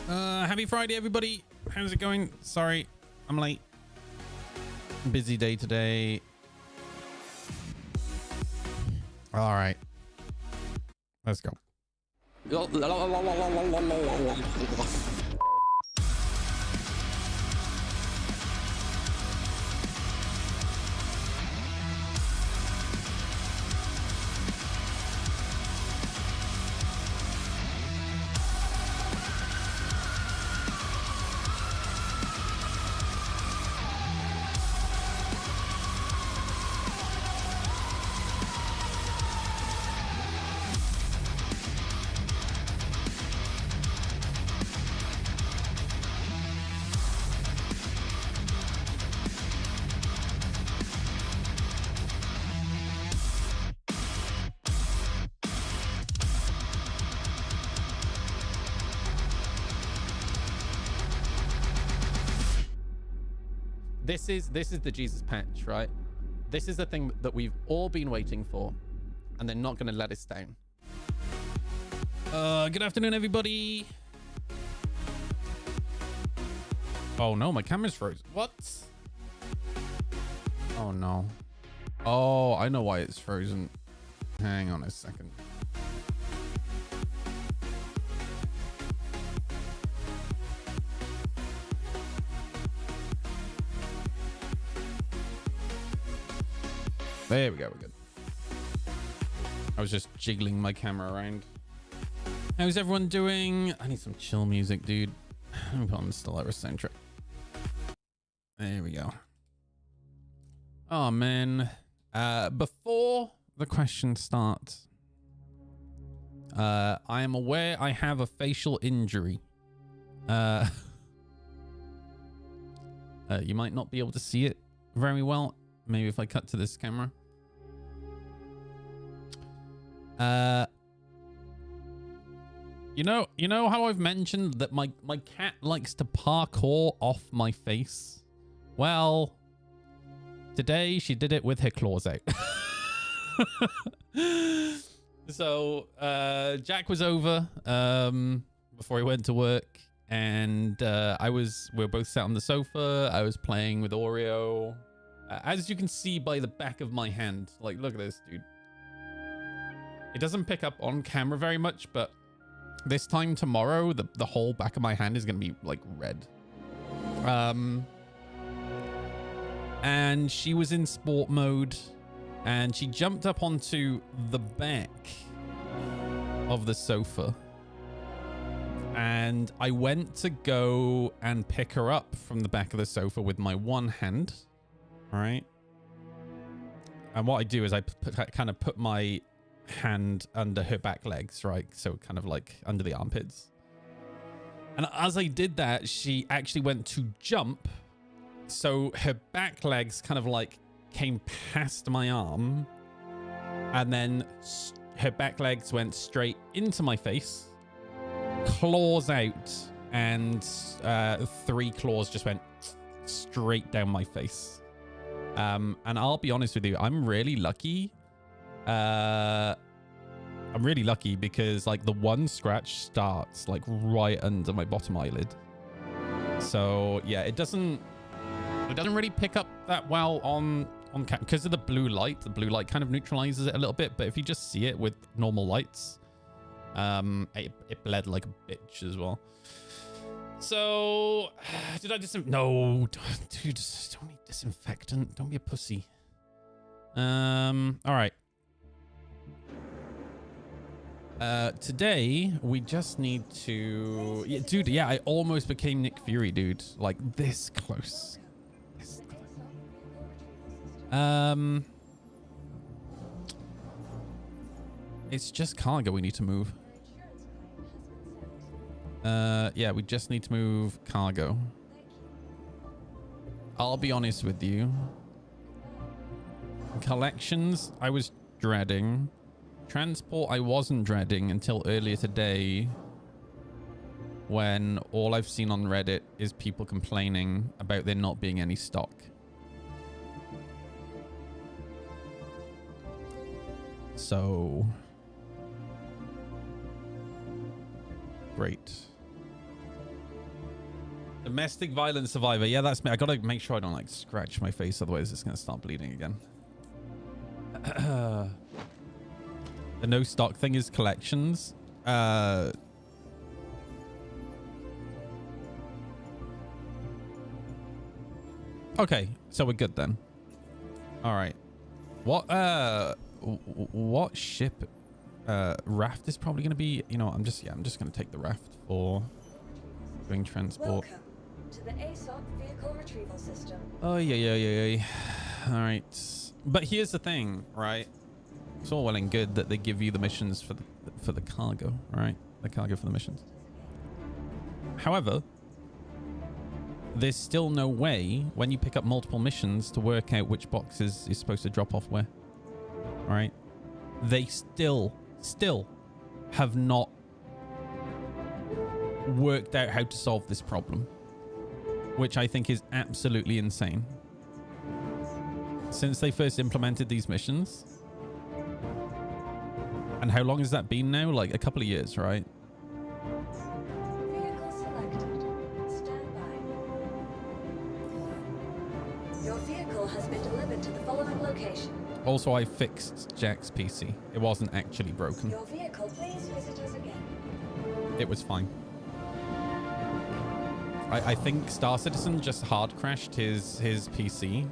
Happy Friday, everybody. How's it going? Sorry, I'm late. Busy day today. All right. Let's go. This is the Jesus patch, right? This is the thing that we've all been waiting for, and they're not going to let us down. Good afternoon, everybody. Oh no, my camera's frozen. What? Oh no. Oh, I know why it's frozen. Hang on a second. There we go, we're good. I was just jiggling my camera around. How's everyone doing? I need some chill music, dude. Let me put on the Stellaris soundtrack. There we go. Oh, man. Before the question starts, I am aware I have a facial injury. You might not be able to see it very well. Maybe if I cut to this camera. You know how I've mentioned that my cat likes to parkour off my face? Well, today she did it with her claws out. So, Jack was over before he went to work, and we were both sat on the sofa. I was playing with Oreo. As you can see by the back of my hand, like, look at this, dude. It doesn't pick up on camera very much, but this time tomorrow, the whole back of my hand is going to be, like, red. And she was in sport mode, and she jumped up onto the back of the sofa. And I went to go and pick her up from the back of the sofa with my one hand. All right. And what I do is I kind of put my hand under her back legs, right? So kind of like under the armpits. And as I did that, she actually went to jump. So her back legs kind of like came past my arm. And then her back legs went straight into my face. Claws out. And 3 claws just went straight down my face. And I'll be honest with you, I'm really lucky. I'm really lucky because like the one scratch starts like right under my bottom eyelid. So yeah, it doesn't really pick up that well on because of the blue light. The blue light kind of neutralizes it a little bit, but if you just see it with normal lights, it bled like a bitch as well. So, did I no, dude, just don't need disinfectant. Don't be a pussy. All right. Today we just need to, yeah, dude. Yeah, I almost became Nick Fury, dude. Like this close. This close. It's just cargo we need to move. Yeah, we just need to move cargo. I'll be honest with you. Collections, I was dreading. Transport, I wasn't dreading until earlier today, when all I've seen on Reddit is people complaining about there not being any stock. So... great. Domestic violence survivor. Yeah, that's me. I gotta make sure I don't like scratch my face, otherwise it's gonna start bleeding again. The no stock thing is collections. Okay, so we're good then. All right. What ship? Raft is probably gonna be. You know, I'm just gonna take the raft for doing transport. Welcome to the ASOP vehicle retrieval system. Oh yeah. All right, but here's the thing, right? It's all well and good that they give you the missions for the cargo, right? The cargo for the missions. However, there's still no way when you pick up multiple missions to work out which boxes is supposed to drop off where. All right? They still have not worked out how to solve this problem, which I think is absolutely insane. Since they first implemented these missions, and how long has that been now? Like a couple of years, right? Vehicle selected. Stand by. Your vehicle has been delivered to the following location. Also, I fixed Jack's PC. It wasn't actually broken. Your vehicle, please visit us again. It was fine. I think Star Citizen just hard crashed his PC.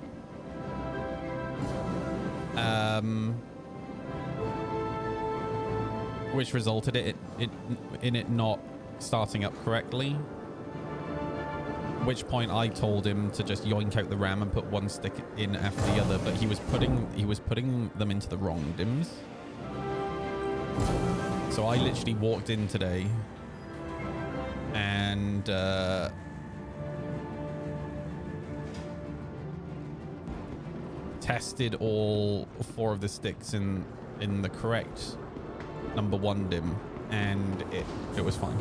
Which resulted in it not starting up correctly. Which point I told him to just yoink out the RAM and put one stick in after the other, but he was putting them into the wrong DIMMs. So I literally walked in today and tested all 4 of the sticks in the correct number 1 DIMM, and it was fine.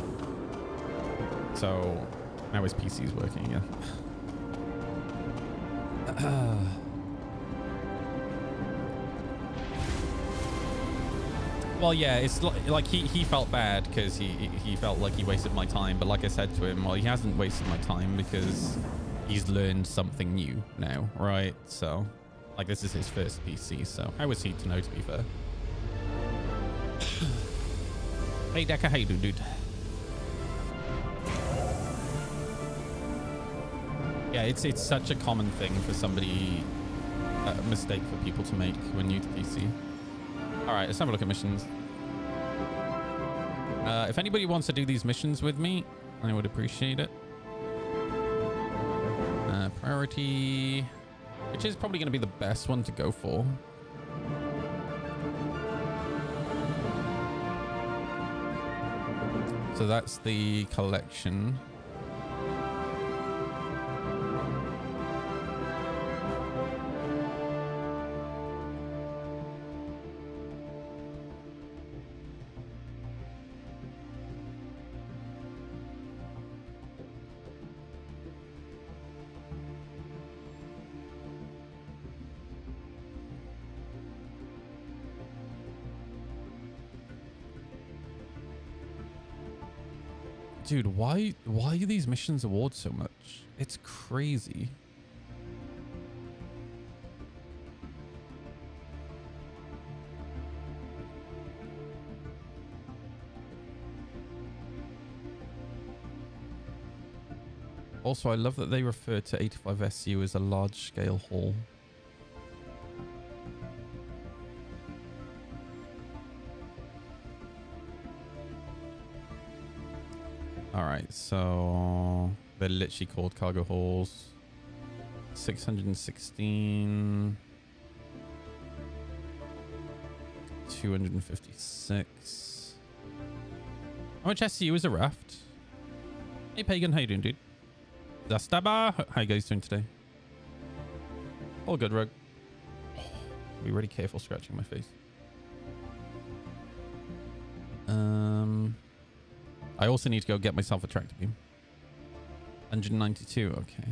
So now his PC is working again. Well, yeah, it's like he felt bad because he felt like he wasted my time, but like I said to him, well, he hasn't wasted my time because he's learned something new now, right? So like, this is his first PC, so how was he to know, to be fair? Hey Decker, how you doing, dude? Yeah, it's such a common thing for somebody, a mistake for people to make when new to PC. All right, let's have a look at missions. If anybody wants to do these missions with me, I would appreciate it. Priority, which is probably going to be the best one to go for. So that's the collection. Dude, why are these missions award so much? It's crazy. Also, I love that they refer to 85 SU as a large-scale haul. All right, so they're literally called cargo hauls. 616, 256. How much SCU is a raft? Hey Pagan, how you doing, dude? Zastaba, how you guys doing today? All good, Rogue. Be really careful scratching my face. I also need to go get myself a tractor beam. 192, okay.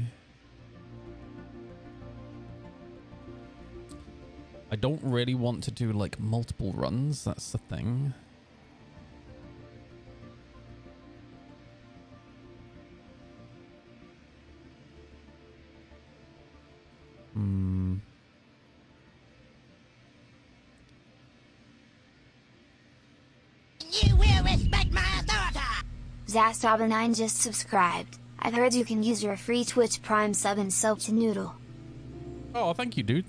I don't really want to do like multiple runs, that's the thing. You will respect my authority! Zastrava9 just subscribed. I've heard you can use your free Twitch Prime sub and soap to noodle. Oh, thank you, dude.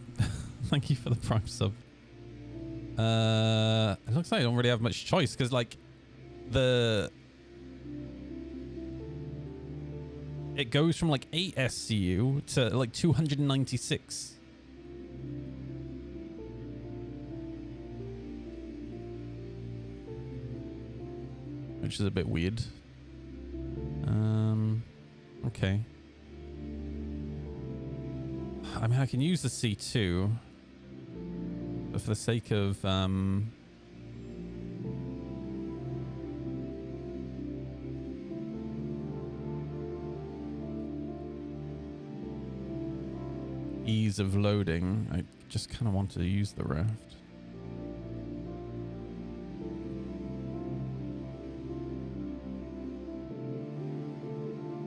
Thank you for the Prime sub. It looks like I don't really have much choice because, like, it goes from like 8 SCU to like 296. Which is a bit weird. Okay. I mean, I can use the C2, but for the sake of ease of loading, I just kind of want to use the raft.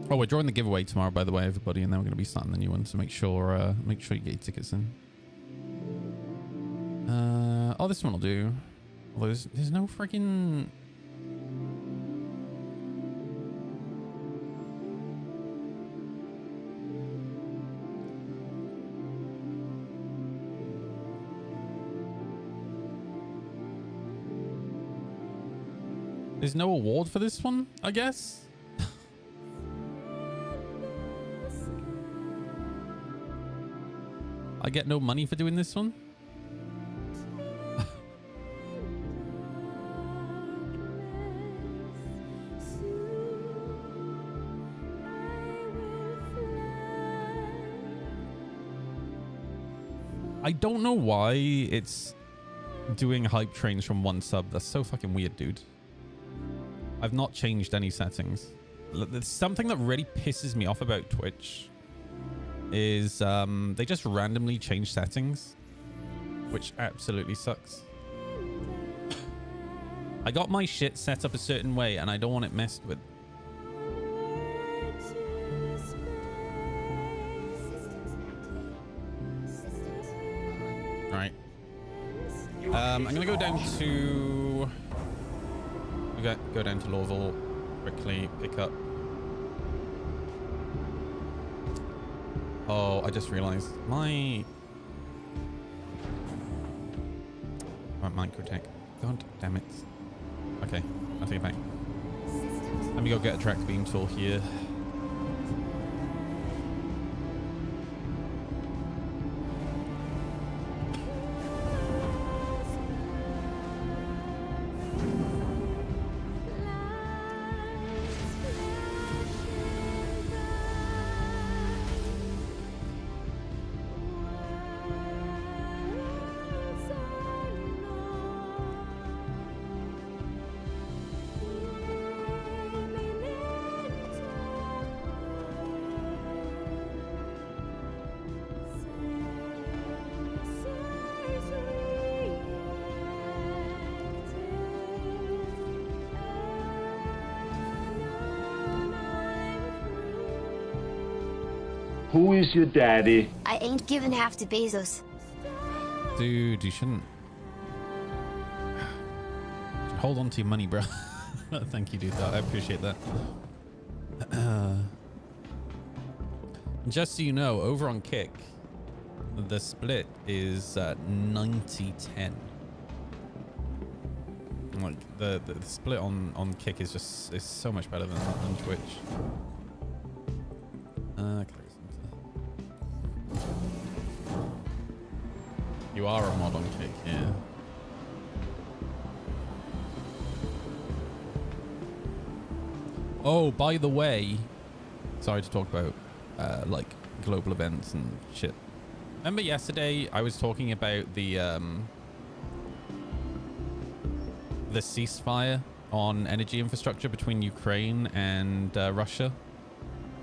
Oh, we're drawing the giveaway tomorrow, by the way, everybody, and then we're going to be starting the new one. So make sure you get your tickets in. Oh, this one will do. Although there's no freaking. There's no award for this one, I guess. I get no money for doing this one. I don't know why it's doing hype trains from one sub. That's so fucking weird, dude. I've not changed any settings. There's something that really pisses me off about Twitch is they just randomly change settings, which absolutely sucks. I got my shit set up a certain way and I don't want it messed with. All right. I'm gonna go down to Lorville quickly, pick up. Oh, I just realized my microtech. God damn it. Okay, I'll take it back. Let me go get a track beam tool here. Who is your daddy? I ain't giving half to Bezos. Dude, you shouldn't. Hold on to your money, bro. Thank you, dude. I appreciate that. Just so you know, over on Kick, the split is 90-10. Like the split on Kick is so much better than on Twitch. You are a mod on Kick, yeah. Oh, by the way, sorry to talk about like global events and shit. Remember yesterday I was talking about the ceasefire on energy infrastructure between Ukraine and Russia?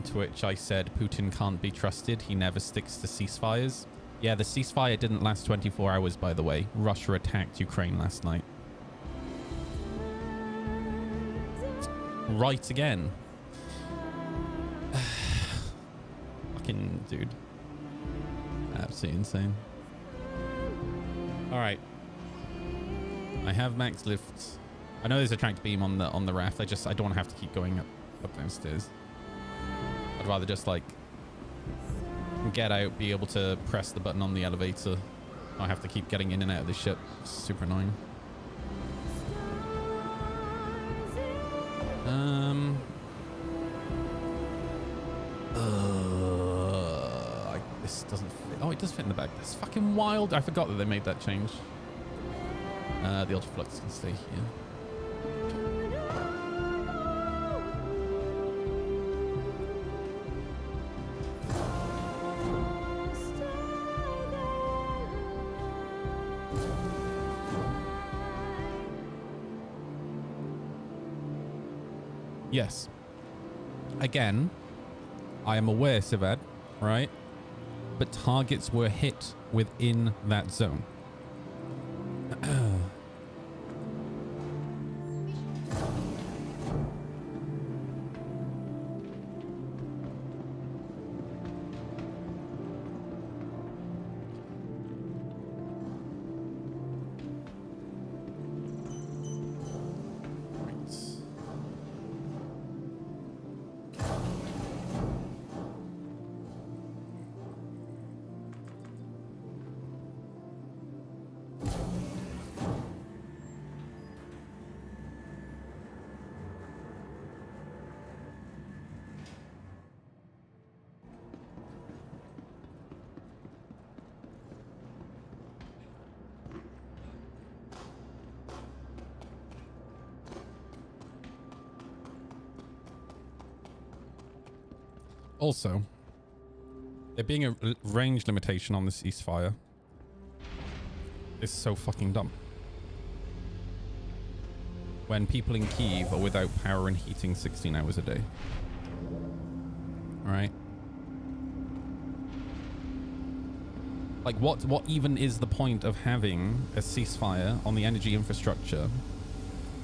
To which I said Putin can't be trusted. He never sticks to ceasefires. Yeah, the ceasefire didn't last 24 hours, by the way. Russia attacked Ukraine last night. Right again. Fucking dude. Absolutely insane. All right. I have max lift. I know there's a tracked beam on the raft. I don't want to have to keep going up downstairs. I'd rather just like get out, be able to press the button on the elevator. I have to keep getting in and out of the ship. Super annoying. This doesn't fit. Oh, it does fit in the bag. That's fucking wild. I forgot that they made that change. The Ultraflux can stay here. Yes. Again, I am aware, Sivad, right? But targets were hit within that zone. Also, there being a range limitation on the ceasefire is so fucking dumb. When people in Kyiv are without power and heating 16 hours a day. Alright? Like, what even is the point of having a ceasefire on the energy infrastructure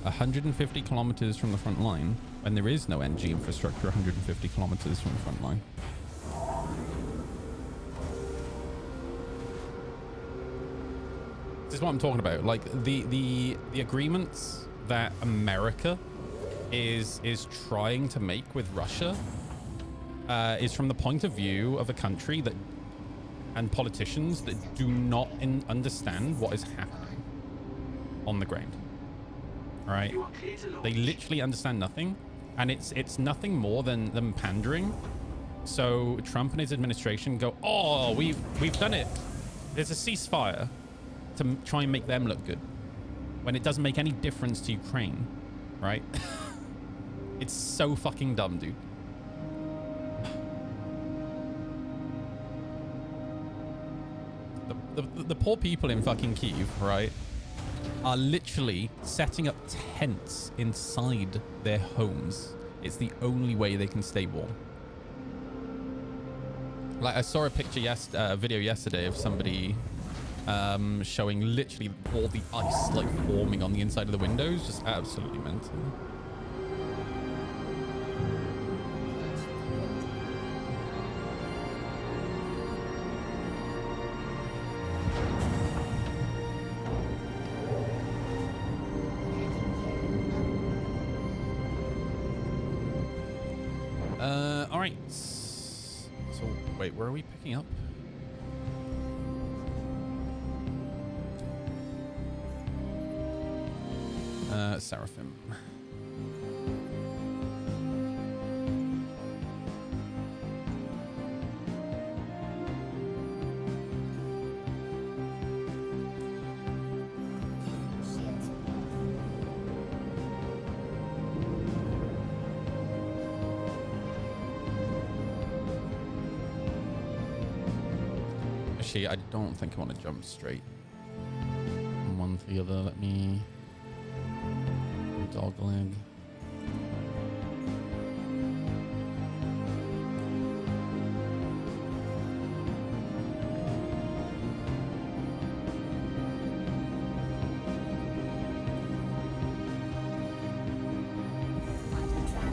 150 kilometers from the front line when there is no energy infrastructure 150 kilometers from the front line? This is what I'm talking about. Like the agreements that America is trying to make with Russia is from the point of view of a country that and politicians that do not understand what is happening on the ground. All right, they literally understand nothing, and it's nothing more than them pandering. So Trump and his administration go, "Oh, we've done it. There's a ceasefire," to try and make them look good, when it doesn't make any difference to Ukraine, right? It's so fucking dumb, dude. The poor people in fucking Kyiv, right, are literally setting up tents inside their homes. It's the only way they can stay warm. Like, I saw a picture video yesterday of somebody showing literally all the ice like forming on the inside of the windows. Just absolutely mental. All right. So wait, where are we picking up? Seraphim. Actually, I don't think I want to jump straight from one to the other. Let me dog leg.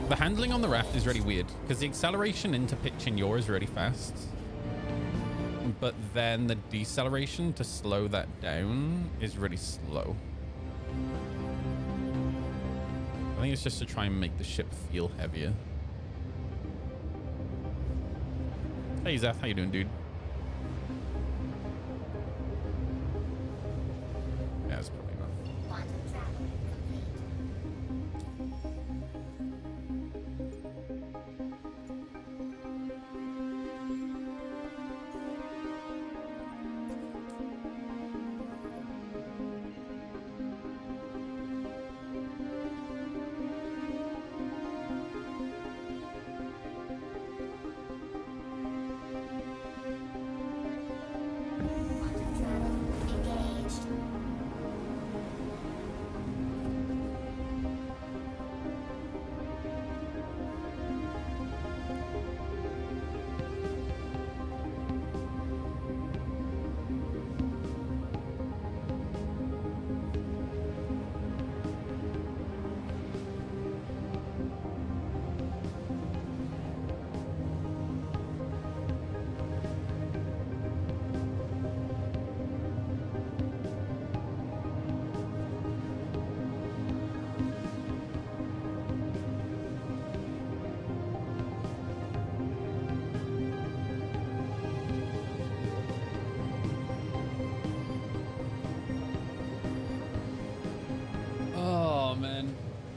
The handling on the raft is really weird because the acceleration into pitching yaw is really fast. but then the deceleration to slow that down is really slow. I think it's just to try and make the ship feel heavier. Hey Zeth, how you doing, dude? Yeah, it's probably not.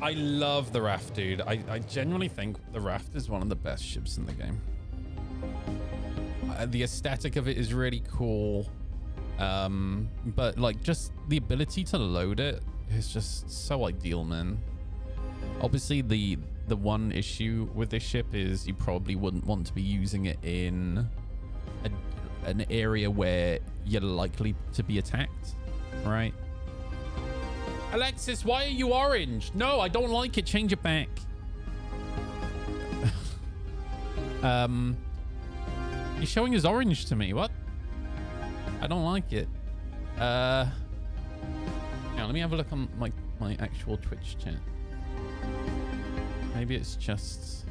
I love the Raft, dude. I genuinely think the Raft is one of the best ships in the game. The aesthetic of it is really cool. But like just the ability to load it is just so ideal, man. Obviously the one issue with this ship is you probably wouldn't want to be using it in an area where you're likely to be attacked, right? Alexis, why are you orange? No, I don't like it. Change it back. You're showing as orange to me. What? I don't like it. Now let me have a look on my actual Twitch chat. Maybe it's just...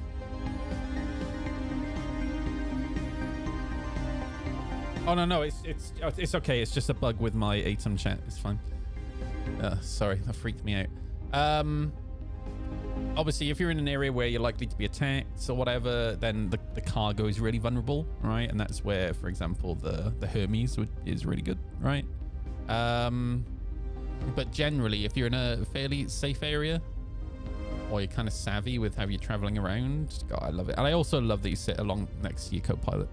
Oh no, it's okay. It's just a bug with my ATOM chat. It's fine. Sorry, that freaked me out. Obviously, if you're in an area where you're likely to be attacked or whatever, then the cargo is really vulnerable, right? And that's where, for example, the Hermes is really good, right? But generally, if you're in a fairly safe area, or you're kind of savvy with how you're traveling around, God, I love it. And I also love that you sit along next to your co-pilot.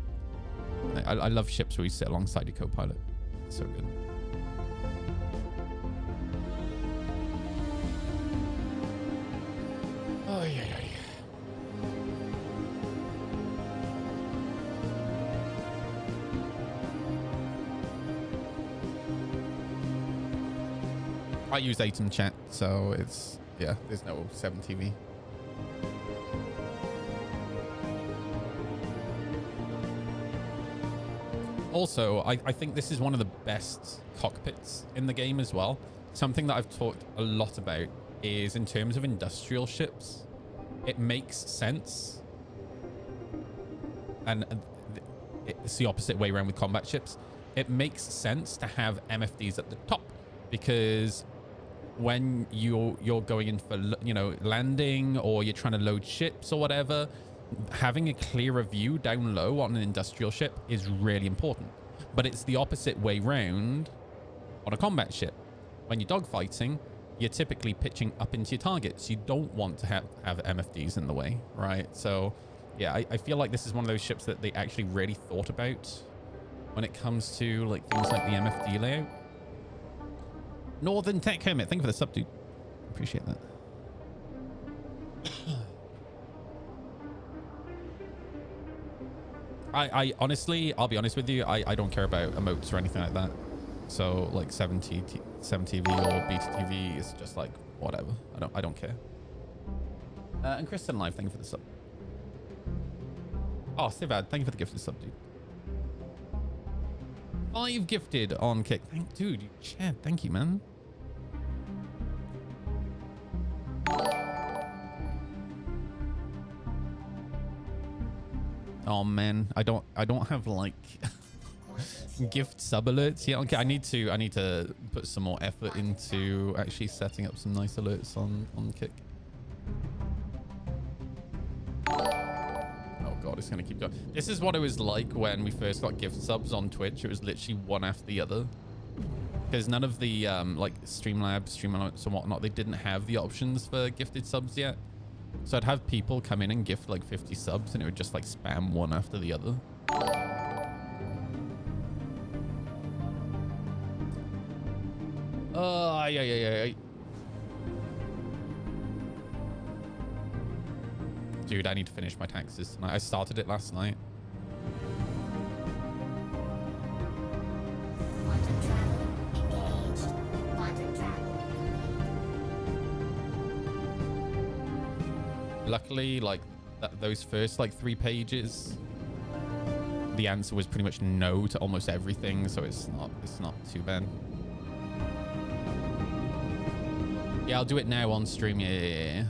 I love ships where you sit alongside your co-pilot. It's so good. Oh, yeah. I use ATOM chat, so it's, yeah, there's no 7TV. Also, I think this is one of the best cockpits in the game as well. Something that I've talked a lot about is in terms of industrial ships, it makes sense. And it's the opposite way around with combat ships. It makes sense to have MFDs at the top, because when you're going in for, you know, landing, or you're trying to load ships or whatever, having a clearer view down low on an industrial ship is really important. But it's the opposite way round on a combat ship. When you're dogfighting, you're typically pitching up into your targets. You don't want to have MFDs in the way, right? So yeah, I feel like this is one of those ships that they actually really thought about when it comes to like things like the MFD layout. Northern Tech Hermit, thank you for the sub, dude. Appreciate that. I honestly, I'll be honest with you, I don't care about emotes or anything like that. So like 7TV or BTTV is just like whatever. I don't care. And Kristen Live, thank you for the sub. Oh, Sivad, thank you for the gifted sub, dude. 5 gifted on Kick. Dude, you Chad, thank you, man. Oh man, I don't have like Gift sub alerts. Yeah, okay. I need to put some more effort into actually setting up some nice alerts on Kick. Oh god, it's gonna keep going. This is what it was like when we first got gift subs on Twitch. It was literally one after the other. Because none of the like Streamlabs, Stream Alerts and whatnot, they didn't have the options for gifted subs yet. So I'd have people come in and gift like 50 subs and it would just like spam one after the other. Yeah. Dude, I need to finish my taxes tonight. I started it last night. Quantum travel engaged. Quantum travel. Luckily, like those first like 3 pages, the answer was pretty much no to almost everything, so it's not too bad. Yeah, I'll do it now on stream. Yeah.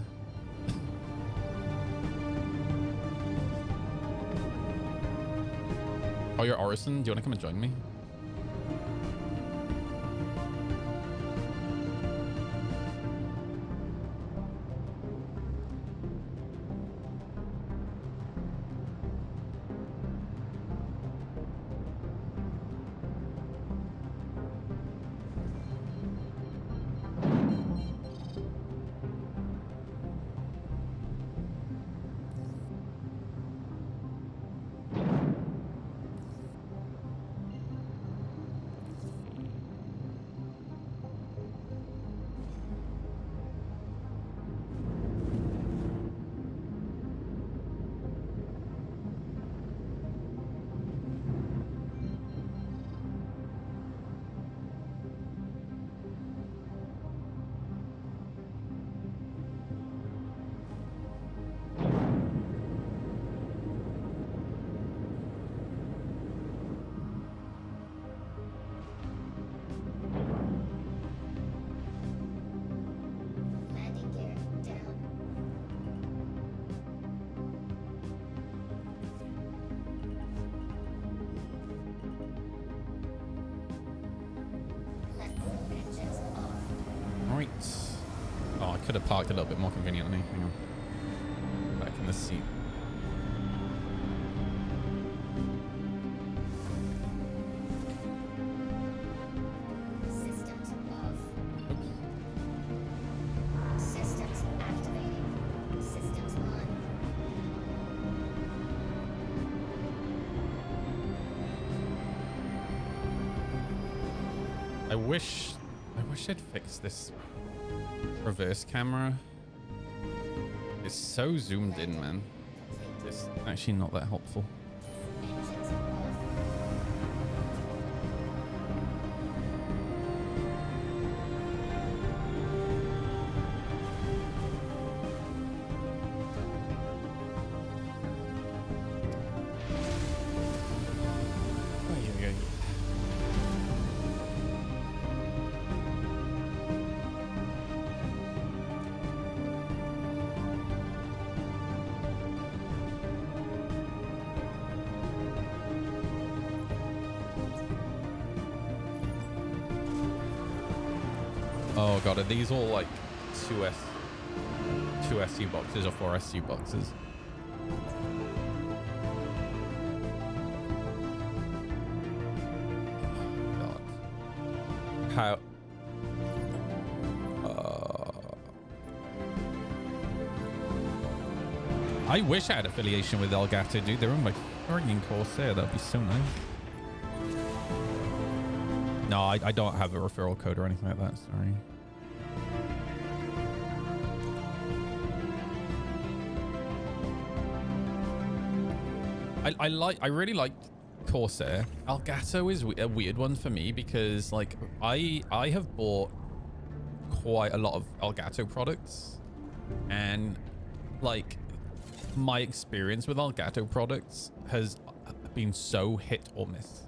Oh, you're Orison? Do you want to come and join me? Landing gear down. Left engines off. All right. Oh, I could have parked a little bit more conveniently. Hang on. Back in the seat. Systems off. Systems activating. Systems on. I wish I'd fix this reverse camera. It's so zoomed in, man. It's actually not that helpful. Engines off. Oh god, are these all like 2 SU boxes or 4 SU boxes? God. How? I wish I had affiliation with Elgato, dude. They're on my friggin' Corsair. That'd be so nice. No, I don't have a referral code or anything like that. Sorry. I really like Corsair. Elgato is a weird one for me because like I have bought quite a lot of Elgato products, and like my experience with Elgato products has been so hit or miss.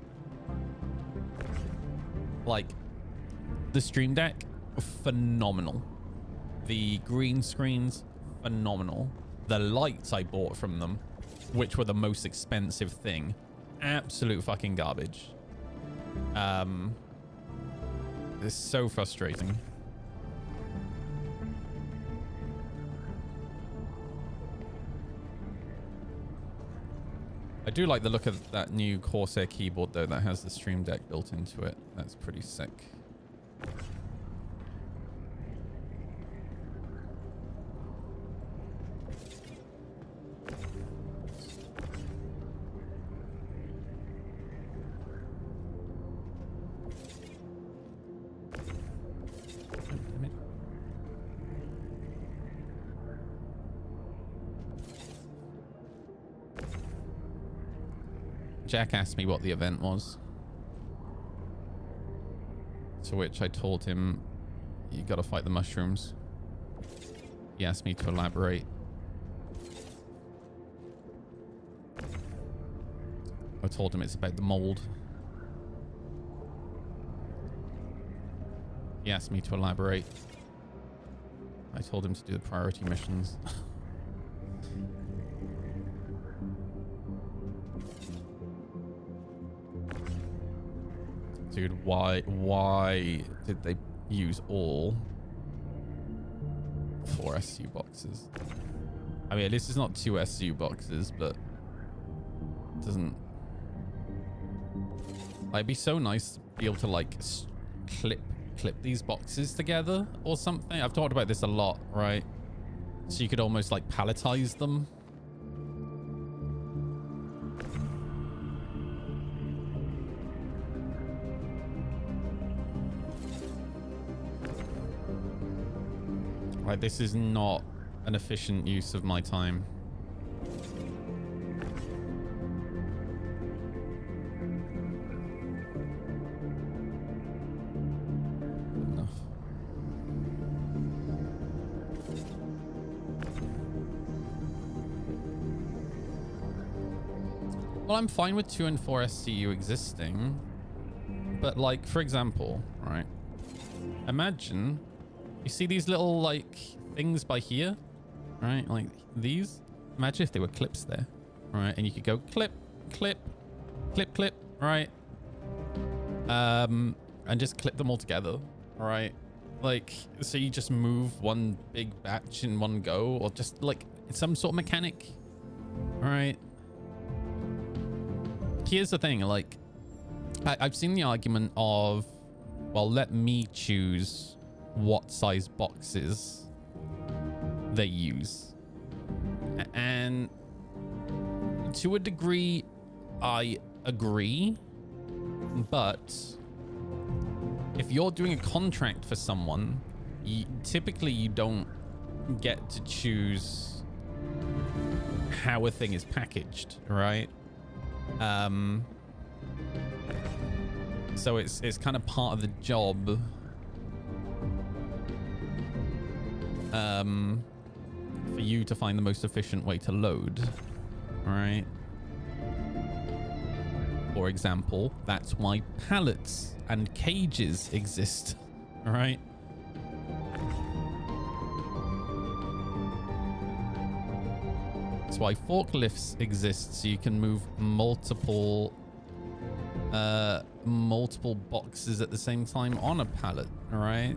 Like the Stream Deck, phenomenal. The green screens, phenomenal. The lights I bought from them, which were the most expensive thing, absolute fucking garbage. It's so frustrating. I do like the look of that new Corsair keyboard though, that has the Stream Deck built into it. That's pretty sick. Jack asked me what the event was, to which I told him, you gotta fight the mushrooms. He asked me to elaborate. I told him it's about the mold. He asked me to elaborate. I told him to do the priority missions. Dude, why did they use all 4 SU boxes? I mean, this is not 2 SU boxes, but it doesn't... Like, it'd be so nice to be able to, like, clip these boxes together or something. I've talked about this a lot, right? So you could almost, like, palletize them. Like, this is not an efficient use of my time. Enough. Well, I'm fine with 2 and 4 SCU existing. But, like, for example, right? Imagine... You see these little, like, things by here, right? Like these. Imagine if they were clips there, right? And you could go clip, clip, clip, clip, right? And just clip them all together, right? Like, so you just move one big batch in one go, or just like some sort of mechanic, right? Here's the thing, like, I've seen the argument of, well, let me choose what size boxes they use, and to a degree I agree, but if you're doing a contract for someone, typically you don't get to choose how a thing is packaged, right? So it's kind of part of the job for you to find the most efficient way to load, right? For example, that's why pallets and cages exist, right? That's why forklifts exist, so you can move multiple boxes at the same time on a pallet, right?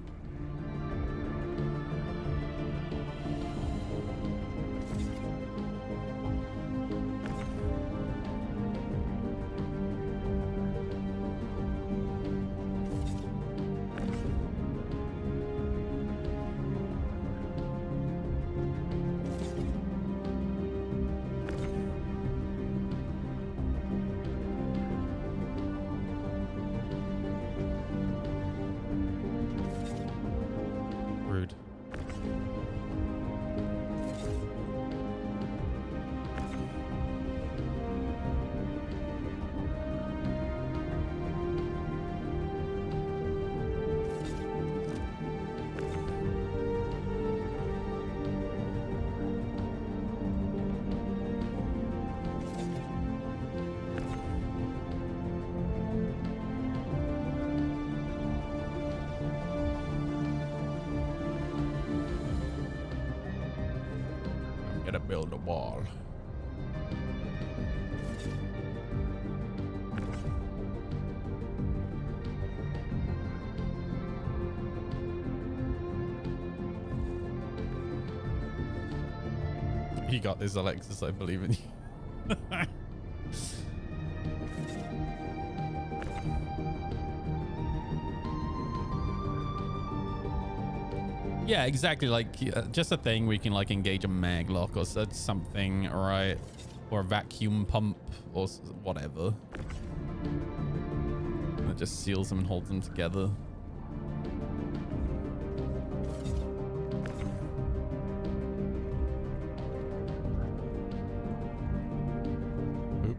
Build a wall. You got this, Alexis. I believe in you. Yeah, exactly. Like just a thing we can like engage a maglock or something, right? Or a vacuum pump or whatever. That just seals them and holds them together. Oop.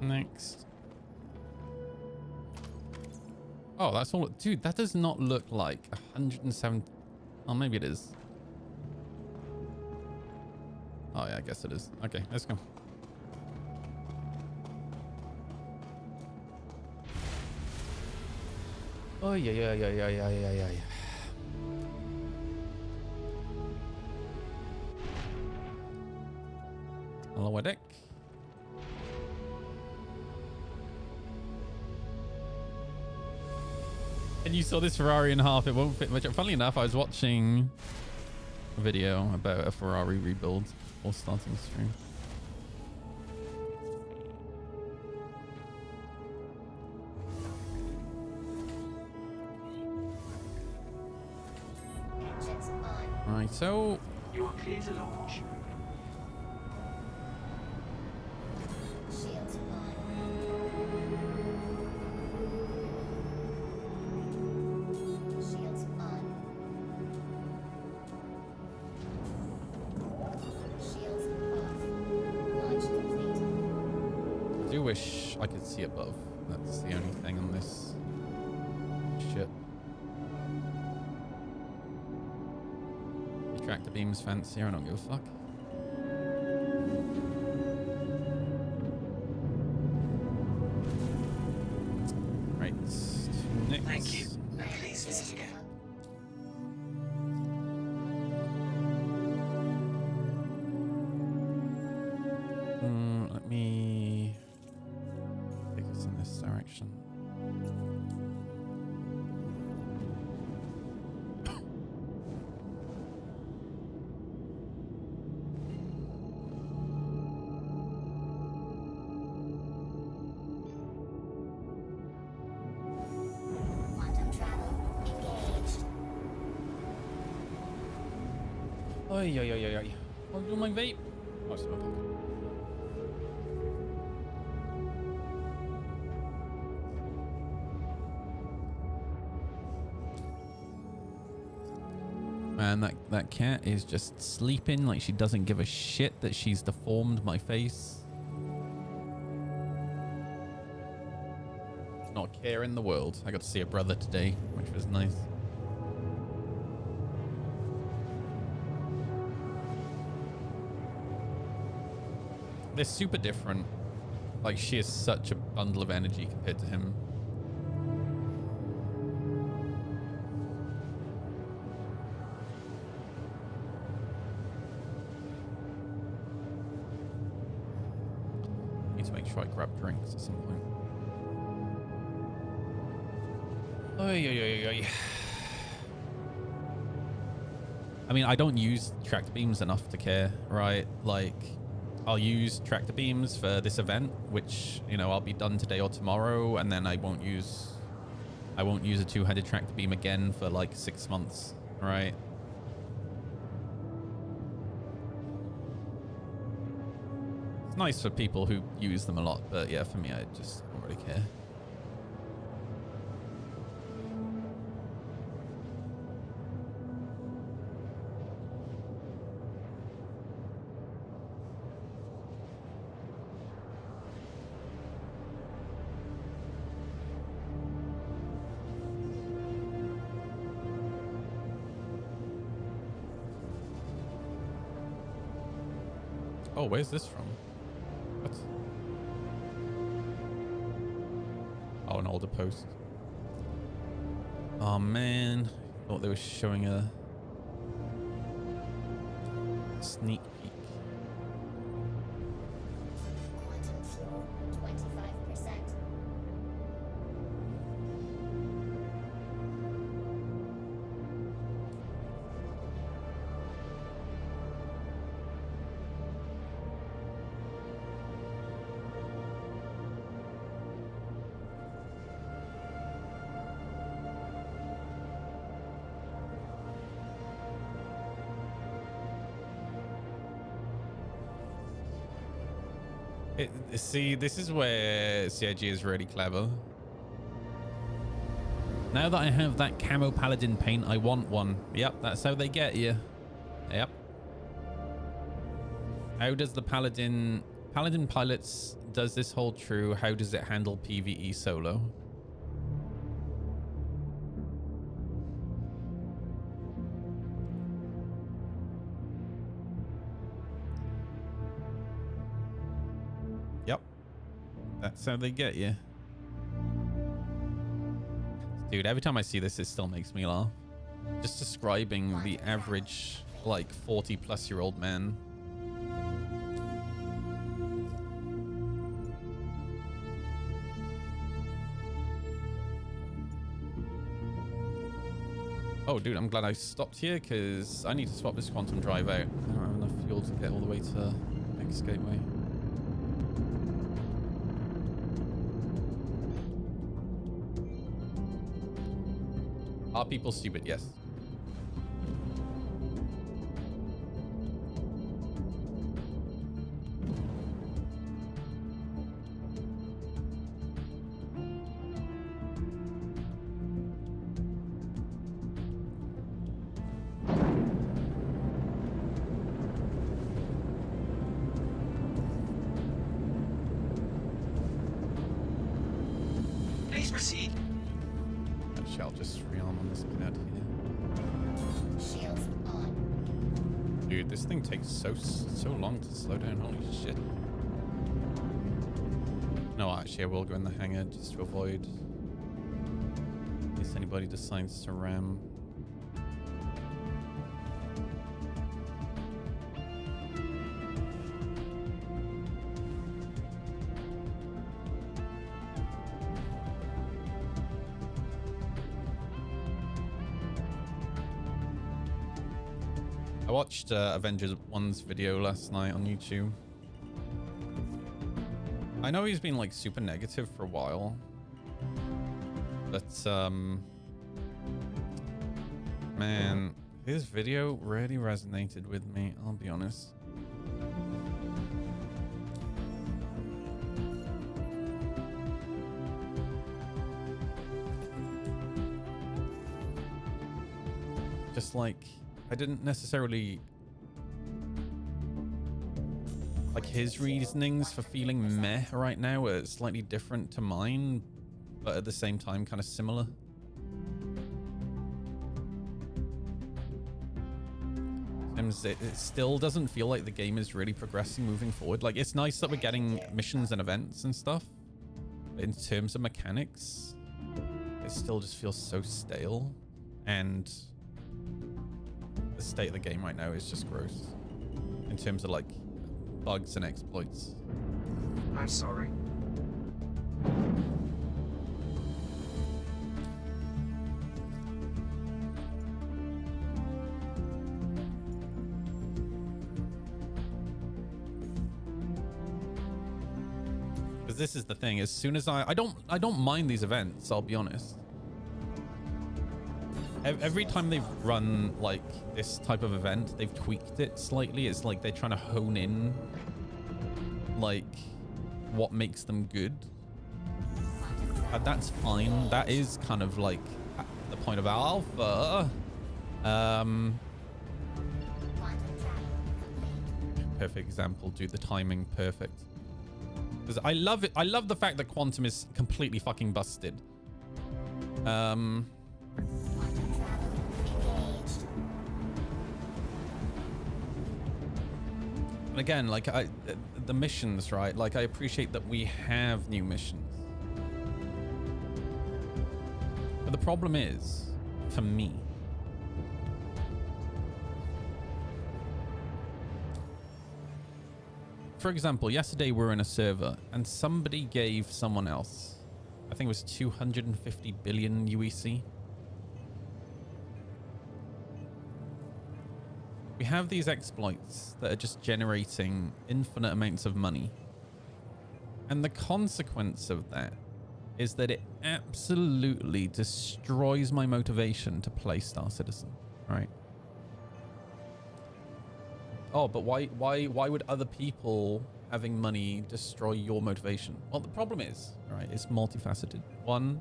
Next. Oh, that's all. Dude, that does not look like 107. Oh, maybe it is. Oh, yeah, I guess it is. Okay, let's go. Oh, yeah. Lower deck. And you saw this Ferrari in half. It won't fit much. Funnily enough, I was watching a video about a Ferrari rebuild or starting stream. Right, so You are clear to launch. Shields on. Shields on. Shields off. Launch complete. I do wish I could see above. That's the only thing on this ship. The tractor beam's fancier. I don't give a fuck. Right. Next. Thank you. Please visit again. Let me take us in this direction. Quantum travel engaged. Oi. I'll do my vape. Oh, it's in my pocket. Man, that cat is just sleeping like she doesn't give a shit that she's deformed my face. Not a care in the world. I got to see a brother today, which was nice. They're super different. Like, she is such a bundle of energy compared to him. Need to make sure I grab drinks at some point. Oi. I mean, I don't use tractor beams enough to care, right? Like, I'll use tractor beams for this event, which, you know, I'll be done today or tomorrow, and then I won't use a two-headed tractor beam again for like 6 months, right? It's nice for people who use them a lot, but yeah, for me, I just don't really care. Oh, where's this from? What? Oh, an older post. Oh man, I thought they were showing a sneak peek. Quantum fuel, 25%. See, this is where CIG is really clever. Now that I have that camo paladin paint, I want one. Yep, that's how they get you. Yep. How does the paladin pilots, does this hold true? How does it handle PvE solo? Yep. That's how they get you. Dude, every time I see this, it still makes me laugh. Just describing the average, like, 40-plus-year-old man. Oh, dude, I'm glad I stopped here, because I need to swap this quantum drive out. I don't have enough fuel to get all the way to X Gateway. Are people stupid? Yes. Please proceed. Actually, I'll just rearm on this pad here. Shields on. Dude, this thing takes so long to slow down. Holy shit. No, actually, I will go in the hangar just to avoid in case anybody decides to ram. I watched Avengers 1's video last night on YouTube. I know he's been like super negative for a while, but man, his video really resonated with me, I'll be honest. Just like, I didn't necessarily like his reasonings for feeling meh right now are slightly different to mine, but at the same time kind of similar. It still doesn't feel like the game is really progressing moving forward. Like, it's nice that we're getting missions and events and stuff, but in terms of mechanics, it still just feels so stale, and the state of the game right now is just gross in terms of like bugs and exploits. I'm sorry. Because this is the thing, as soon as I don't mind these events, I'll be honest. Every time they've run like this type of event, they've tweaked it slightly. It's like they're trying to hone in like what makes them good. That's fine. That is kind of like the point of alpha. Perfect example. Do the timing perfect. Because I love it. I love the fact that quantum is completely fucking busted. And again, like the missions, right? Like I appreciate that we have new missions. But the problem is, for me, for example, yesterday we were in a server and somebody gave someone else, I think it was 250 billion UEC. We have these exploits that are just generating infinite amounts of money. And the consequence of that is that it absolutely destroys my motivation to play Star Citizen, right? Oh, but why would other people having money destroy your motivation? Well, the problem is, right, it's multifaceted. One,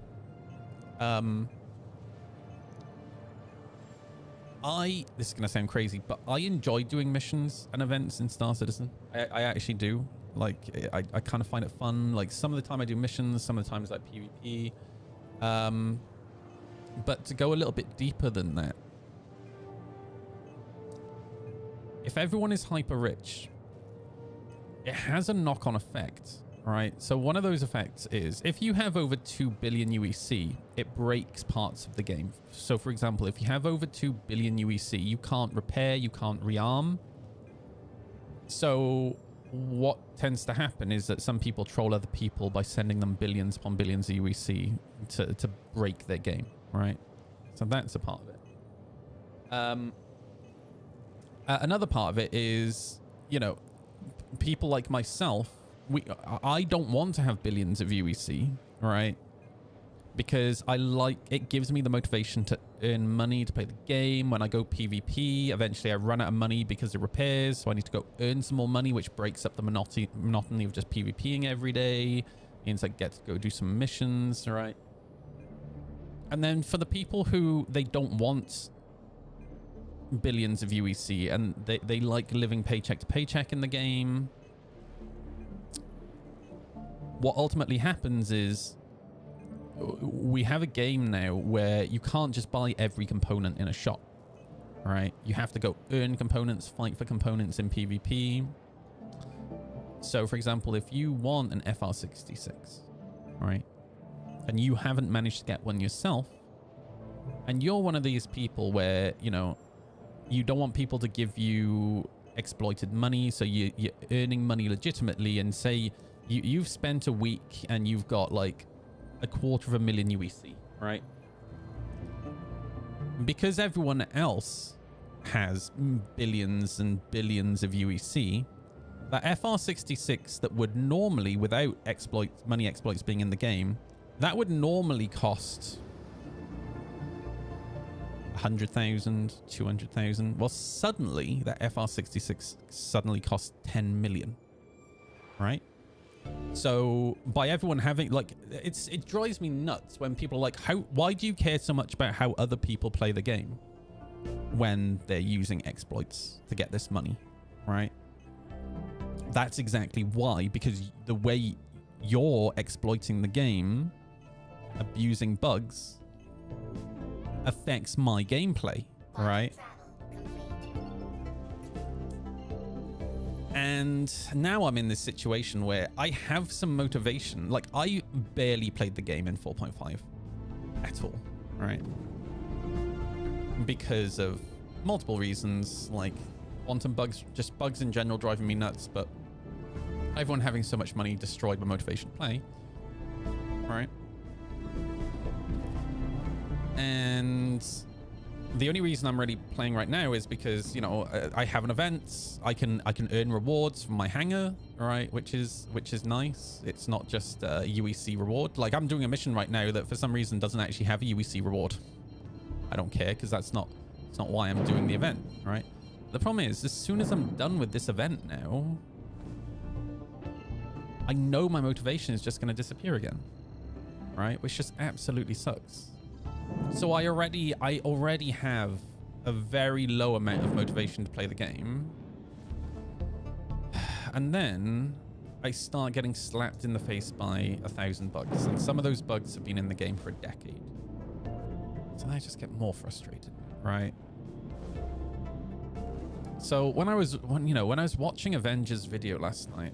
this is going to sound crazy, but I enjoy doing missions and events in Star Citizen. I actually do. Like, I kind of find it fun. Like, some of the time I do missions, some of the times like PvP. But to go a little bit deeper than that, if everyone is hyper rich, it has a knock-on effect, right? So one of those effects is if you have over 2 billion UEC, it breaks parts of the game. So for example, if you have over 2 billion UEC, you can't repair, you can't rearm. So what tends to happen is that some people troll other people by sending them billions upon billions of UEC to break their game, right? So that's a part of it. Another part of it is, you know, people like myself, I don't want to have billions of UEC, right? Because it gives me the motivation to earn money to play the game. When I go PvP, eventually I run out of money because of repairs, so I need to go earn some more money, which breaks up the monotony of just PvPing every day. Means I get to go do some missions, right? And then for the people who they don't want billions of UEC and they like living paycheck to paycheck in the game, what ultimately happens is we have a game now where you can't just buy every component in a shop, right? You have to go earn components, fight for components in PvP. So for example, if you want an FR66, right, and you haven't managed to get one yourself, and you're one of these people where, you know, you don't want people to give you exploited money, so you're earning money legitimately, and say you've spent a week and you've got like 250,000 UEC, right? Because everyone else has billions and billions of UEC, that FR66 that would normally, without money exploits being in the game, that would normally cost 100,000, 200,000. Well, suddenly that FR66 suddenly costs 10 million, right? So by everyone having, like, it drives me nuts when people are like, why do you care so much about how other people play the game when they're using exploits to get this money, right? That's exactly why, because the way you're exploiting the game, abusing bugs, affects my gameplay, right? And now I'm in this situation where I have some motivation. Like, I barely played the game in 4.5 at all, right? Because of multiple reasons, like quantum bugs, just bugs in general driving me nuts, but everyone having so much money destroyed my motivation to play, right? And the only reason I'm really playing right now is because, you know, I have an event. I can earn rewards from my hangar, right? Which is nice. It's not just a UEC reward. Like, I'm doing a mission right now that for some reason doesn't actually have a UEC reward. I don't care, because it's not why I'm doing the event, right? The problem is, as soon as I'm done with this event now, I know my motivation is just going to disappear again, right? Which just absolutely sucks. So I already have a very low amount of motivation to play the game. And then I start getting slapped in the face by 1,000 bugs. And some of those bugs have been in the game for a decade. So I just get more frustrated, right? So when I was watching Avengers video last night,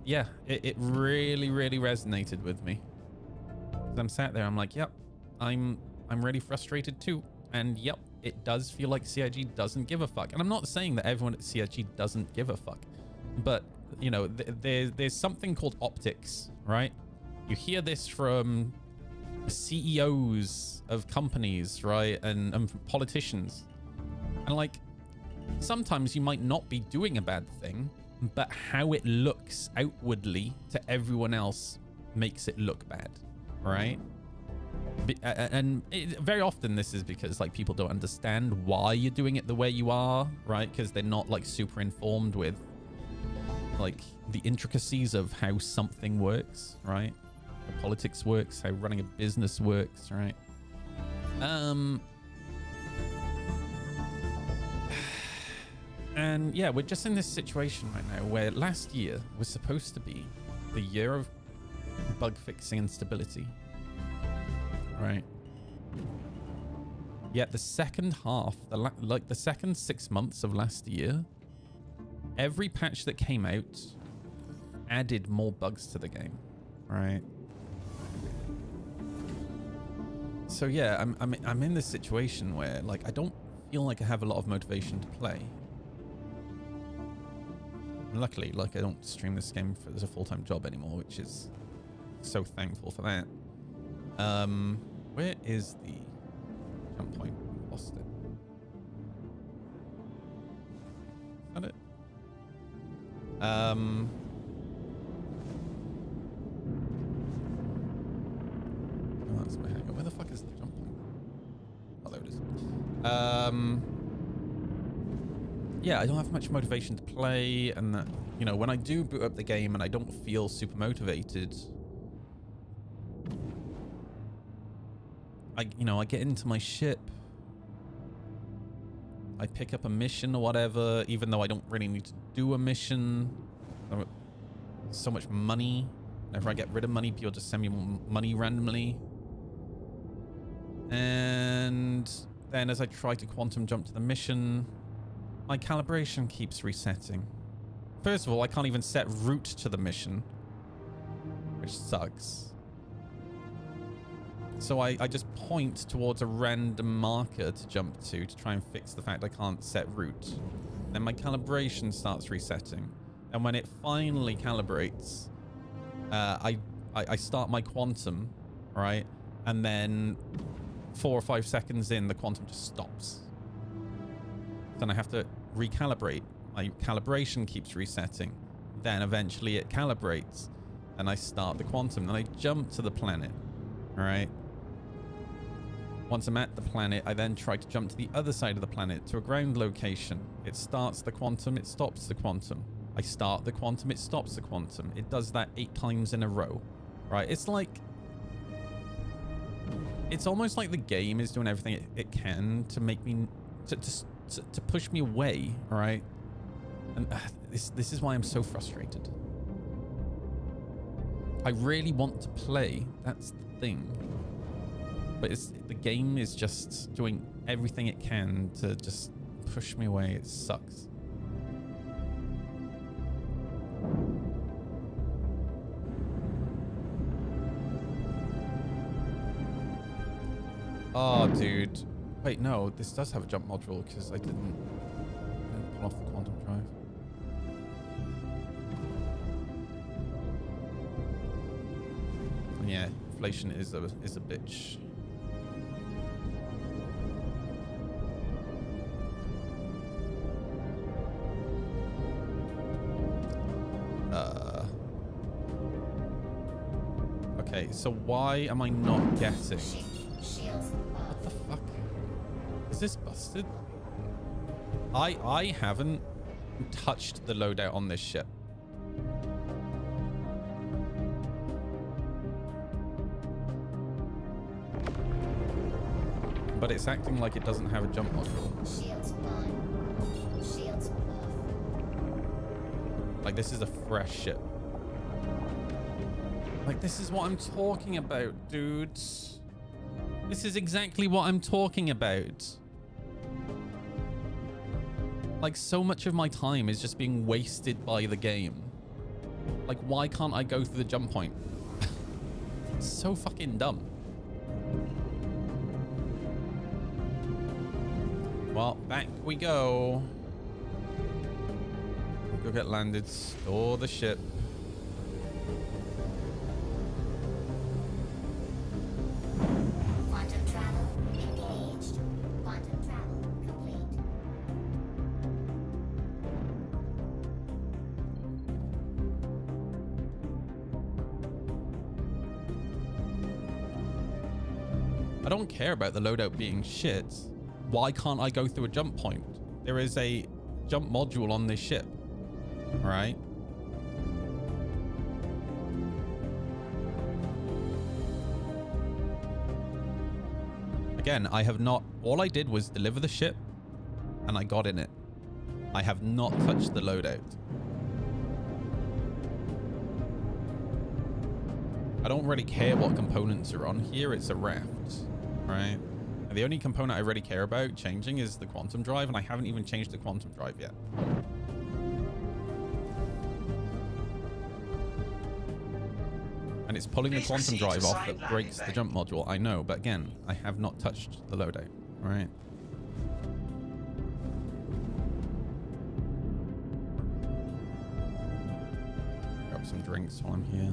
yeah, it really, really resonated with me. I'm sat there, I'm like, yep, I'm really frustrated too. And yep, it does feel like CIG doesn't give a fuck. And I'm not saying that everyone at CIG doesn't give a fuck, but you know, there's something called optics, right? You hear this from CEOs of companies, right? And politicians. And like, sometimes you might not be doing a bad thing, but how it looks outwardly to everyone else makes it look bad, right? And very often this is because like people don't understand why you're doing it the way you are, right? Because they're not like super informed with like the intricacies of how something works, right? How politics works, how running a business works, right? And yeah, we're just in this situation right now where last year was supposed to be the year of bug fixing and stability, right? Yet the second half, the second 6 months of last year, every patch that came out added more bugs to the game, right? So yeah, I'm in this situation where like I don't feel like I have a lot of motivation to play. Luckily, like I don't stream this game as a full-time job anymore, which is so thankful for that. Where is the jump point? Lost it. Is that it? Oh, that's my hangover. Where the fuck is the jump point? Oh, there it is. Yeah, I don't have much motivation to play, and that, you know, when I do boot up the game and I don't feel super motivated, I get into my ship. I pick up a mission or whatever, even though I don't really need to do a mission. So much money. Whenever I get rid of money, people just send me more money randomly. And then as I try to quantum jump to the mission, my calibration keeps resetting. First of all, I can't even set route to the mission, which sucks. So I just point towards a random marker to jump to try and fix the fact I can't set route. Then my calibration starts resetting. And when it finally calibrates, I start my quantum, right? And then 4 or 5 seconds in, the quantum just stops. Then I have to recalibrate. My calibration keeps resetting. Then eventually it calibrates and I start the quantum. Then I jump to the planet, all right? Once I'm at the planet, I then try to jump to the other side of the planet to a ground location. It starts the quantum, it stops the quantum. I start the quantum, it stops the quantum. It does that 8 times in a row, right? It's like, it's almost like the game is doing everything it can to make me, to push me away, all right? And this is why I'm so frustrated. I really want to play, that's the thing. But the game is just doing everything it can to just push me away. It sucks. Oh, dude. Wait, no, this does have a jump module because I didn't pull off the quantum drive. Yeah, inflation is a bitch. Okay, so why am I not getting? What the fuck? Is this busted? I haven't touched the loadout on this ship. But it's acting like it doesn't have a jump module. Shields on. Shields off. Like, this is a fresh ship. Like, this is what I'm talking about, dudes. This is exactly what I'm talking about. Like, so much of my time is just being wasted by the game. Like, why can't I go through the jump point? It's so fucking dumb. Well, back we go. We'll go get landed, store the ship. Quantum travel engaged. Quantum travel complete. I don't care about the loadout being shit. Why can't I go through a jump point? There is a jump module on this ship, right? Again, I have not, all I did was deliver the ship and I got in it. I have not touched the loadout. I don't really care what components are on here. It's a raft, right? And the only component I really care about changing is the quantum drive, and I haven't even changed the quantum drive yet. And it's pulling the quantum drive off that breaks the jump module. I know, but again, I have not touched the loadout, right? Grab some drinks while I'm here.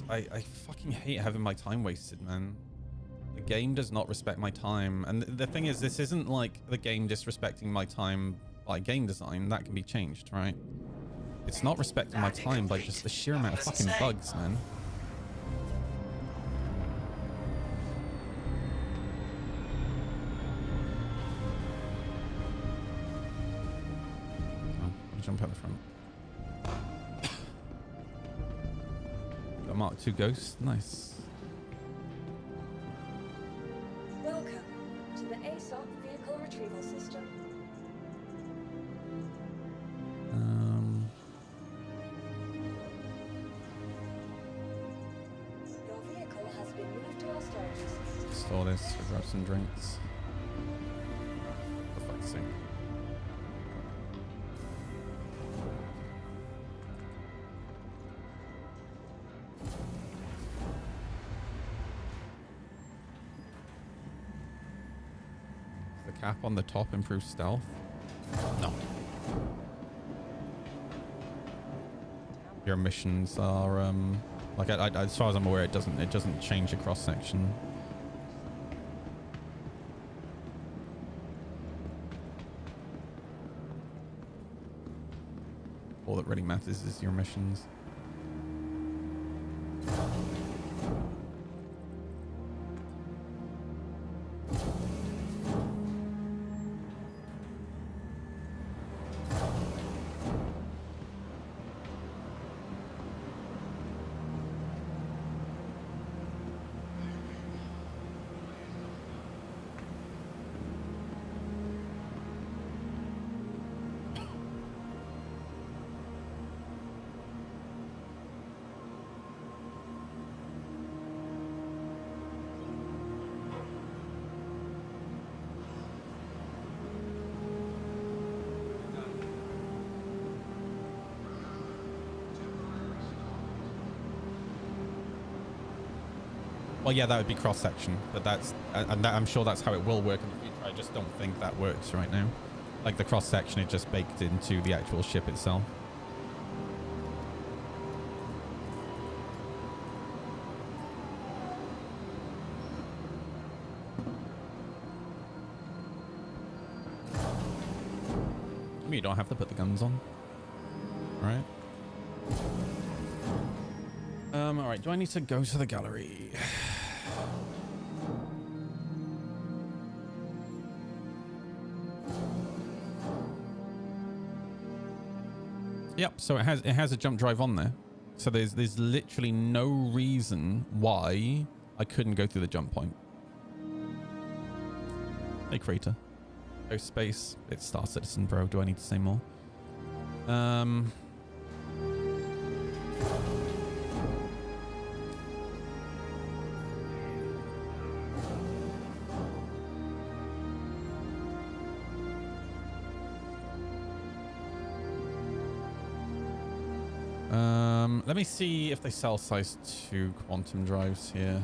I fucking hate having my time wasted, man. The game does not respect my time. And the thing is, this isn't like the game disrespecting my time by game design. That can be changed, right? It's not respecting my time by just the sheer amount of fucking bugs, man. Oh, jump out the front. Mark II Ghost, nice. Welcome to the ASOP vehicle retrieval system. Your vehicle has been moved to our storage system. Store this, we'll grab some drinks. For fuck's sake. Cap on the top improves stealth? No. Your missions are like as far as I'm aware, it doesn't change your cross section. All that really matters is your missions. Well, yeah, that would be cross-section, but I'm sure that's how it will work in the future. I just don't think that works right now. Like, the cross-section is just baked into the actual ship itself. Maybe you don't have to put the guns on. Alright. Alright, do I need to go to the gallery? Yep, so it has a jump drive on there. So there's literally no reason why I couldn't go through the jump point. Hey, Crater. Oh, space. It's Star Citizen, bro. Do I need to say more? Let me see if they sell size 2 quantum drives here.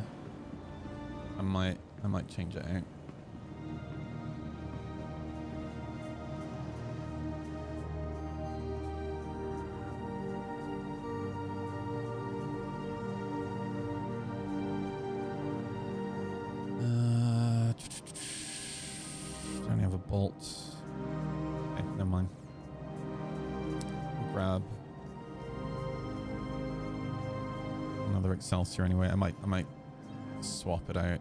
I might change it out. Don't have a bolt. Okay, never mind. Grab another Excelsior anyway. I might swap it out.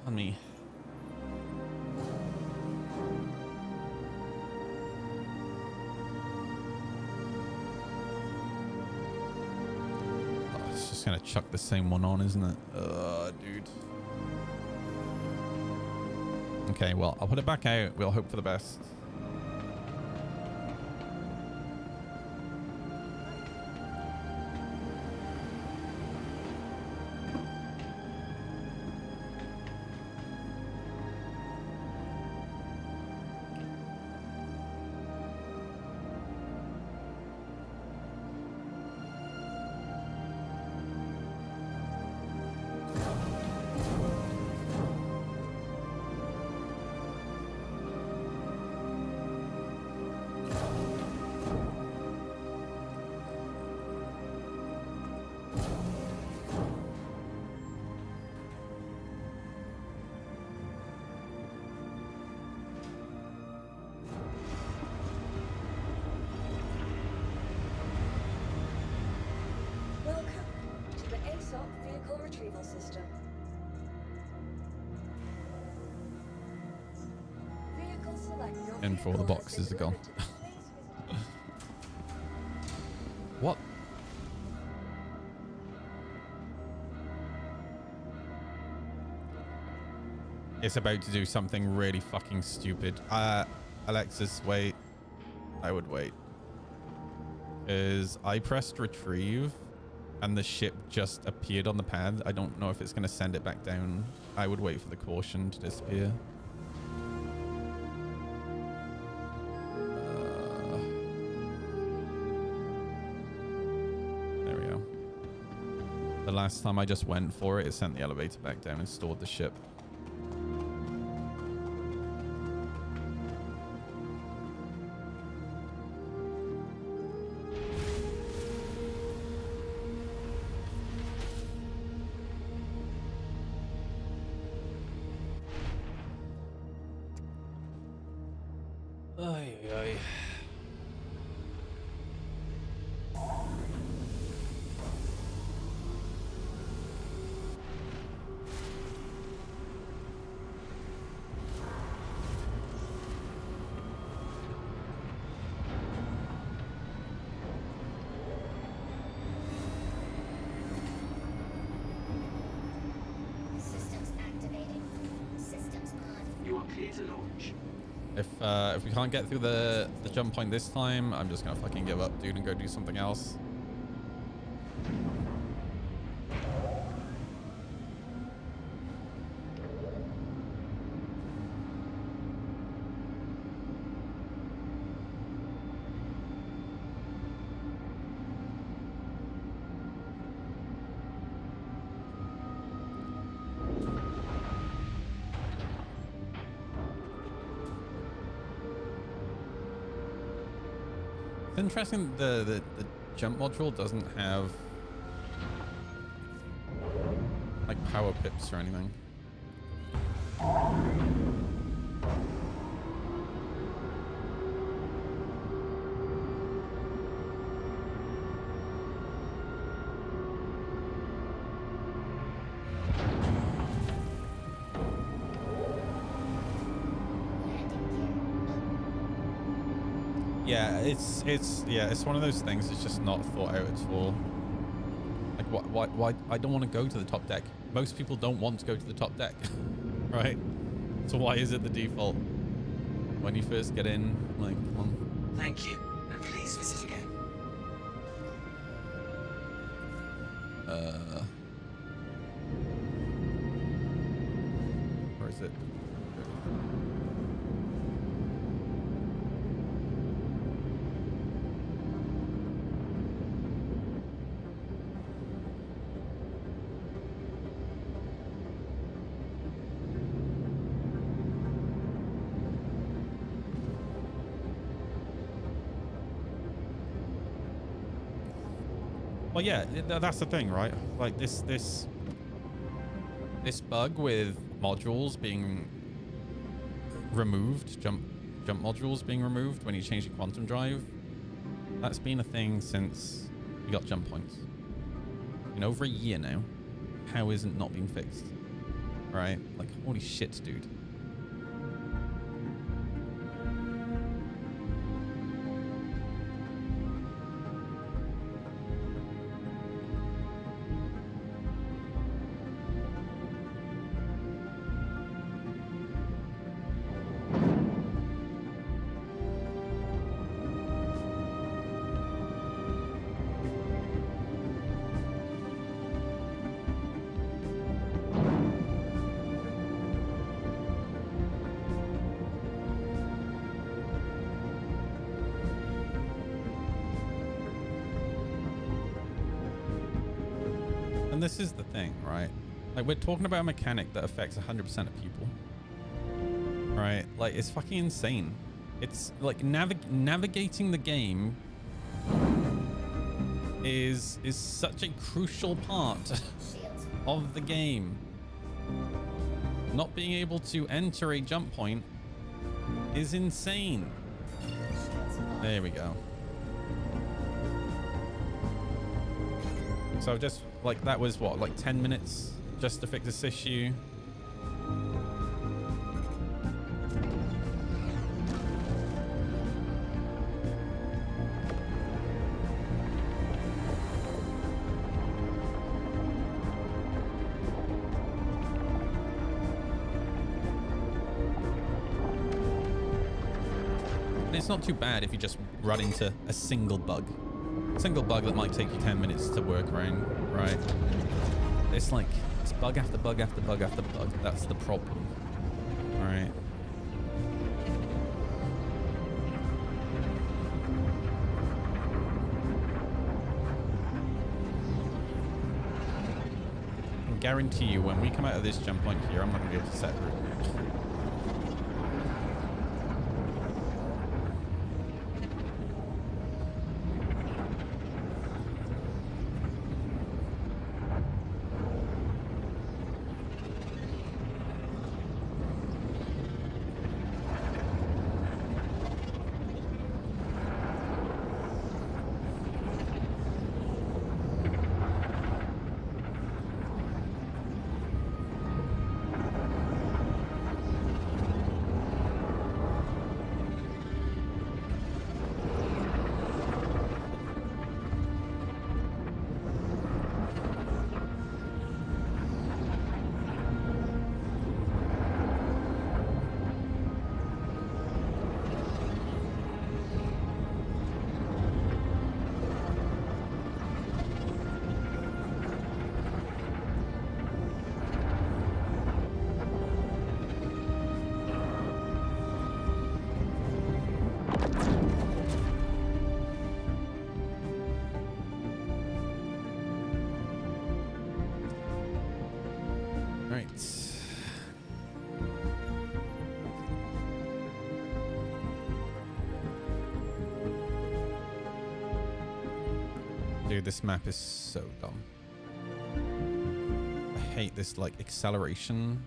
On me. Just gonna chuck the same one on, isn't it? Dude. Okay, well, I'll put it back out. We'll hope for the best. Retrieval system. Vehicle select your And for all the vehicle has boxes been are gone. delivered to the police. What? It's about to do something really fucking stupid. Alexis, wait. I would wait. Because I pressed retrieve and the ship just appeared on the pad. I don't know if it's going to send it back down. I would wait for the caution to disappear. There we go. The last time I just went for it, it sent the elevator back down and stored the ship. Systems activating. Systems on. You are clear to launch. If we can't get through the jump point this time, I'm just gonna fucking give up, dude, and go do something else. interesting. The jump module doesn't have like power pips or anything. Yeah, it's one of those things that's just not thought out at all. Like why I don't want to go to the top deck. Most people don't want to go to the top deck, right? So why is it the default when you first get in? Like, come on. Thank you, and please visit again. Where is it? Well, yeah, that's the thing, right? Like this bug with modules being removed, jump modules being removed when you change your quantum drive. That's been a thing since you got jump points. In over a year now. How is it not being fixed? Right? Like, holy shit, dude. And this is the thing, right? Like, we're talking about a mechanic that affects 100% of people, right? Like, it's fucking insane. It's like navigating the game is such a crucial part of the game. Not being able to enter a jump point is insane. There we go. So just like that was what, like 10 minutes just to fix this issue. And it's not too bad if you just run into a single bug. Single bug that might take you 10 minutes to work around, right? It's like, it's bug after bug after bug after bug. That's the problem, right? I can guarantee you when we come out of this jump point here, I'm not going to be able to set route. Dude, this map is so dumb. I hate this, like, acceleration.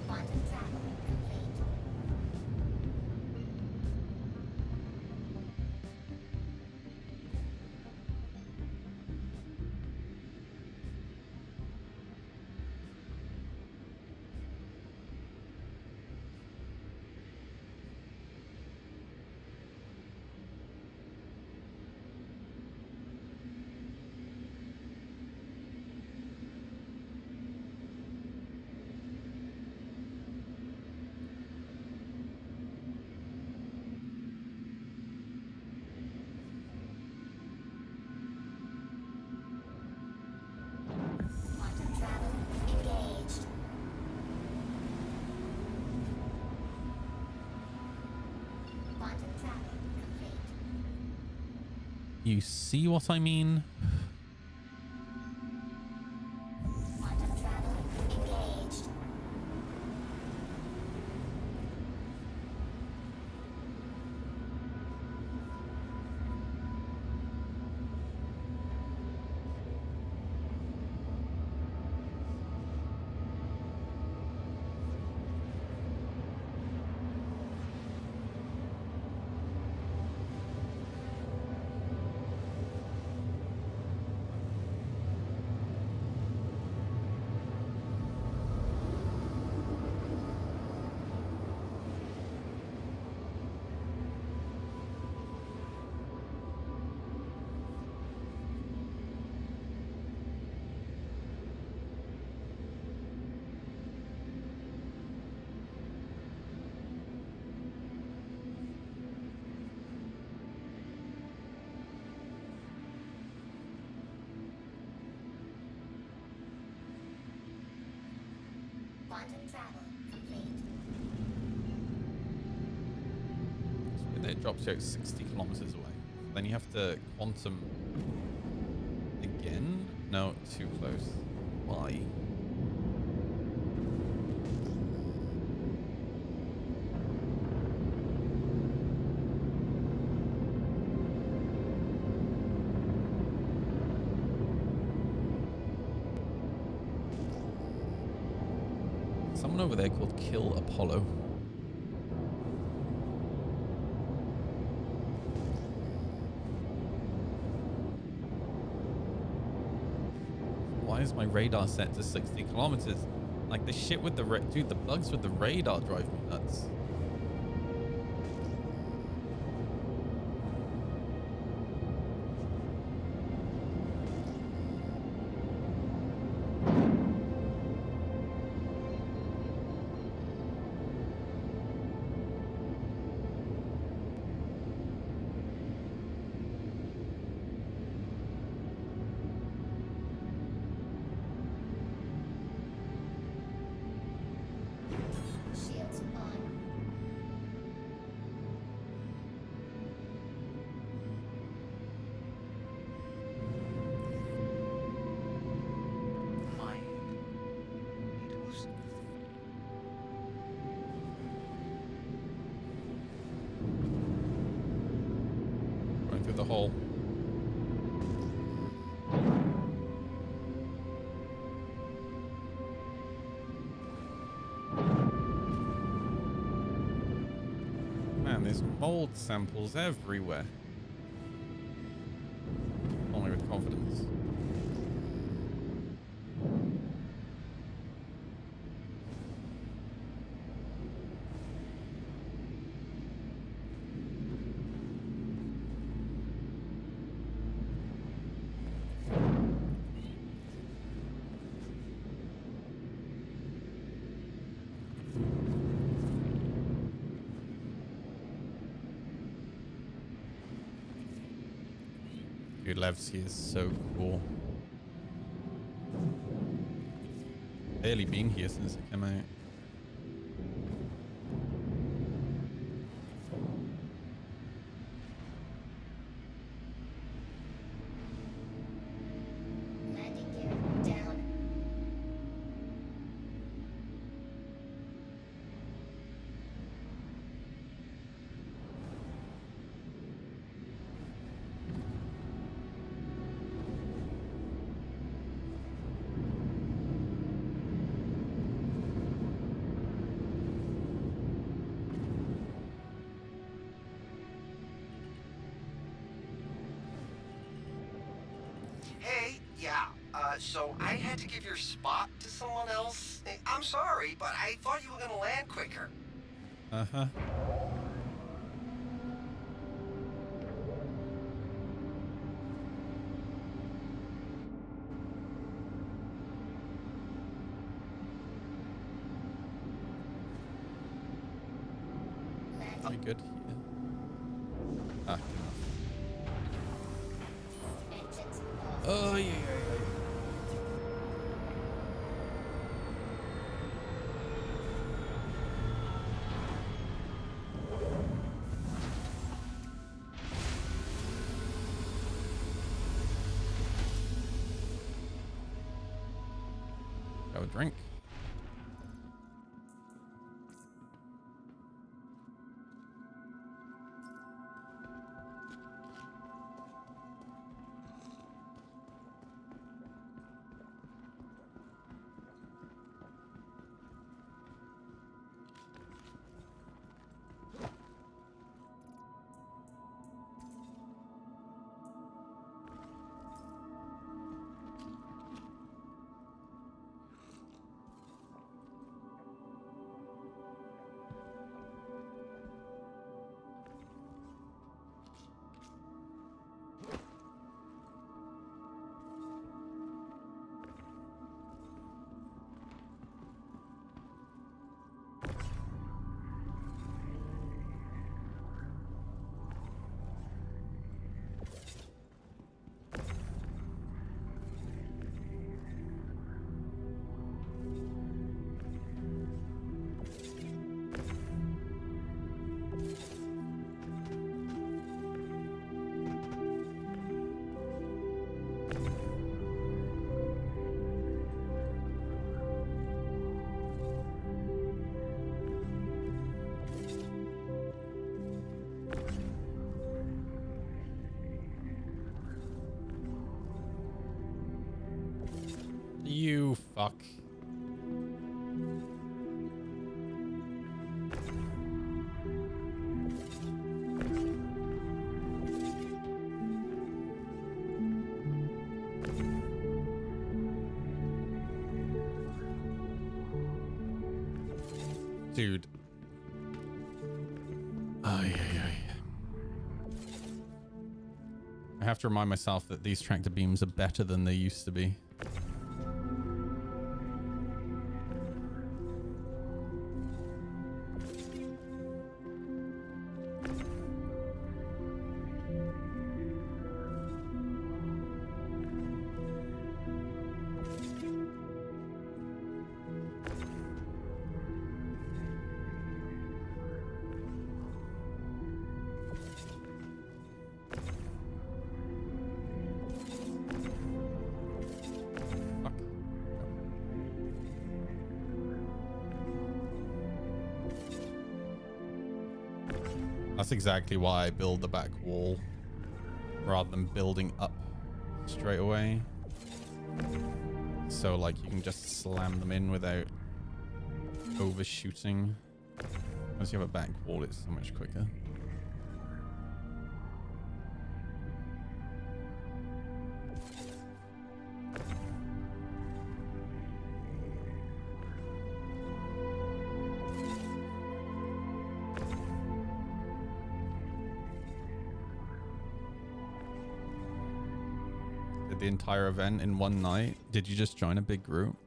Quantum travel engaged. Quantum travel complete. Quantum travel engaged. Quantum travel complete. You see what I mean? Quantum travel engaged. Quantum travel complete. And it drops you out 60 kilometers away. Then you have to quantum again. No, too close. Why? Someone over there called Kill Apollo. Why is my radar set to 60 kilometers? Like the shit with the dude, the bugs with the radar drive me nuts. Shields on. Why? It was Going through the hole. man, there's mold samples everywhere. Only with confidence. Dude, Levski is so cool. Barely been here since it came out. Landing gear down. Hey, yeah, so I had to give your spot to someone else. I'm sorry, but I thought you were gonna land quicker. Uh-huh. Are we good here? Ah, good enough. Engines. Oh, yeah. Have a drink. You fuck. Dude. Ay, ay, ay. I have to remind myself that these tractor beams are better than they used to be. That's exactly why I build the back wall rather than building up straight away. So like you can just slam them in without overshooting. Once you have a back wall, it's so much quicker. Did the entire event in one night? Did you just join a big group?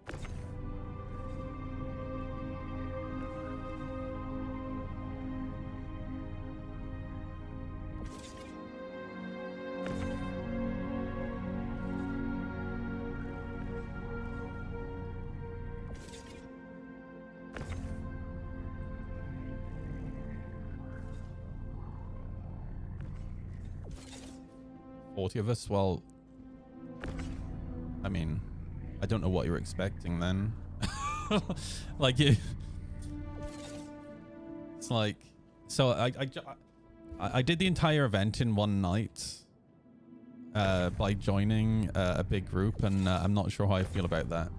Of us. Well, I mean, I don't know what you're expecting then. Like you, it's like, so I did the entire event in one night by joining a big group, and I'm not sure how I feel about that.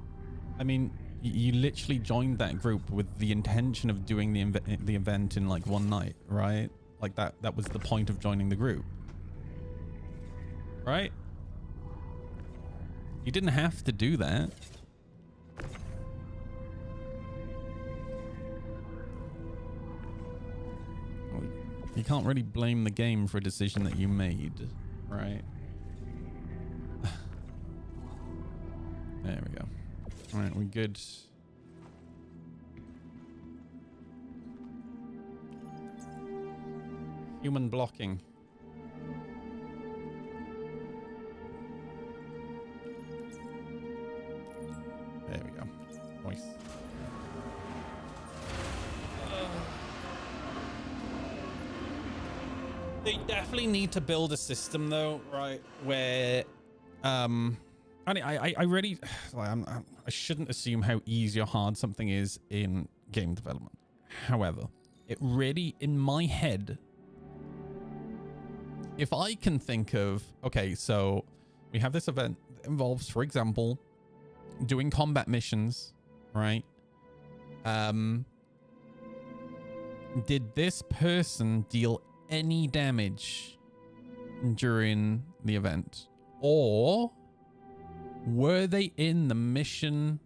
I mean, you literally joined that group with the intention of doing the event in like one night, right? Like that was the point of joining the group. Right? You didn't have to do that. You can't really blame the game for a decision that you made, right? There we go. All right, we good. Human blocking. There we go. Nice. They definitely need to build a system, though, right? Where, I really, like, I shouldn't assume how easy or hard something is in game development. However, it really, in my head, if I can think of, okay, so we have this event that involves, for example, doing combat missions, right? Did this person deal any damage during the event, or were they in the mission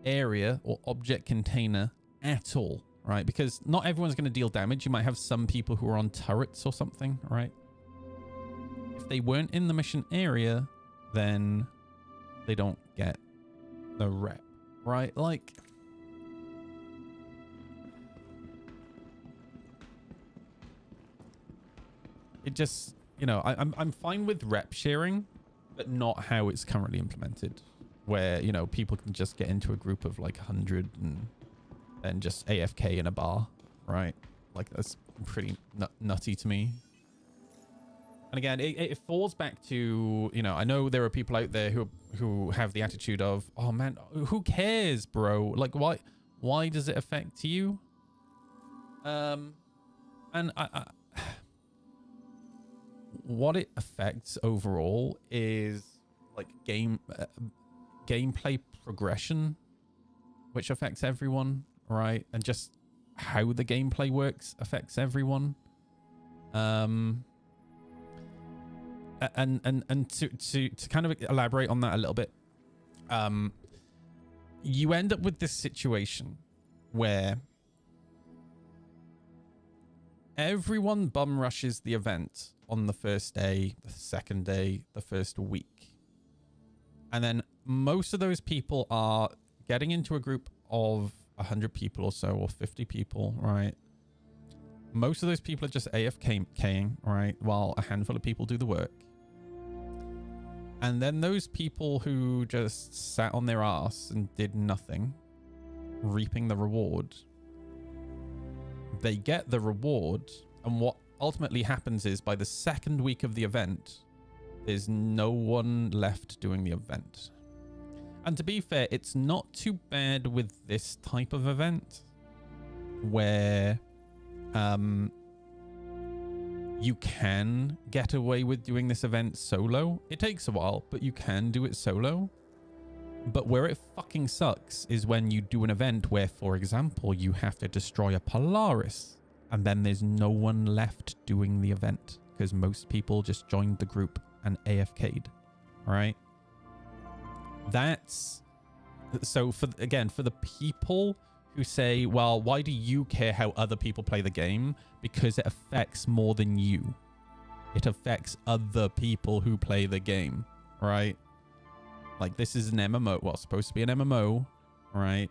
area or object container at all, right? Because not everyone's going to deal damage. You might have some people who are on turrets or something, right? If they weren't in the mission area, then they don't get the rep, right? Like, it just, you know, I'm fine with rep sharing, but not how it's currently implemented, where, you know, people can just get into a group of like 100 and then just AFK in a bar, right? Like, that's pretty nutty to me. And again, it falls back to, you know, I know there are people out there who have the attitude of, oh man, who cares, bro? Like, why does it affect you? And what it affects overall is like gameplay progression, which affects everyone, right? And just how the gameplay works affects everyone. And to kind of elaborate on that a little bit, you end up with this situation where everyone bum rushes the event on the first day, the second day, the first week. And then most of those people are getting into a group of 100 people or so, or 50 people, right? Most of those people are just AFKing, right? While a handful of people do the work. And then those people who just sat on their ass and did nothing, reaping the reward, they get the reward. And what ultimately happens is by the second week of the event, there's no one left doing the event. And to be fair, it's not too bad with this type of event where you can get away with doing this event solo. It takes a while, but you can do it solo. But where it fucking sucks is when you do an event where, for example, you have to destroy a Polaris and then there's no one left doing the event because most people just joined the group and AFK'd. All right. That's so for the people who say, well, why do you care how other people play the game? Because it affects more than you. It affects other people who play the game, right? Like, this is an MMO. Well, it's supposed to be an MMO, right?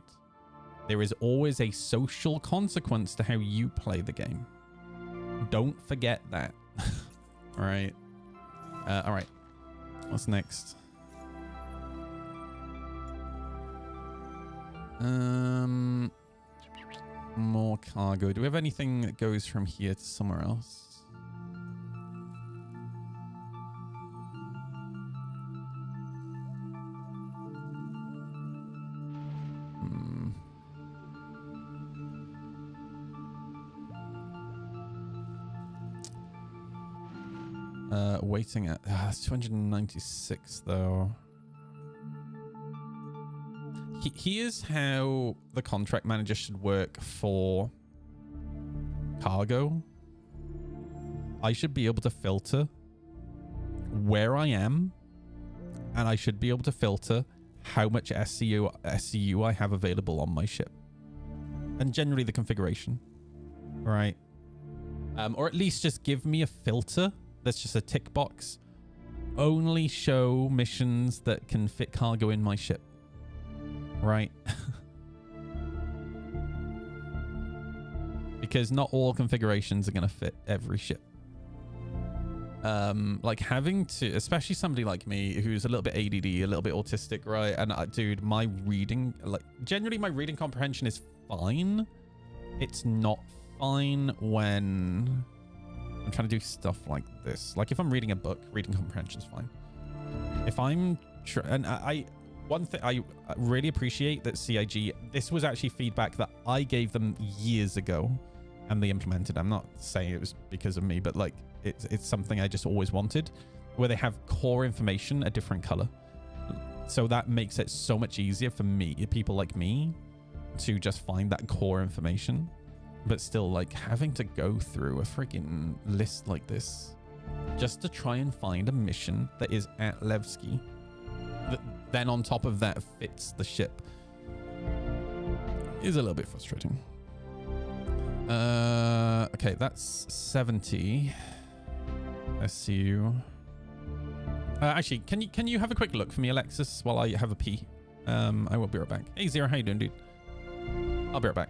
There is always a social consequence to how you play the game. Don't forget that. All right. All right. What's next? More cargo. Do we have anything that goes from here to somewhere else? Waiting at... it's 296 though. Here's how the contract manager should work for cargo. I should be able to filter where I am, and I should be able to filter how much SCU I have available on my ship, and generally the configuration, right? Or at least just give me a filter that's just a tick box. Only show missions that can fit cargo in my ship. Right? Because not all configurations are going to fit every ship. Like having to, especially somebody like me who's a little bit ADD, a little bit autistic, right? And dude, my reading, like generally my reading comprehension is fine. It's not fine when I'm trying to do stuff like this. Like if I'm reading a book, reading comprehension is fine. If I'm one thing I really appreciate that CIG, this was actually feedback that I gave them years ago and they implemented. I'm not saying it was because of me, but like it's something I just always wanted, where they have core information a different color. So that makes it so much easier for me, people like me, to just find that core information. But still, like having to go through a freaking list like this just to try and find a mission that is at Levski, then on top of that fits the ship, is a little bit frustrating. Okay, that's 70 SCU. Actually, can you have a quick look for me, Alexis, while I have a pee? I will be right back. Hey Zero, how you doing, dude? I'll be right back.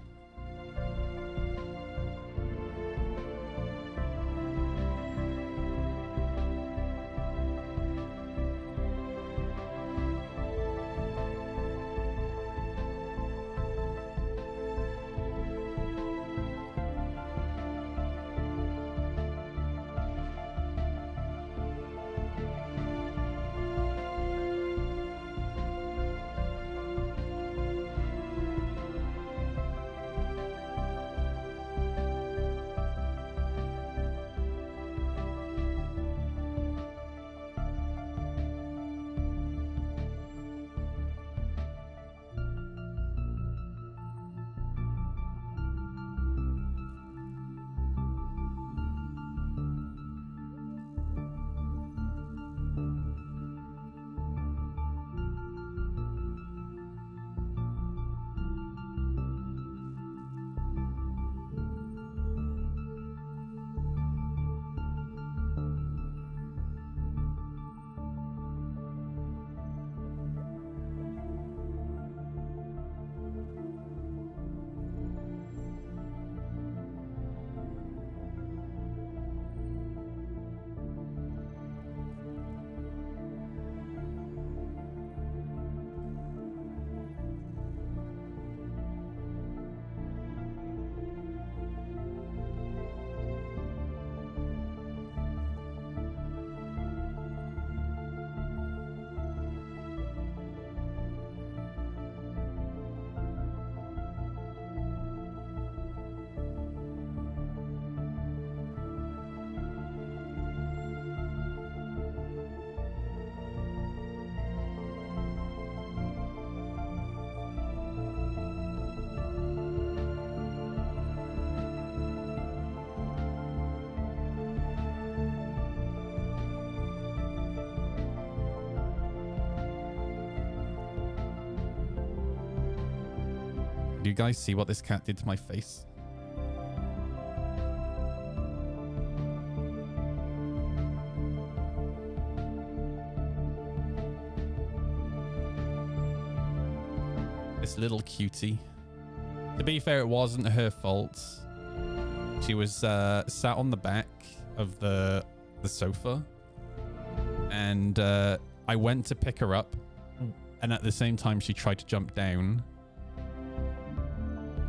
Do you guys see what this cat did to my face? This little cutie. To be fair, it wasn't her fault. She was sat on the back of the sofa, and I went to pick her up, and at the same time she tried to jump down,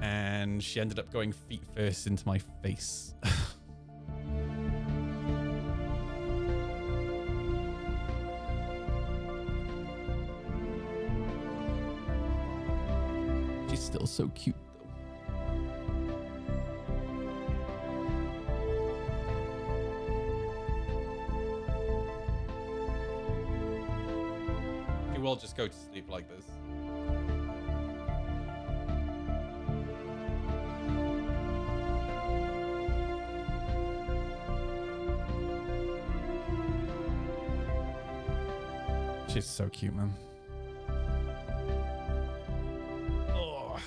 and she ended up going feet first into my face. She's still so cute. Will just go to sleep like this. She's so cute, man. Oh.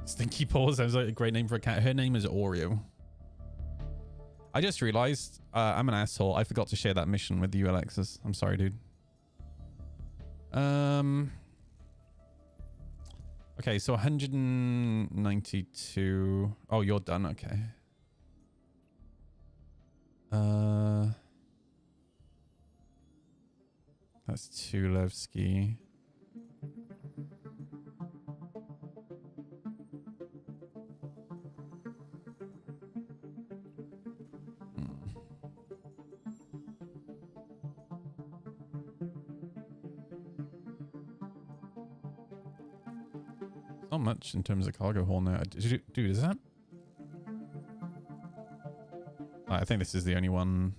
Stinky Paws sounds like a great name for a cat. Her name is Oreo. I just realized I'm an asshole. I forgot to share that mission with you, Alexis. I'm sorry, dude. Okay, so 192. Oh, you're done. Okay. That's Tulevsky. Not much in terms of cargo hold now. Dude, is that? I think this is the only one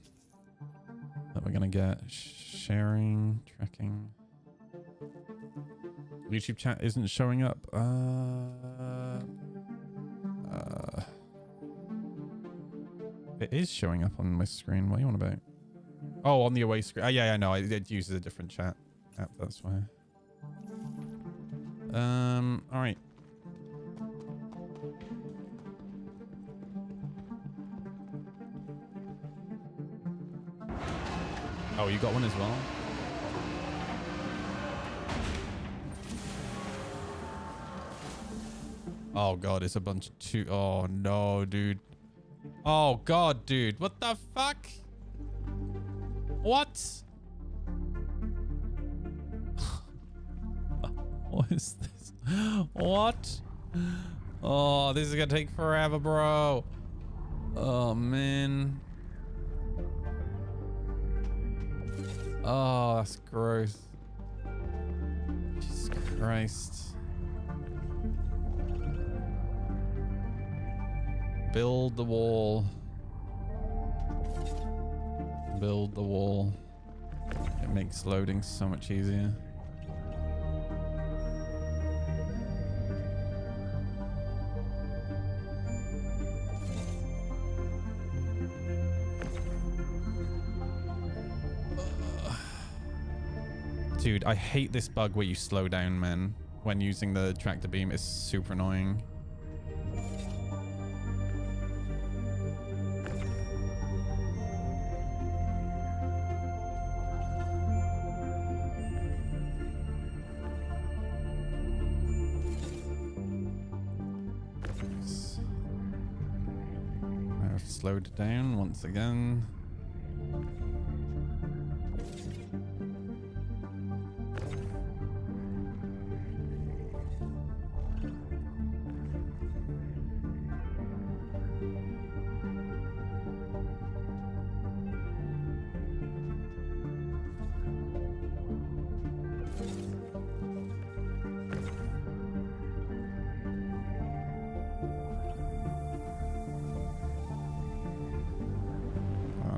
that we're gonna get. Sharing, tracking. YouTube chat isn't showing up. It is showing up on my screen. What are you on about? Oh, on the away screen. Yeah, no, it uses a different chat app. That's why. All right. Oh, you got one as well? Oh god, it's a bunch of two. Oh no, dude. Oh god, dude. What the fuck? What? What is this? What? Oh, this is gonna take forever, bro. Oh man. Oh, that's gross. Jesus Christ. Build the wall. Build the wall. It makes loading so much easier. Dude, I hate this bug where you slow down, man. When using the tractor beam, it's super annoying. I've slowed down once again.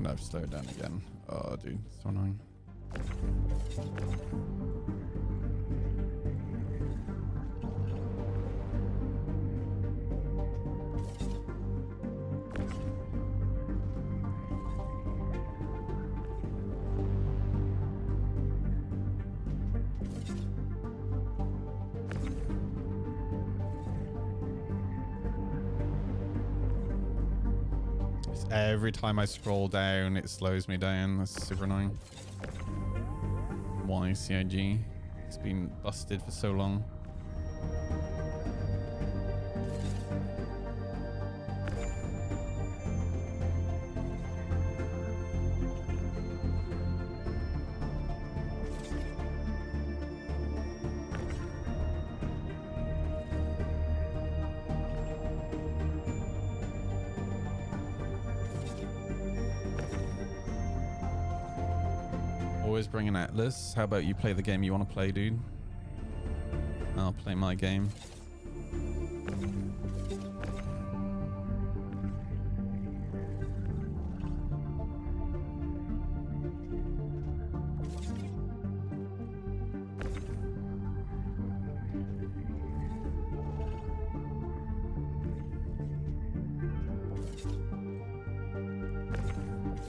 I've slowed down again. Oh, dude, so annoying. every time I scroll down, it slows me down. That's super annoying. Why CIG? It's been busted for so long. Always bring an Atlas. How about you play the game you want to play, dude? I'll play my game.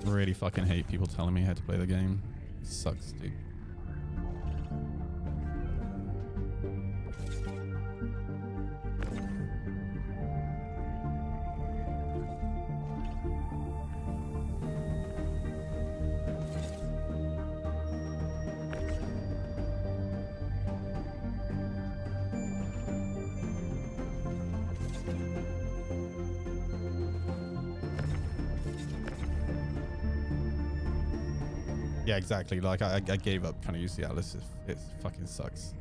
Really fucking hate people telling me how to play the game. It sucks, dude. Yeah, exactly. Like, I gave up trying to use the Atlas. It fucking sucks.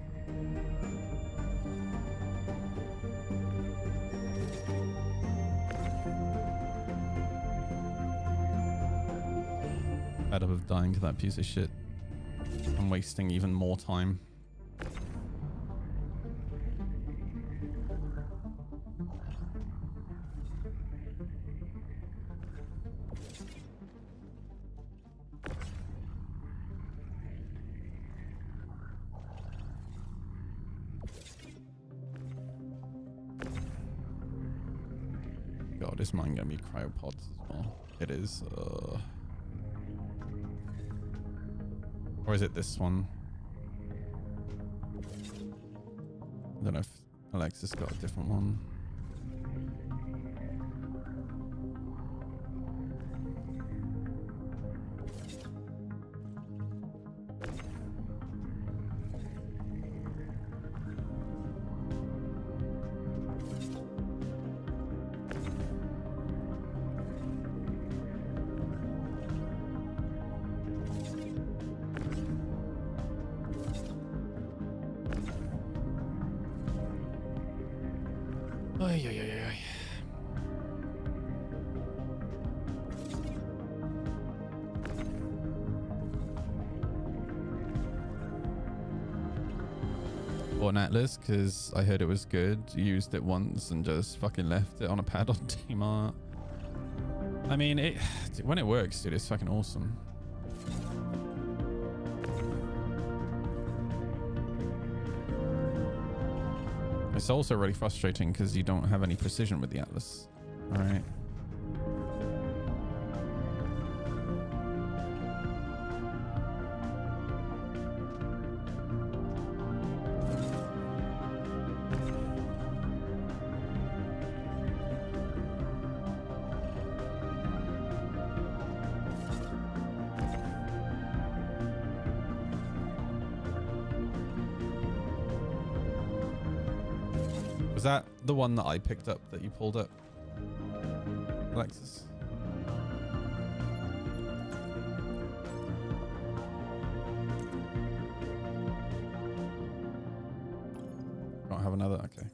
Fed up of dying to that piece of shit. I'm wasting even more time. God, is mine gonna be cryopods as well? It is. Or is it this one? I don't know if Alexis got a different one. Ay, ay, ay, ay. Bought an Atlas because I heard it was good. Used it once and just fucking left it on a pad on Tmart. I mean, when it works, dude, it's fucking awesome. It's also really frustrating because you don't have any precision with the Atlas. All right. Was that the one that I picked up that you pulled up, Alexis? Don't have another? Okay.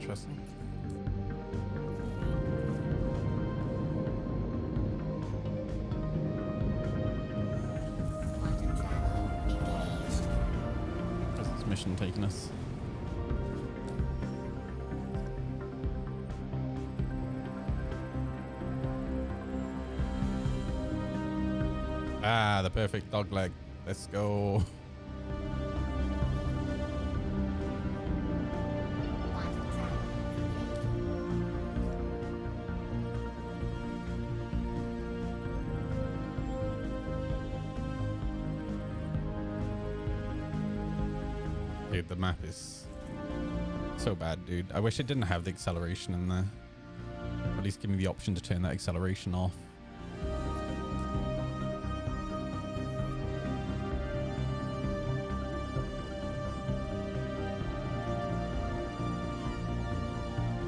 interesting. Quantum travel engaged. Where's this mission taking us? Ah, the perfect dog leg. Let's go. Quantum travel Dude, the map is so bad, dude. I wish it didn't have the acceleration in there. At least give me the option to turn that acceleration off.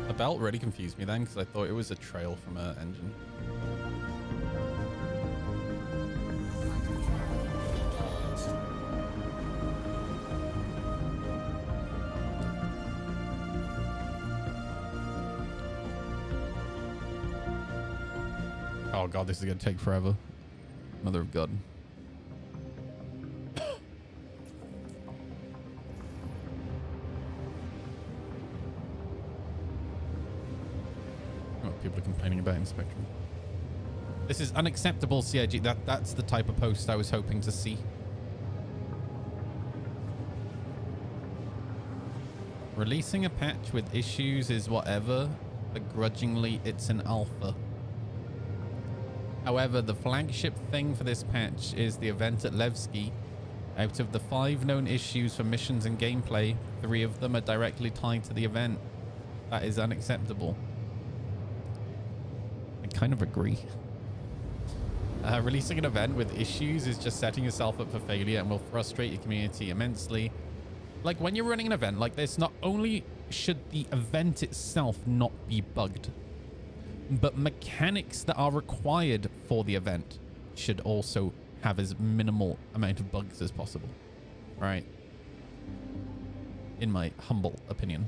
The belt really confused me then because I thought it was a trail from an engine. Quantum travel engaged. Oh god, this is gonna take forever. Mother of God. Oh, people are complaining about Inspector. This is unacceptable, CIG. That's the type of post I was hoping to see. Releasing a patch with issues is whatever. Begrudgingly, it's an alpha. However, the flagship thing for this patch is the event at Levski. Out of the 5 known issues for missions and gameplay, 3 of them are directly tied to the event. That is unacceptable. I kind of agree. Releasing an event with issues is just setting yourself up for failure and will frustrate your community immensely. Like when you're running an event like this, not only should the event itself not be bugged, but mechanics that are required for the event should also have as minimal amount of bugs as possible, right? In my humble opinion.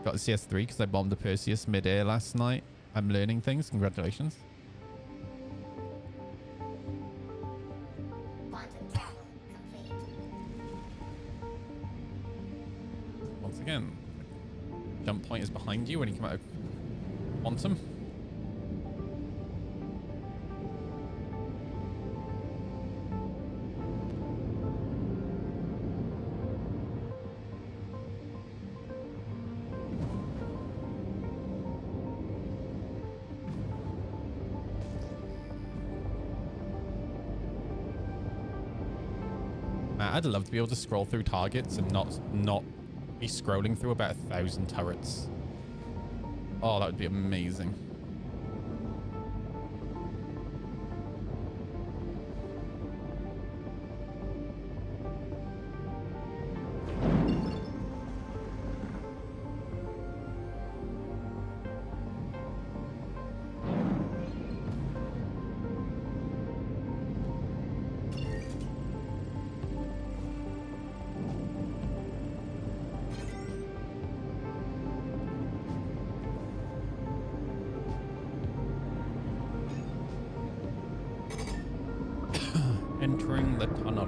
Got a CS3 because I bombed a Perseus mid-air last night. I'm learning things. Congratulations. Quantum travel complete. Once again, jump point is behind you when you come out of quantum. I'd love to be able to scroll through targets and not be scrolling through about 1,000 turrets. Oh, that would be amazing. Entering the tunnel.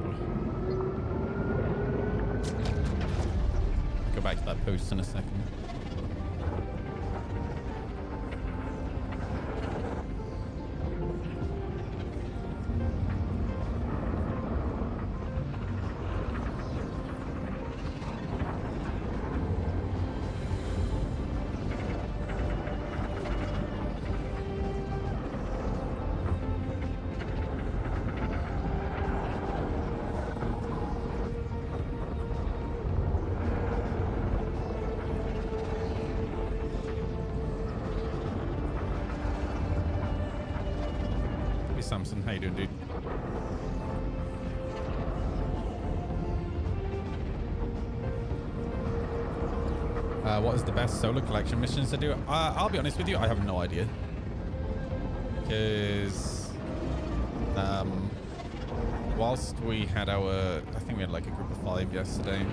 Go back to that post in a second. Samson, how you doing, dude? What is the best solo collection missions to do? I'll be honest with you, I have no idea. Because whilst we had our, I think we had like a group of 5 yesterday.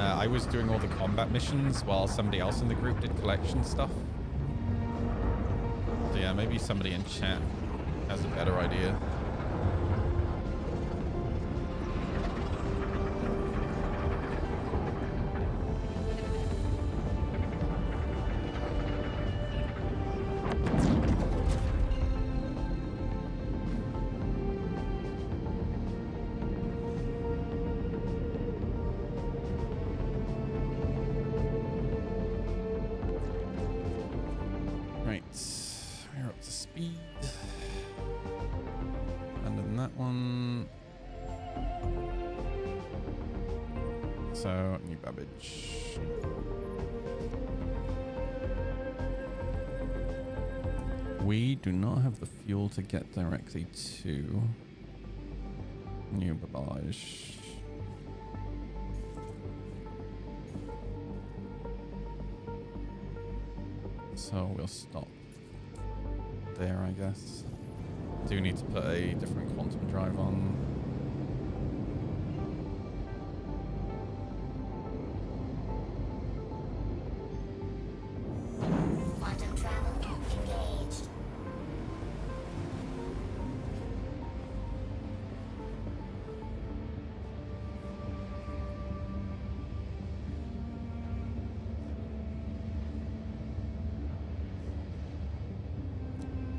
I was doing all the combat missions while somebody else in the group did collection stuff. So yeah, maybe somebody in chat has a better idea. We do not have the fuel to get directly to New Babbage. So we'll stop there, I guess. Do need to put a different quantum drive on. Quantum travel engaged.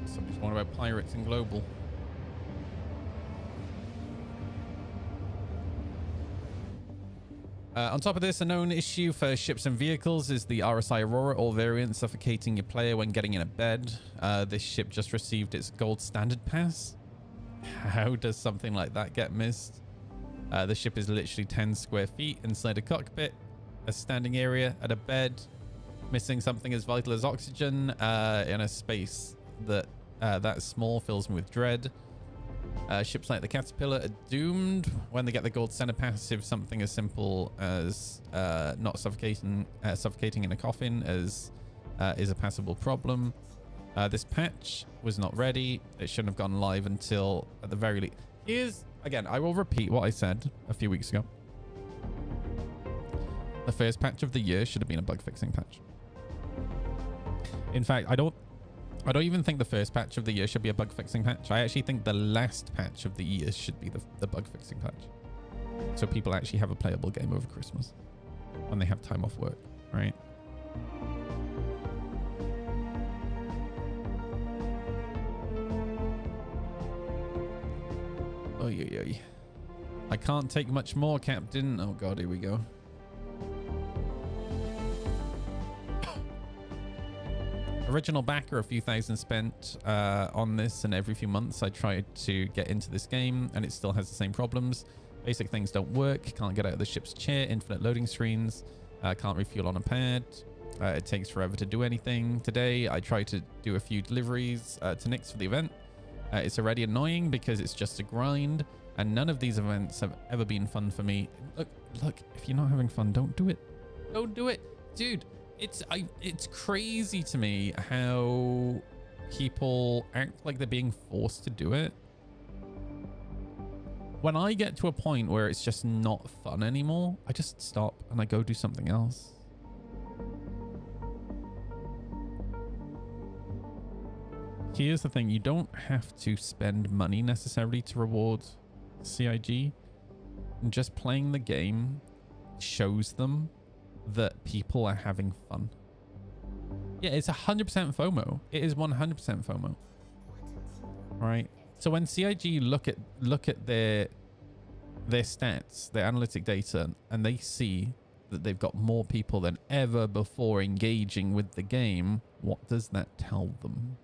Somebody's wondering about pirates in global. On top of this, a known issue for ships and vehicles is the RSI Aurora, all variants suffocating your player when getting in a bed. This ship just received its gold standard pass. How does something like that get missed? The ship is literally 10 square feet inside a cockpit, a standing area, at a bed, missing something as vital as oxygen in a space that small fills me with dread. Ships like the Caterpillar are doomed when they get the gold standard pass if something as simple as not suffocating in a coffin is a passable problem. This patch was not ready. It shouldn't have gone live until at the very least. Here's, again, I will repeat what I said a few weeks ago. The first patch of the year should have been a bug fixing patch. In fact, I don't even think the first patch of the year should be a bug fixing patch. I actually think the last patch of the year should be the bug fixing patch. So people actually have a playable game over Christmas when they have time off work, right? Oy. I can't take much more, Captain. Oh God, here we go. Original backer, a few thousand spent on this, and every few months I tried to get into this game and it still has the same problems. Basic things don't work, can't get out of the ship's chair, infinite loading screens, can't refuel on a pad, it takes forever to do anything. Today I tried to do a few deliveries to Nyx for the event. It's already annoying because it's just a grind, and none of these events have ever been fun for me. Look, if you're not having fun, don't do it. Don't do it, dude. It's crazy to me how people act like they're being forced to do it. When I get to a point where it's just not fun anymore, I just stop and I go do something else. Here's the thing, you don't have to spend money necessarily to reward CIG. Just playing the game shows them that people are having fun. Yeah, it's 100% FOMO. It is 100% FOMO. Right? So when CIG look at their stats, their analytic data, and they see that they've got more people than ever before engaging with the game, what does that tell them?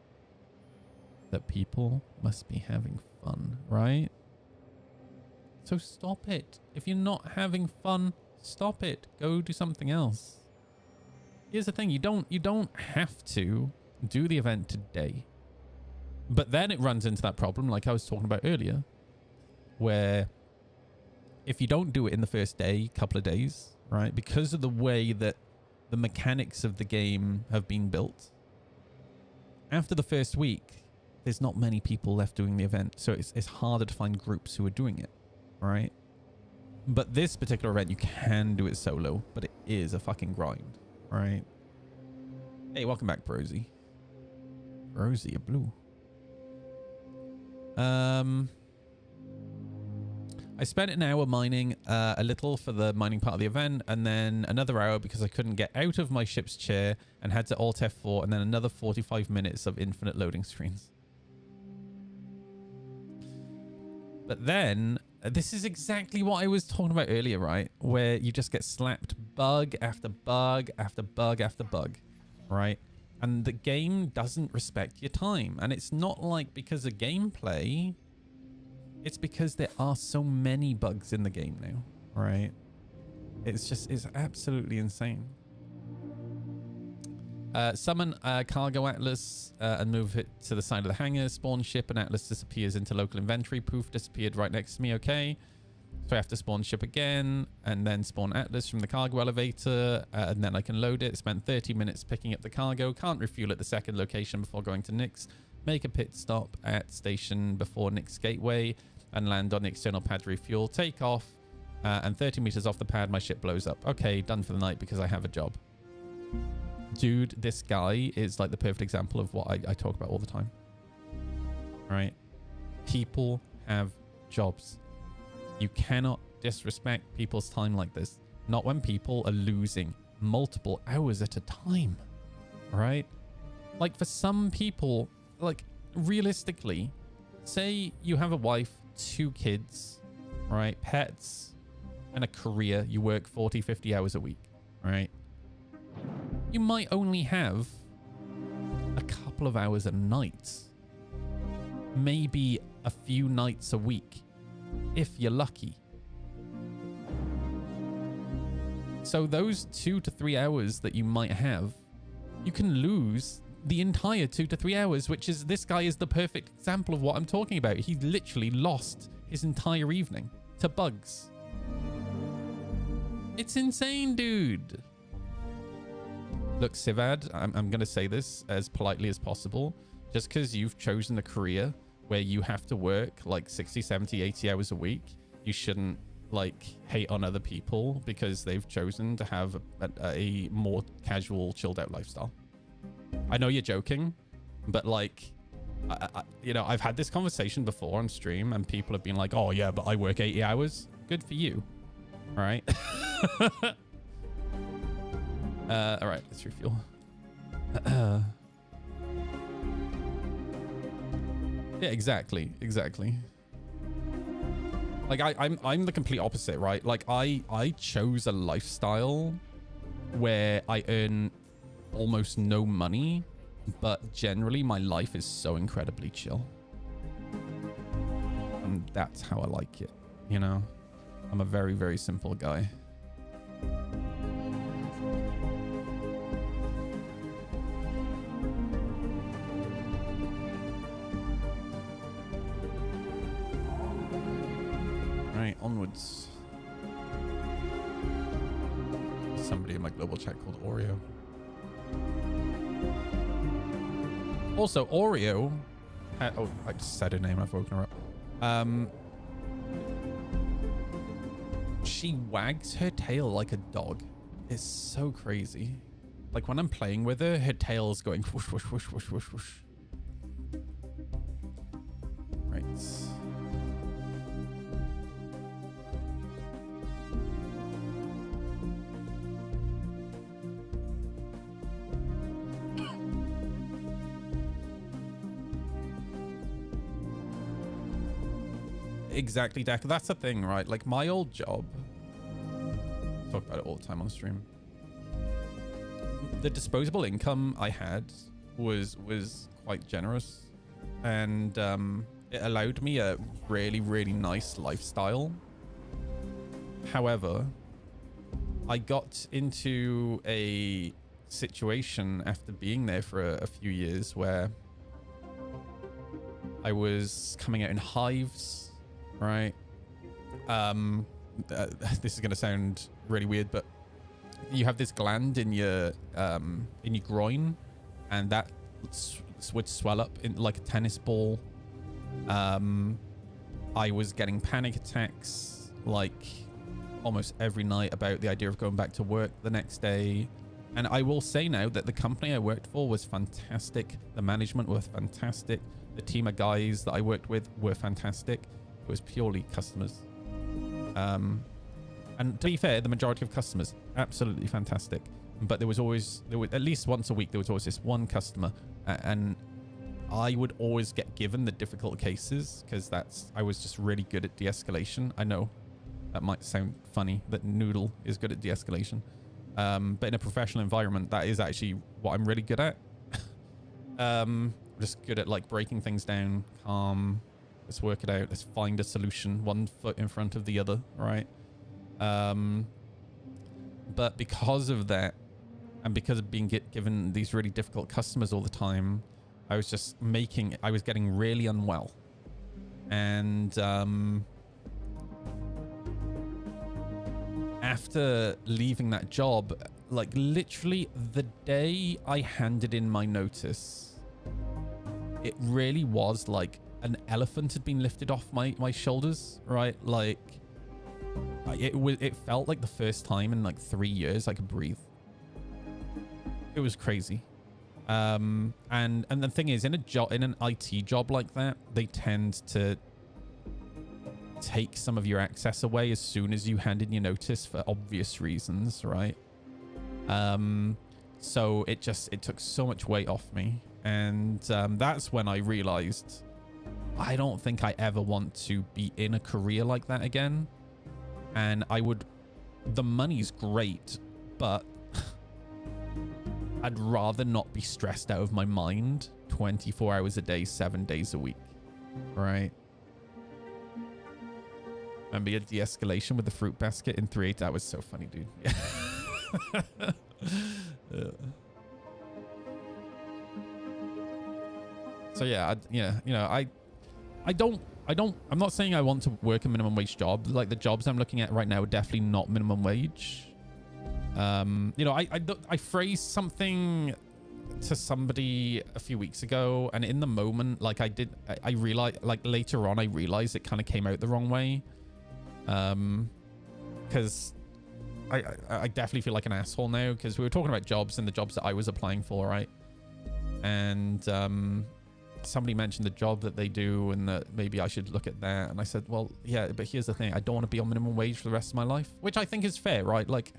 That people must be having fun, right? So stop it. If you're not having fun, stop it. Go do something else. Here's the thing, you don't have to do the event today. But then it runs into that problem like I was talking about earlier, where if you don't do it in the first day, couple of days, right? Because of the way that the mechanics of the game have been built, after the first week, there's not many people left doing the event. So it's harder to find groups who are doing it, right? But this particular event, you can do it solo, but it is a fucking grind, right? Hey, welcome back, Brosy. Brosy, a blue. I spent an hour mining a little for the mining part of the event, and then another hour because I couldn't get out of my ship's chair and had to Alt F4, and then another 45 minutes of infinite loading screens. But then, this is exactly what I was talking about earlier, right? Where you just get slapped bug after bug after bug after bug, right? And the game doesn't respect your time. And it's not like because of gameplay... It's because there are so many bugs in the game now, right? It's absolutely insane. Summon Cargo Atlas and move it to the side of the hangar. Spawn ship and Atlas disappears into local inventory. Poof, disappeared right next to me. Okay. So I have to spawn ship again and then spawn Atlas from the cargo elevator and then I can load it. Spent 30 minutes picking up the cargo. Can't refuel at the second location before going to Nyx. Make a pit stop at station before Nyx Gateway and land on the external pad to refuel. Take off and 30 meters off the pad, my ship blows up. Okay, done for the night because I have a job. Dude, this guy is like the perfect example of what I talk about all the time. Right? People have jobs. You cannot disrespect people's time like this. Not when people are losing multiple hours at a time. Right? Like for some people, like realistically, say you have a wife, 2 kids, right? Pets, and a career. You work 40, 50 hours a week, right? You might only have a couple of hours a night. Maybe a few nights a week, if you're lucky. So those 2 to 3 hours that you might have, you can lose the entire 2 to 3 hours, which is, this guy is the perfect example of what I'm talking about. He literally lost his entire evening to bugs. It's insane, dude. Look, Sivad, I'm going to say this as politely as possible. Just because you've chosen a career where you have to work like 60, 70, 80 hours a week, you shouldn't like hate on other people because they've chosen to have a more casual, chilled out lifestyle. I know you're joking, but like, you know, I've had this conversation before on stream and people have been like, oh yeah, but I work 80 hours. Good for you. All right. All right, let's refuel. Yeah, exactly. Like I'm the complete opposite, right? Like I chose a lifestyle where I earn almost no money, but generally my life is so incredibly chill. And that's how I like it, you know? I'm a very, very simple guy. Right, onwards. Somebody in my global chat called Oreo. Also, Oreo... oh, I just said her name. I've woken her up. She wags her tail like a dog. It's so crazy. Like, when I'm playing with her, her tail's going whoosh, whoosh, whoosh, whoosh, whoosh, whoosh. Right. Exactly, Deck. That's the thing, right? Like my old job, I talk about it all the time on stream. The disposable income I had was quite generous, and it allowed me a really, really nice lifestyle. However, I got into a situation after being there for a few years where I was coming out in hives. Right. This is going to sound really weird, but you have this gland in your groin, and that would swell up in like a tennis ball. I was getting panic attacks like almost every night about the idea of going back to work the next day. And I will say now that the company I worked for was fantastic. The management was fantastic. The team of guys that I worked with were fantastic. It was purely customers. And to be fair, the majority of customers, absolutely fantastic. But there was at least once a week, there was always this one customer. And I would always get given the difficult cases because I was just really good at de-escalation. I know that might sound funny that Noodle is good at de-escalation. But in a professional environment, that is actually what I'm really good at. Just good at like breaking things down, calm, let's work it out, let's find a solution, one foot in front of the other, right? But because of that, and because of being given these really difficult customers all the time, I was getting really unwell. And after leaving that job, like literally the day I handed in my notice, it really was like an elephant had been lifted off my shoulders, right? Like it felt like the first time in like 3 years I could breathe. It was crazy. And the thing is, in an IT job like that, they tend to take some of your access away as soon as you hand in your notice for obvious reasons, right? So it took so much weight off me. And that's when I realized I don't think I ever want to be in a career like that again. And the money's great, but I'd rather not be stressed out of my mind 24 hours a day, 7 days a week, right? Remember your de-escalation with the fruit basket in 3.8? That was so funny, dude. So yeah, I'm not saying I want to work a minimum wage job. Like the jobs I'm looking at right now are definitely not minimum wage. I phrased something to somebody a few weeks ago, and in the moment, like I realized, like later on, I realized it kind of came out the wrong way. Because I definitely feel like an asshole now, because we were talking about jobs and the jobs that I was applying for, right? And somebody mentioned the job that they do and that maybe I should look at that. And I said, well, yeah, but here's the thing. I don't want to be on minimum wage for the rest of my life, which I think is fair, right? Like,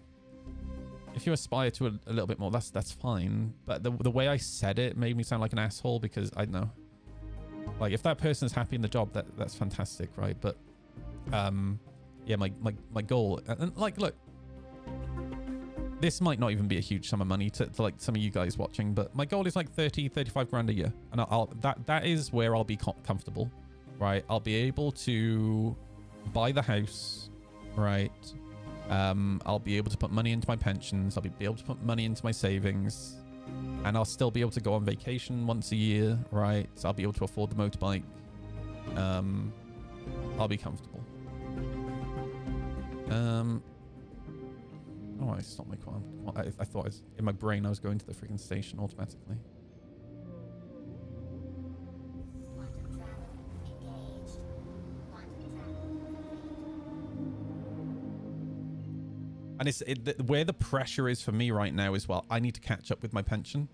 if you aspire to a little bit more, that's fine. But the way I said it made me sound like an asshole, because I don't know. Like, if that person is happy in the job, that's fantastic, right? But yeah, my goal, and like, look, this might not even be a huge sum of money to like some of you guys watching, but my goal is like 35 grand a year, and that is where I'll be comfortable, right? I'll be able to buy the house, right? I'll be able to put money into my pensions. I'll be able to put money into my savings, and I'll still be able to go on vacation once a year, right? So I'll be able to afford the motorbike. I'll be comfortable. Oh, I stopped my car. I thought in my brain I was going to the freaking station automatically. Quantum travel engaged. Quantum travel. And it's where the pressure is for me right now as well. I need to catch up with my pension,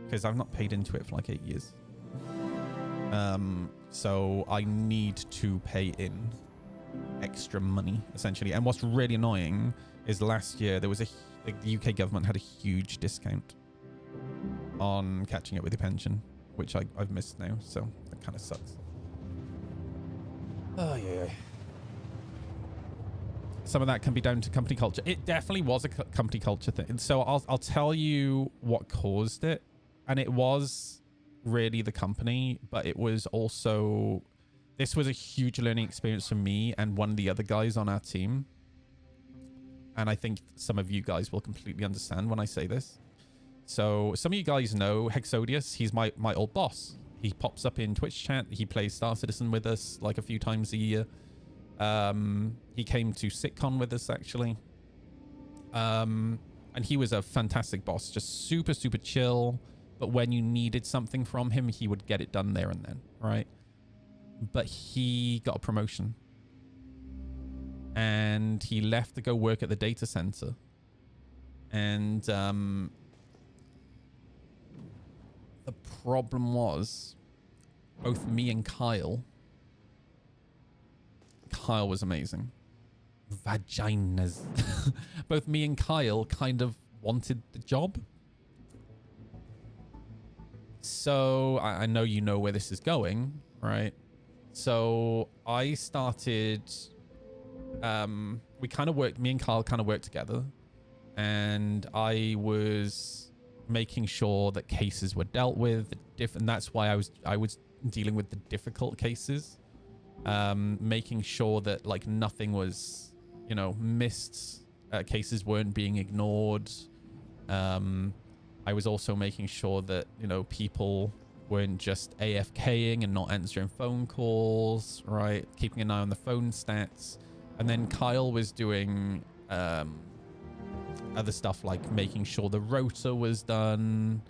because I've not paid into it for like 8 years. So I need to pay in extra money, essentially. And what's really annoying is last year there was the UK government had a huge discount on catching up with your pension, which I've missed now, so that kind of sucks. Oh yeah. Some of that can be down to company culture. It definitely was a company culture thing. And so I'll tell you what caused it, and it was really the company, but it was also, this was a huge learning experience for me and one of the other guys on our team. And I think some of you guys will completely understand when I say this. So some of you guys know Hexodius. He's my old boss. He pops up in Twitch chat. He plays Star Citizen with us like a few times a year. He came to SitCon with us, actually. And he was a fantastic boss, just super, super chill. But when you needed something from him, he would get it done there and then, right? But he got a promotion. and he left to go work at the data center. And the problem was both me and Kyle was amazing. Vaginas. Both me and Kyle kind of wanted the job. So I know you know where this is going, right? So I started, me and Kyle kind of worked together, and I was making sure that cases were dealt with, and that's why I was dealing with the difficult cases, making sure that like nothing was, you know, missed, cases weren't being ignored. I was also making sure that, you know, people weren't just AFKing and not answering phone calls, right? Keeping an eye on the phone stats. And then Kyle was doing other stuff like making sure the rota was done,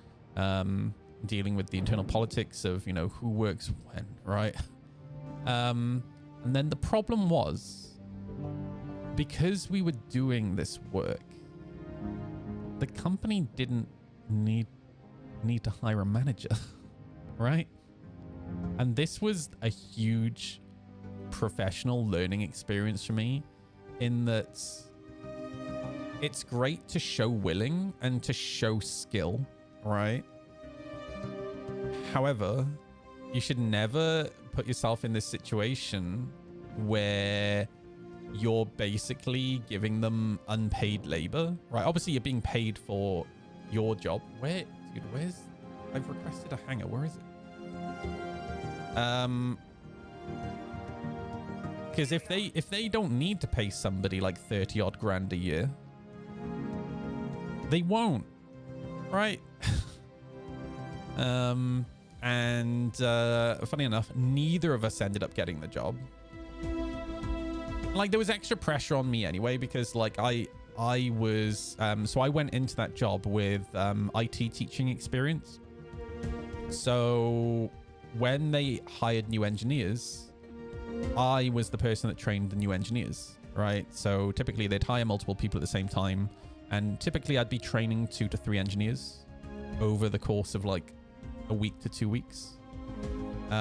dealing with the internal politics of, you know, who works when, right? And then the problem was, because we were doing this work, the company didn't need to hire a manager, right? And this was a huge professional learning experience for me, in that it's great to show willing and to show skill, right? However, you should never put yourself in this situation where you're basically giving them unpaid labor, right? Obviously, you're being paid for your job. Where's... I've requested a hangar. Where is it? Because if they don't need to pay somebody like 30 odd grand a year, they won't, right? And funny enough, neither of us ended up getting the job. Like, there was extra pressure on me anyway, because like I was so I went into that job with IT teaching experience. So when they hired new engineers, I was the person that trained the new engineers, right? So typically they'd hire multiple people at the same time, and typically I'd be training 2 to 3 engineers over the course of like a week to 2 weeks. So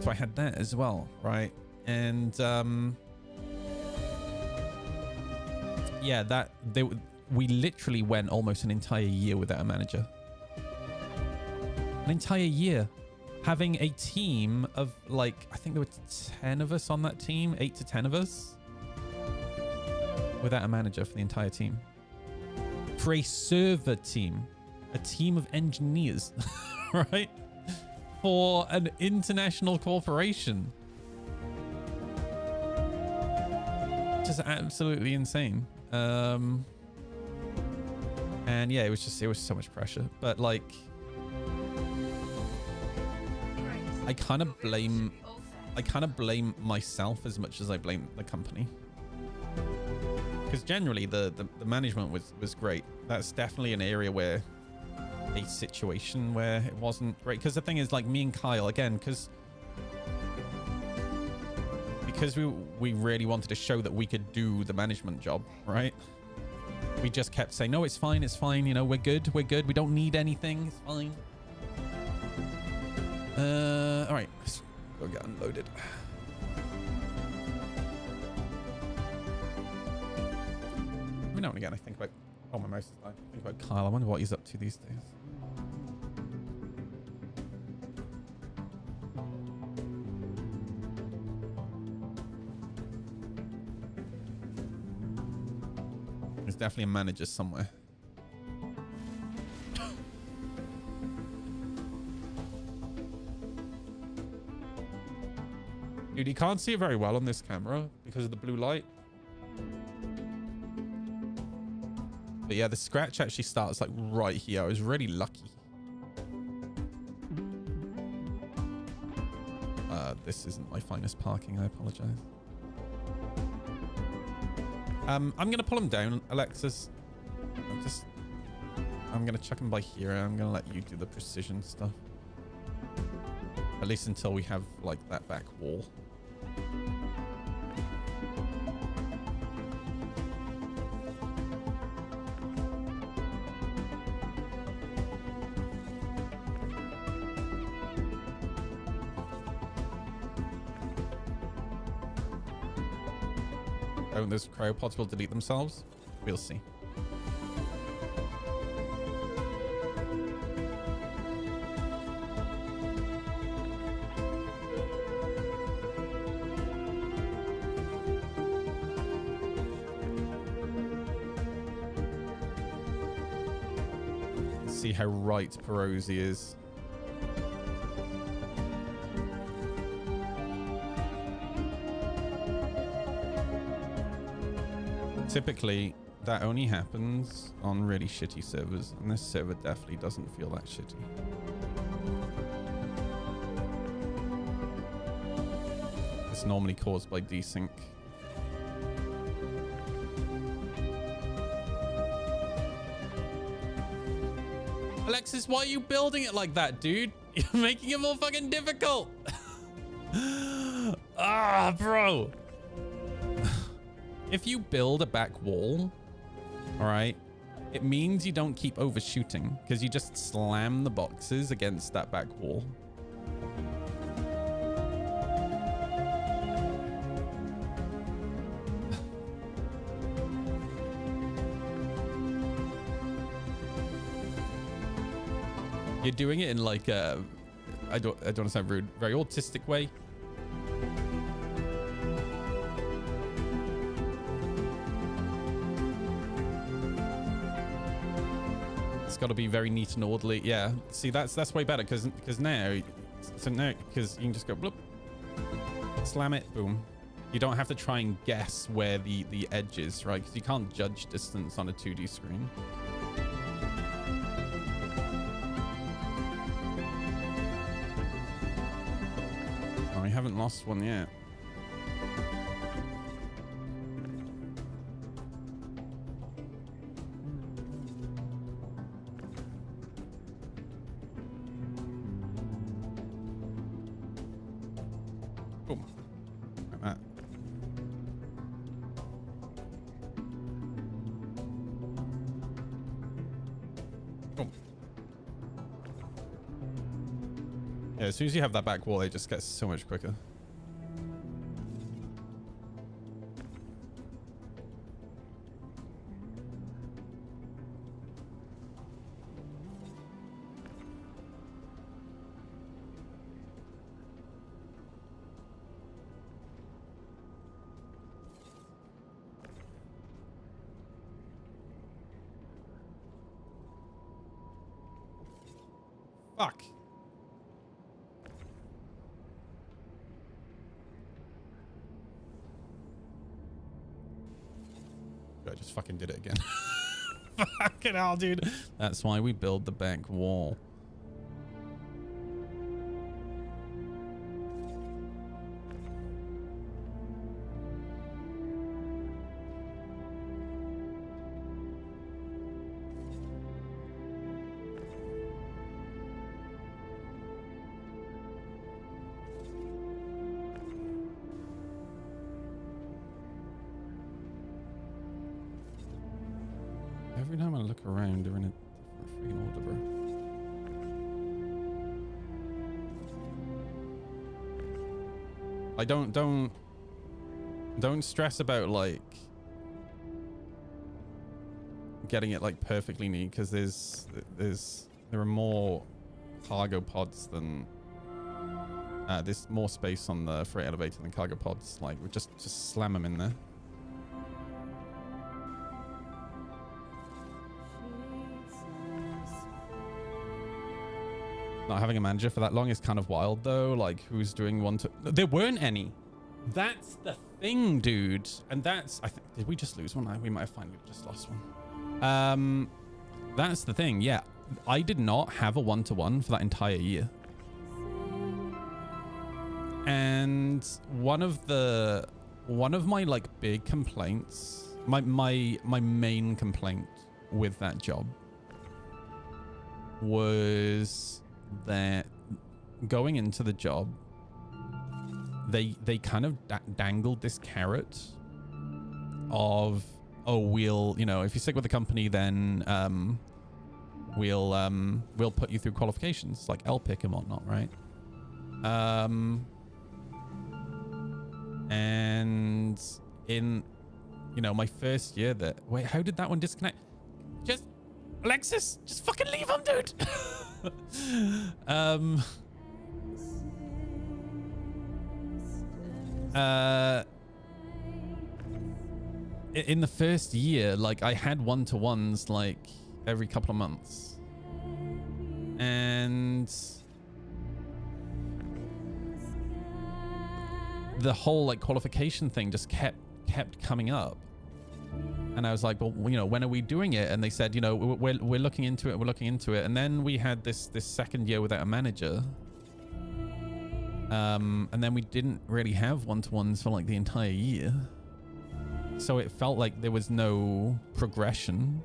I had that as well, right? And yeah, we literally went almost an entire year without a manager. An entire year, having a team of like, I think there were 10 of us on that team, 8 to 10 of us, without a manager for the entire team. For a server team, a team of engineers, right? For an international corporation. Just absolutely insane. And yeah, it was so much pressure. But like, I kind of blame myself as much as I blame the company. Because generally the management was great. That's definitely an area where a situation where it wasn't great. Because the thing is, like, me and Kyle, again, because we really wanted to show that we could do the management job, right? We just kept saying, no, it's fine, you know, we're good, we don't need anything, it's fine. All right, let's go get unloaded. Every now and again I think about, oh, my mouse is dying. I think about Kyle. I wonder what he's up to these days. There's definitely a manager somewhere. Dude, you can't see it very well on this camera because of the blue light. But yeah, the scratch actually starts like right here. I was really lucky. This isn't my finest parking. I apologize. I'm gonna pull him down, Alexis. I'm gonna chuck him by here. I'm gonna let you do the precision stuff. At least until we have like that back wall. Don't those cryopods will delete themselves? We'll see. See how right Perosi is. Typically, that only happens on really shitty servers, and this server definitely doesn't feel that shitty. It's normally caused by desync. Alexis, why are you building it like that, dude? You're making it more fucking difficult. Ah, bro. If you build a back wall, all right, it means you don't keep overshooting because you just slam the boxes against that back wall. You're doing it in like a, I don't want to sound rude, very autistic way. It's got to be very neat and orderly. Yeah. See, that's way better because now, because you can just go bloop, slam it, boom. You don't have to try and guess where the edge is, right? Because you can't judge distance on a 2D screen. I haven't lost one yet. Boom. Like that. Boom. Yeah, as soon as you have that back wall, it just gets so much quicker. Fuck. I just fucking did it again. Fucking hell, dude. That's why we build the back wall. Every time I look around, they're in a different freaking order, bro. I don't stress about like getting it like perfectly neat because there are more cargo pods than there's more space on the freight elevator than cargo pods. Like we just slam them in there. Not having a manager for that long is kind of wild though. Like who's doing one to... There weren't any. That's the thing, dude. And that's... I think... Did we just lose one? We might have finally just lost one. That's the thing. Yeah. I did not have a one-to-one for that entire year. And one of my like big complaints, my main complaint with that job was that going into the job, they kind of dangled this carrot of, oh, we'll, you know, if you stick with the company, then we'll put you through qualifications like LPIC and whatnot, right? And in you know, my first year there. Wait, how did that one disconnect? Just, Alexis, just fucking leave him, dude. In the first year, like, I had one-to-ones like every couple of months, and the whole like qualification thing just kept coming up, and I was like, well, you know, when are we doing it? And they said, you know, we're looking into it, and then we had this second year without a manager, and then we didn't really have one-to-ones for like the entire year. So it felt like there was no progression,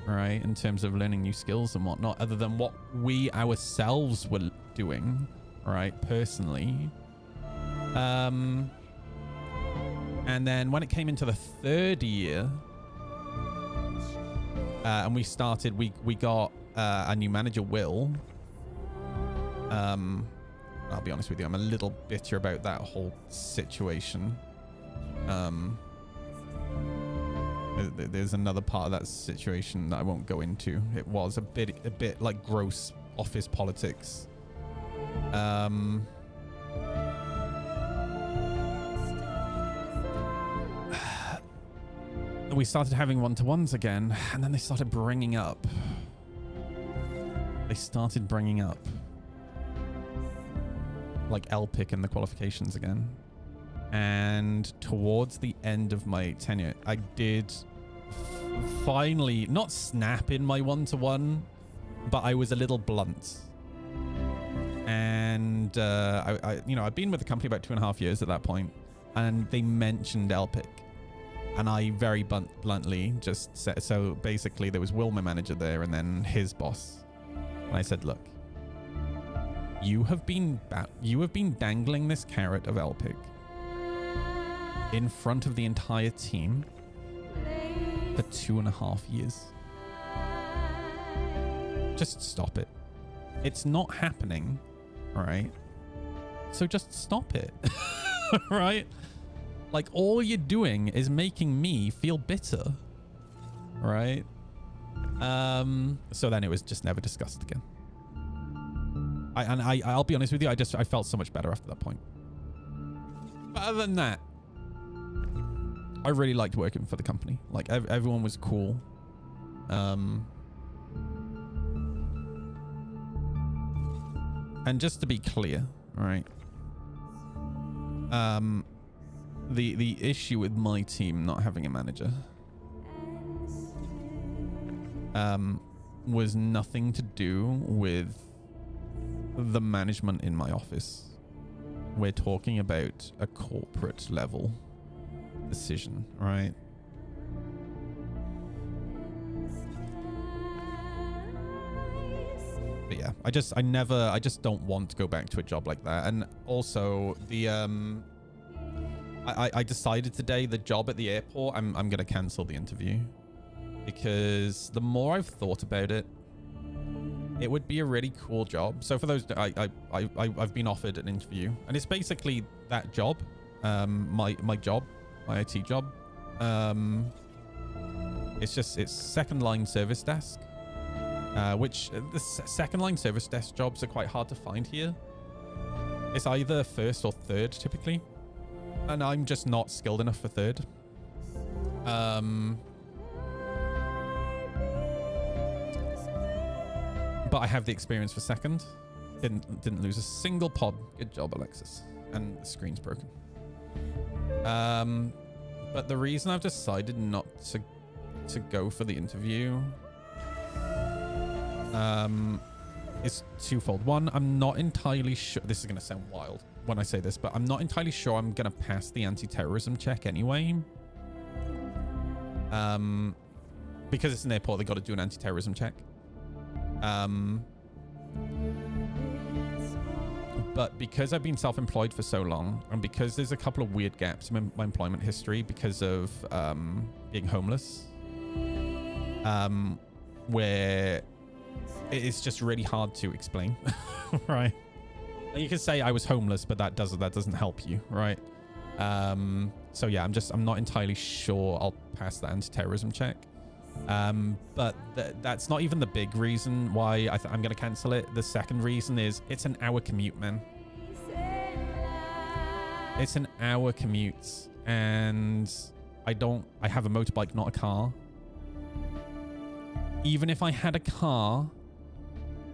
right, in terms of learning new skills and whatnot, other than what we ourselves were doing, right, personally. And then when it came into the third year, and we started, we got a new manager, Will. I'll be honest with you, I'm a little bitter about that whole situation. There's another part of that situation that I won't go into. It was a bit like gross office politics. We started having one-to-ones again, and then they started bringing up. Like LPIC and the qualifications again. And towards the end of my tenure, I did finally not snap in my one-to-one, but I was a little blunt. And I'd been with the company about 2.5 years at that point, and they mentioned LPIC, and I very bluntly just said, so basically there was Will, my manager, there, and then his boss, and I said, look, you have been dangling this carrot of LPIC in front of the entire team for 2.5 years. Just stop it. It's not happening, right? So just stop it, right? Like, all you're doing is making me feel bitter, right? So then it was just never discussed again. I'll be honest with you, I felt so much better after that point. But other than that, I really liked working for the company. Like, everyone was cool. And just to be clear, right? The issue with my team not having a manager was nothing to do with the management in my office. We're talking about a corporate level decision, right? But yeah, I just don't want to go back to a job like that. And also the I decided today, the job at the airport, I'm gonna cancel the interview, because the more I've thought about it, it would be a really cool job. So for those, I've been offered an interview, and it's basically that job, my job, my IT job. It's second line service desk, which the second line service desk jobs are quite hard to find here. It's either first or third typically, and I'm just not skilled enough for third. But I have the experience for second. Didn't lose a single pod. Good job, Alexis. And the screen's broken. But the reason I've decided not to go for the interview is twofold. One, I'm not entirely sure. This is going to sound wild when I say this, but I'm not entirely sure I'm going to pass the anti-terrorism check anyway. Because it's an airport, they got to do an anti-terrorism check. But because I've been self-employed for so long, and because there's a couple of weird gaps in my employment history because of being homeless, where it's just really hard to explain, right? And you can say I was homeless, but that doesn't help you, right? So yeah, I'm not entirely sure I'll pass that anti-terrorism check. But that's not even the big reason why I'm going to cancel it. The second reason is it's an hour commute, man. It's an hour commute, and I have a motorbike, not a car. Even if I had a car,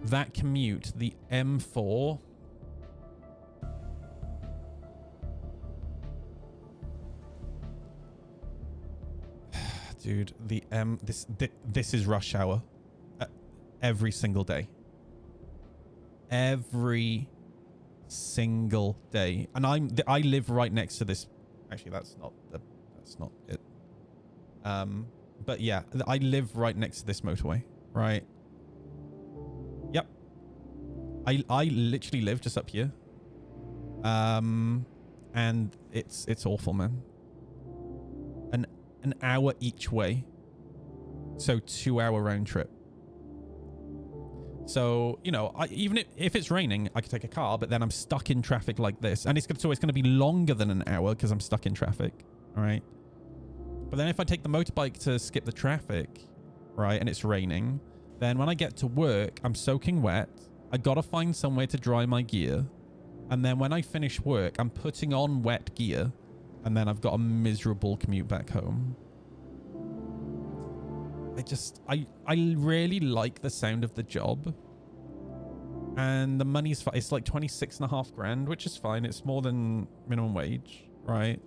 that commute, the M4, dude, this is rush hour every single day. Every single day. And I live right next to this. Actually, that's not it. But yeah, I live right next to this motorway, right? Yep. I literally live just up here. And it's awful, man. An hour each way. So 2-hour round trip. So, you know, even if it's raining, I could take a car, but then I'm stuck in traffic like this. And it's going to be longer than an hour because I'm stuck in traffic. All right. But then if I take the motorbike to skip the traffic, right, and it's raining, then when I get to work, I'm soaking wet. I got to find somewhere to dry my gear. And then when I finish work, I'm putting on wet gear. And then I've got a miserable commute back home. I really like the sound of the job. And the money's fine. It's like 26.5 grand, which is fine. It's more than minimum wage, right?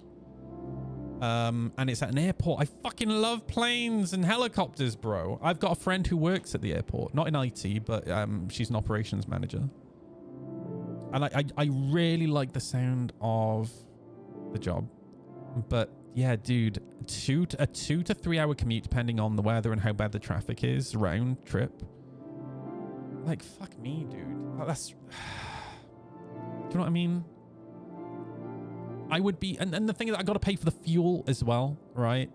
And it's at an airport. I fucking love planes and helicopters, bro. I've got a friend who works at the airport. Not in IT, but she's an operations manager. And I really like the sound of the job. But yeah, dude, a 2 to 3 hour commute depending on the weather and how bad the traffic is, round trip. Like, fuck me, dude. That's... Do you know what I mean? I would be... And the thing is, I got to pay for the fuel as well, right?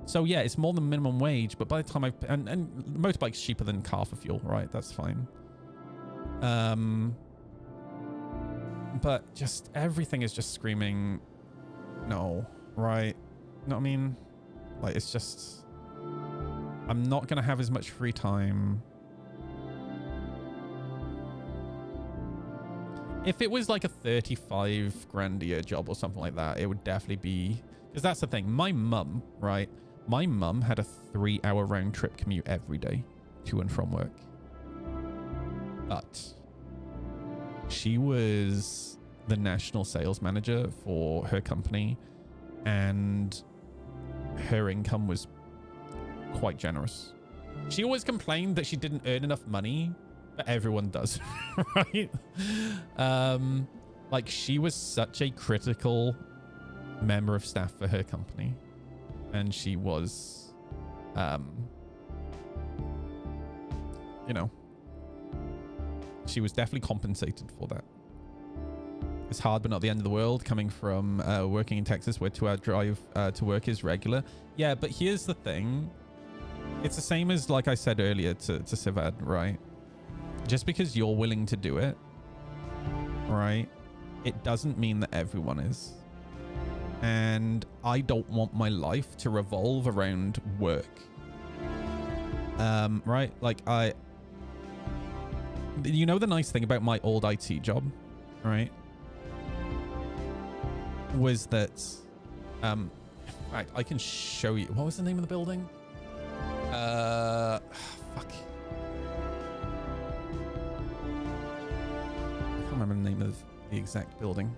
So yeah, it's more than minimum wage, but by the time I... And motorbike's cheaper than car for fuel, right? That's fine. But just everything is just screaming... No. Right. You know what I mean? Like, it's just... I'm not going to have as much free time. If it was like a 35 grand a year job or something like that, it would definitely be... Because that's the thing. My mum, right? My mum had a 3-hour round trip commute every day to and from work. But she was the national sales manager for her company. And her income was quite generous. She always complained that she didn't earn enough money, but everyone does, right? Like, she was such a critical member of staff for her company. And she was, you know, she was definitely compensated for that. It's hard, but not the end of the world, coming from working in Texas where 2-hour drive to work is regular. Yeah, but here's the thing. It's the same as, like I said earlier to Sivad, right? Just because you're willing to do it, right, it doesn't mean that everyone is. And I don't want my life to revolve around work. Right? Like, you know the nice thing about my old IT job, right? Was that I can show you. What was the name of the building? Fuck. I can't remember the name of the exact building.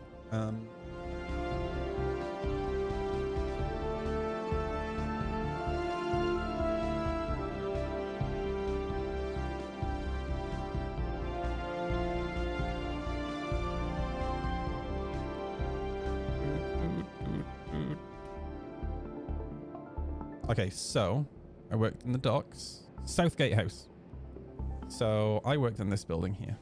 Okay, so I worked in the docks. Southgate House. So I worked in this building here.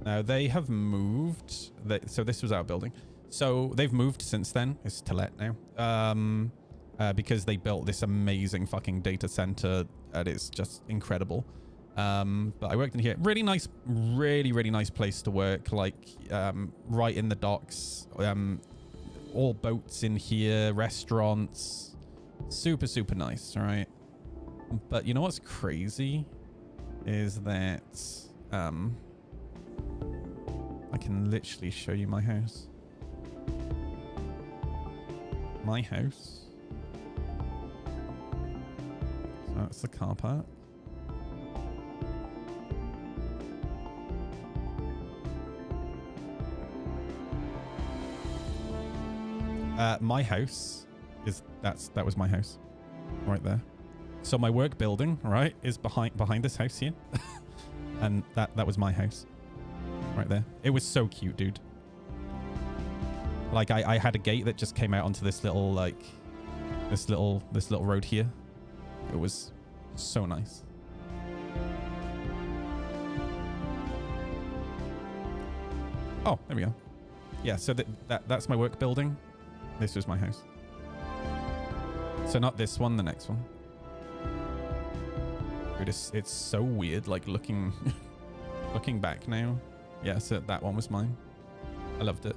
Now they have moved. So this was our building. So they've moved since then. It's to let now. Because they built this amazing fucking data center. And it's just incredible. But I worked in here. Really nice, really nice place to work. Like, right in the docks. All boats in here, restaurants. Super, super nice, right? But you know what's crazy? Is that, I can literally show you my house. My house. So that's the car park. My house is that was my house right there. So my work building, right, is behind this house here. And that was my house right there. It was so cute, dude. Like I had a gate that just came out onto this little like this little road here. It was so nice. Oh, there we go. Yeah, so that's my work building. This was my house. So not this one, the next one. Dude, it's so weird, like looking back now. Yeah, so that one was mine. I loved it.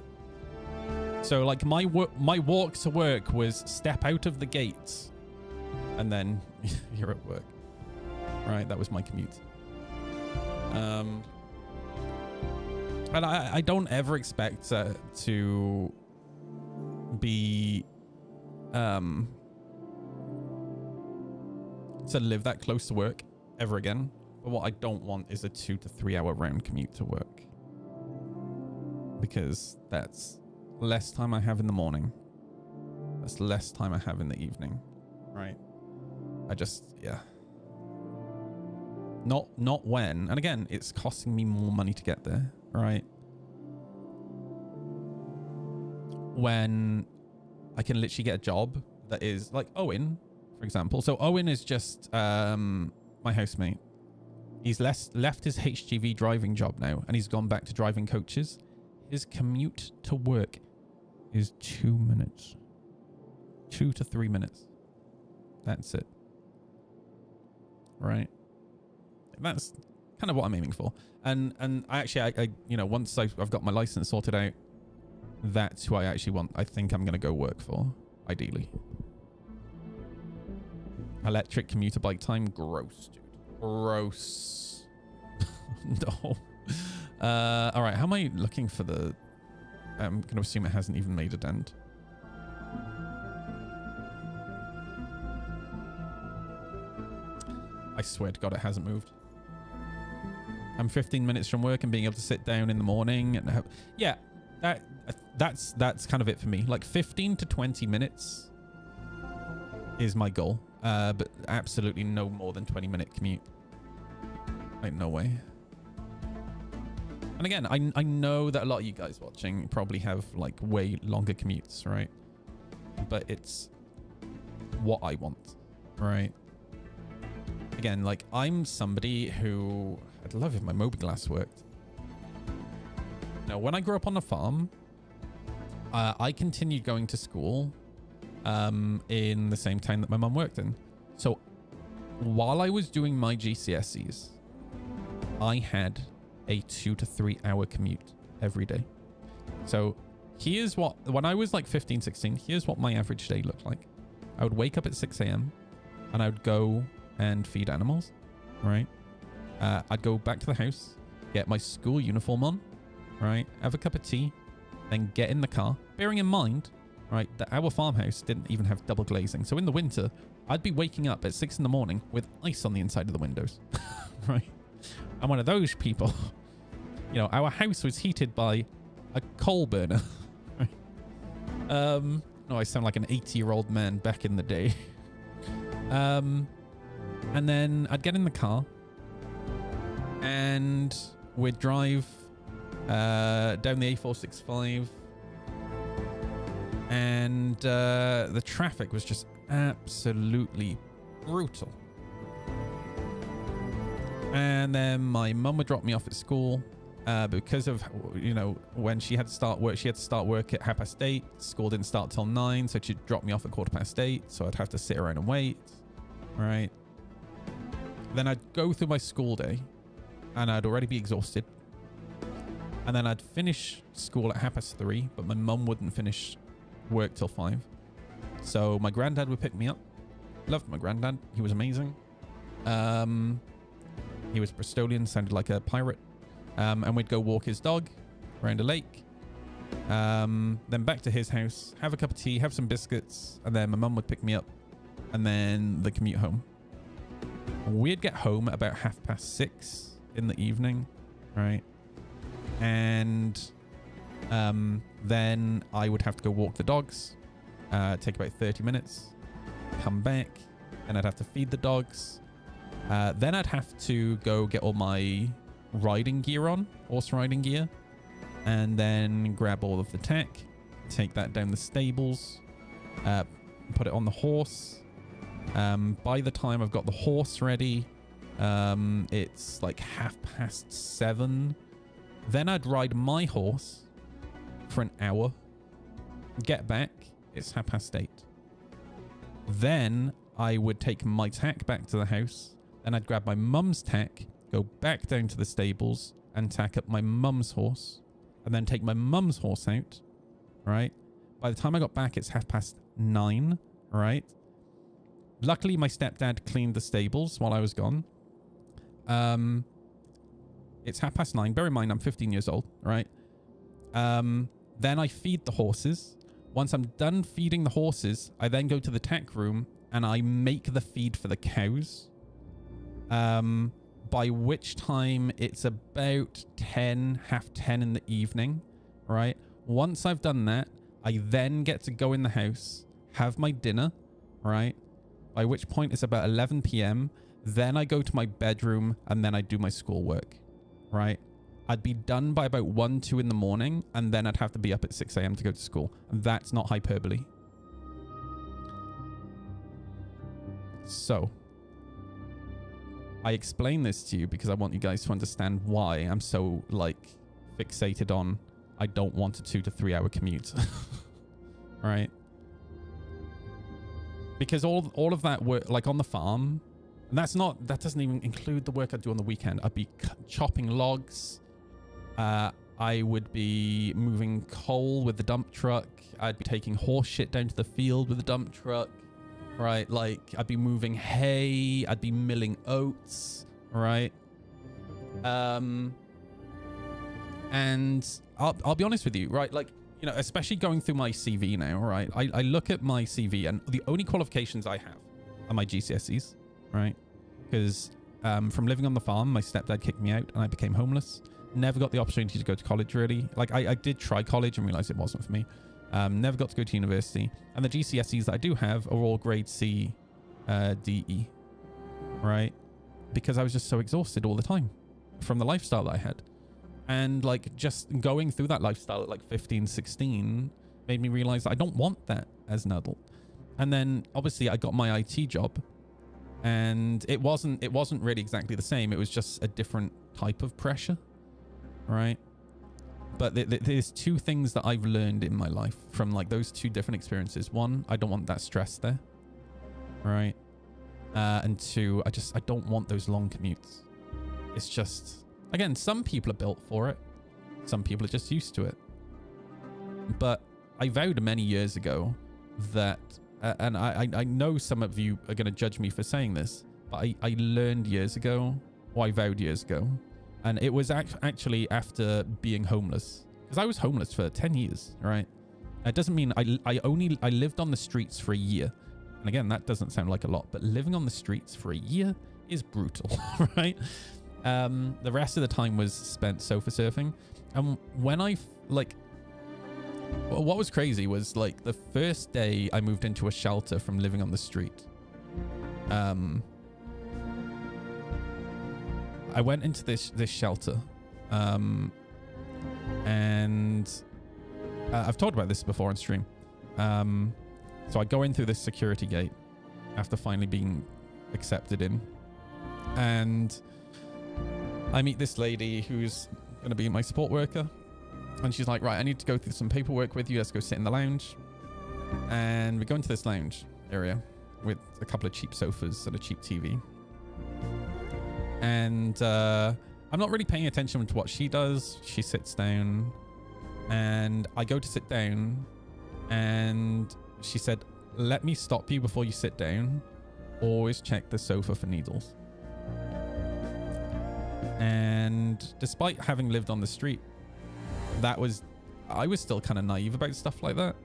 So like my walk to work was step out of the gates and then you're at work. Right, that was my commute. And I don't ever expect to be to live that close to work ever again. But what I don't want is a 2 to 3 hour round commute to work, because that's less time I have in the morning. That's less time I have in the evening, right? I just, yeah. Not when, and again, it's costing me more money to get there, right? When I can literally get a job that is like Owen, for example. So Owen is just my housemate. He's left his HGV driving job now, and he's gone back to driving coaches. His commute to work is 2 minutes. 2 to 3 minutes. That's it. Right? That's kind of what I'm aiming for. And I actually, you know, once I've got my license sorted out, that's who I actually want. I think I'm going to go work for, ideally. Electric commuter bike time. Gross, dude. Gross. No. All right. How am I looking for the... I'm going to assume it hasn't even made a dent. I swear to God, it hasn't moved. I'm 15 minutes from work and being able to sit down in the morning and have... Yeah, that's kind of it for me. Like 15 to 20 minutes is my goal. But absolutely no more than 20-minute commute. Like, no way. And again, I know that a lot of you guys watching probably have like way longer commutes, right? But it's what I want, right? Again, like I'm somebody who... I'd love if my mobiGlas worked. Now, when I grew up on the farm, I continued going to school in the same town that my mum worked in. So while I was doing my GCSEs, I had a 2 to 3 hour commute every day. So here's what, when I was like 15, 16, here's what my average day looked like. I would wake up at 6 a.m. and I would go and feed animals, right? I'd go back to the house, get my school uniform on, right? Have a cup of tea, then get in the car. Bearing in mind, right, that our farmhouse didn't even have double glazing. So in the winter, I'd be waking up at 6 in the morning with ice on the inside of the windows, right? I'm one of those people. You know, our house was heated by a coal burner. Right? No, I sound like an 80-year-old man back in the day. And then I'd get in the car and we'd drive down the A465, and the traffic was just absolutely brutal. And then my mum would drop me off at school because of, you know, when she had to start work, she had to start work at 8:30. School didn't start till 9, so she'd drop me off at 8:15. So I'd have to sit around and wait, right? Then I'd go through my school day and I'd already be exhausted. And then I'd finish school at 3:30, but my mum wouldn't finish work till 5. So my granddad would pick me up. Loved my granddad. He was amazing. He was Bristolian, sounded like a pirate. And we'd go walk his dog around a lake. Then back to his house, have a cup of tea, have some biscuits, and then my mum would pick me up, and then the commute home. We'd get home at about 6:30 in the evening, right? And then I would have to go walk the dogs, take about 30 minutes, come back, and I'd have to feed the dogs. Then I'd have to go get all my riding gear on, horse riding gear, and then grab all of the tech, take that down the stables, put it on the horse. By the time I've got the horse ready, it's like 7:30. Then I'd ride my horse for an hour, get back, it's 8:30. Then I would take my tack back to the house, and I'd grab my mum's tack, go back down to the stables and tack up my mum's horse, and then take my mum's horse out, right? By the time I got back, it's 9:30, right? Luckily, my stepdad cleaned the stables while I was gone. It's 9:30. Bear in mind, I'm 15 years old, right? Then I feed the horses. Once I'm done feeding the horses, I then go to the tack room and I make the feed for the cows. By which time it's about 10:30 in the evening, right? Once I've done that, I then get to go in the house, have my dinner, right? By which point it's about 11 p.m. Then I go to my bedroom and then I do my schoolwork, right? I'd be done by about 1, 2 in the morning, and then I'd have to be up at 6 a.m. to go to school. And that's not hyperbole. So I explain this to you because I want you guys to understand why I'm so, like, fixated on I don't want a 2 to 3 hour commute. Right? Because all of that work, like on the farm, and that doesn't even include the work I do on the weekend. I'd be chopping logs. I would be moving coal with the dump truck. I'd be taking horse shit down to the field with the dump truck. Right, like I'd be moving hay, I'd be milling oats, right? And I'll be honest with you, right? Like, you know, especially going through my CV now, right? I look at my CV and the only qualifications I have are my GCSEs, right? Because from living on the farm, my stepdad kicked me out and I became homeless. Never got the opportunity to go to college, really. Like I did try college and realized it wasn't for me. Never got to go to university, and the GCSEs that I do have are all grade C, DE, right? Because I was just so exhausted all the time from the lifestyle that I had. And like just going through that lifestyle at like 15, 16 made me realize that I don't want that as an adult. And then obviously I got my IT job, and it wasn't really exactly the same. It was just a different type of pressure, right? But there's two things that I've learned in my life from like those two different experiences. One, I don't want that stress there, right? And two, I don't want those long commutes. It's just, again, some people are built for it. Some people are just used to it. But I vowed many years ago that, and I know some of you are going to judge me for saying this, but I learned years ago, or I vowed years ago, and it was actually after being homeless, because I was homeless for 10 years, right? It doesn't mean I lived on the streets for a year. And again, that doesn't sound like a lot, but living on the streets for a year is brutal, right? The rest of the time was spent sofa surfing. And when what was crazy was like the first day I moved into a shelter from living on the street. I went into this shelter, and I've talked about this before on stream. So I go in through this security gate after finally being accepted in, and I meet this lady who's going to be my support worker, and she's like, right, I need to go through some paperwork with you. Let's go sit in the lounge. And we go into this lounge area with a couple of cheap sofas and a cheap TV. And I'm not really paying attention to what she does. She sits down and I go to sit down and she said, let me stop you before you sit down. Always check the sofa for needles. And despite having lived on the street, I was still kind of naive about stuff like that.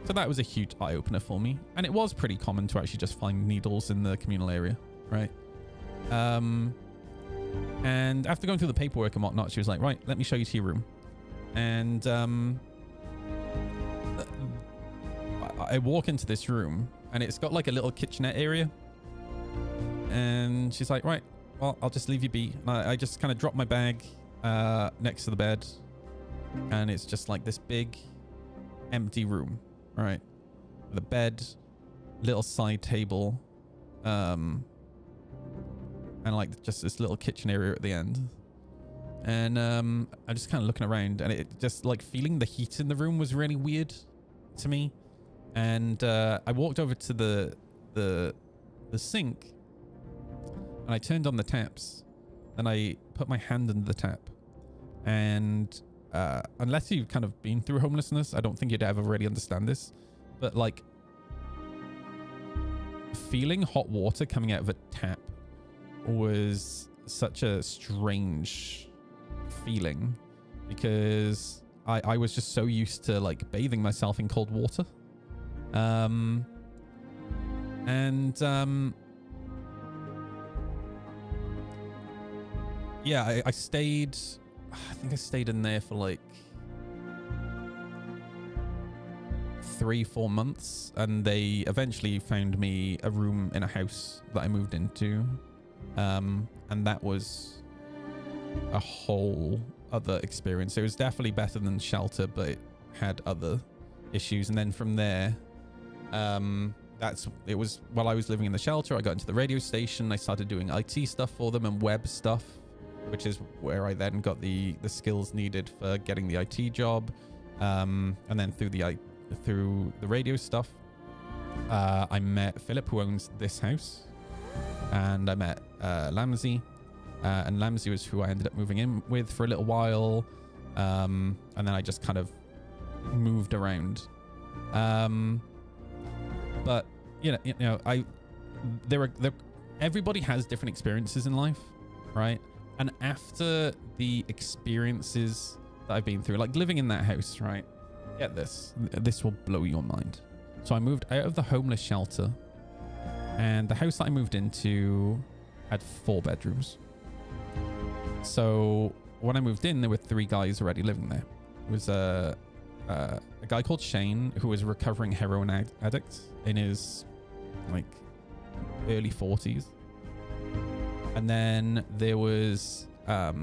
So that was a huge eye-opener for me. And it was pretty common to actually just find needles in the communal area, right? And after going through the paperwork and whatnot, she was like, right, let me show you to your room. And I walk into this room and it's got like a little kitchenette area. And she's like, right, well, I'll just leave you be. And I just kind of drop my bag next to the bed. And it's just like this big empty room, right? With a bed, little side table, and like just this little kitchen area at the end. And I'm just kind of looking around, and it just like feeling the heat in the room was really weird to me. And I walked over to the sink, and I turned on the taps, and I put my hand under the tap. And unless you've kind of been through homelessness, I don't think you'd ever really understand this, but like feeling hot water coming out of a tap was such a strange feeling, because I was just so used to like bathing myself in cold water. Yeah, I stayed, I think I stayed in there for like 3-4 months, and they eventually found me a room in a house that I moved into. And that was a whole other experience. It was definitely better than shelter, but it had other issues. And then from there, it was while I was living in the shelter, I got into the radio station. I started doing IT stuff for them and web stuff, which is where I then got the skills needed for getting the IT job. And then through the radio stuff, I met Philip, who owns this house, and I met Lamsey, and Lamsey was who I ended up moving in with for a little while. And then I just kind of moved around. But everybody has different experiences in life, right? And after the experiences that I've been through, like living in that house, right? Get this. This will blow your mind. So I moved out of the homeless shelter, and the house that I moved into had 4 bedrooms. So when I moved in, there were 3 guys already living there. It was a guy called Shane, who was a recovering heroin addict in his like early 40s. And then there was a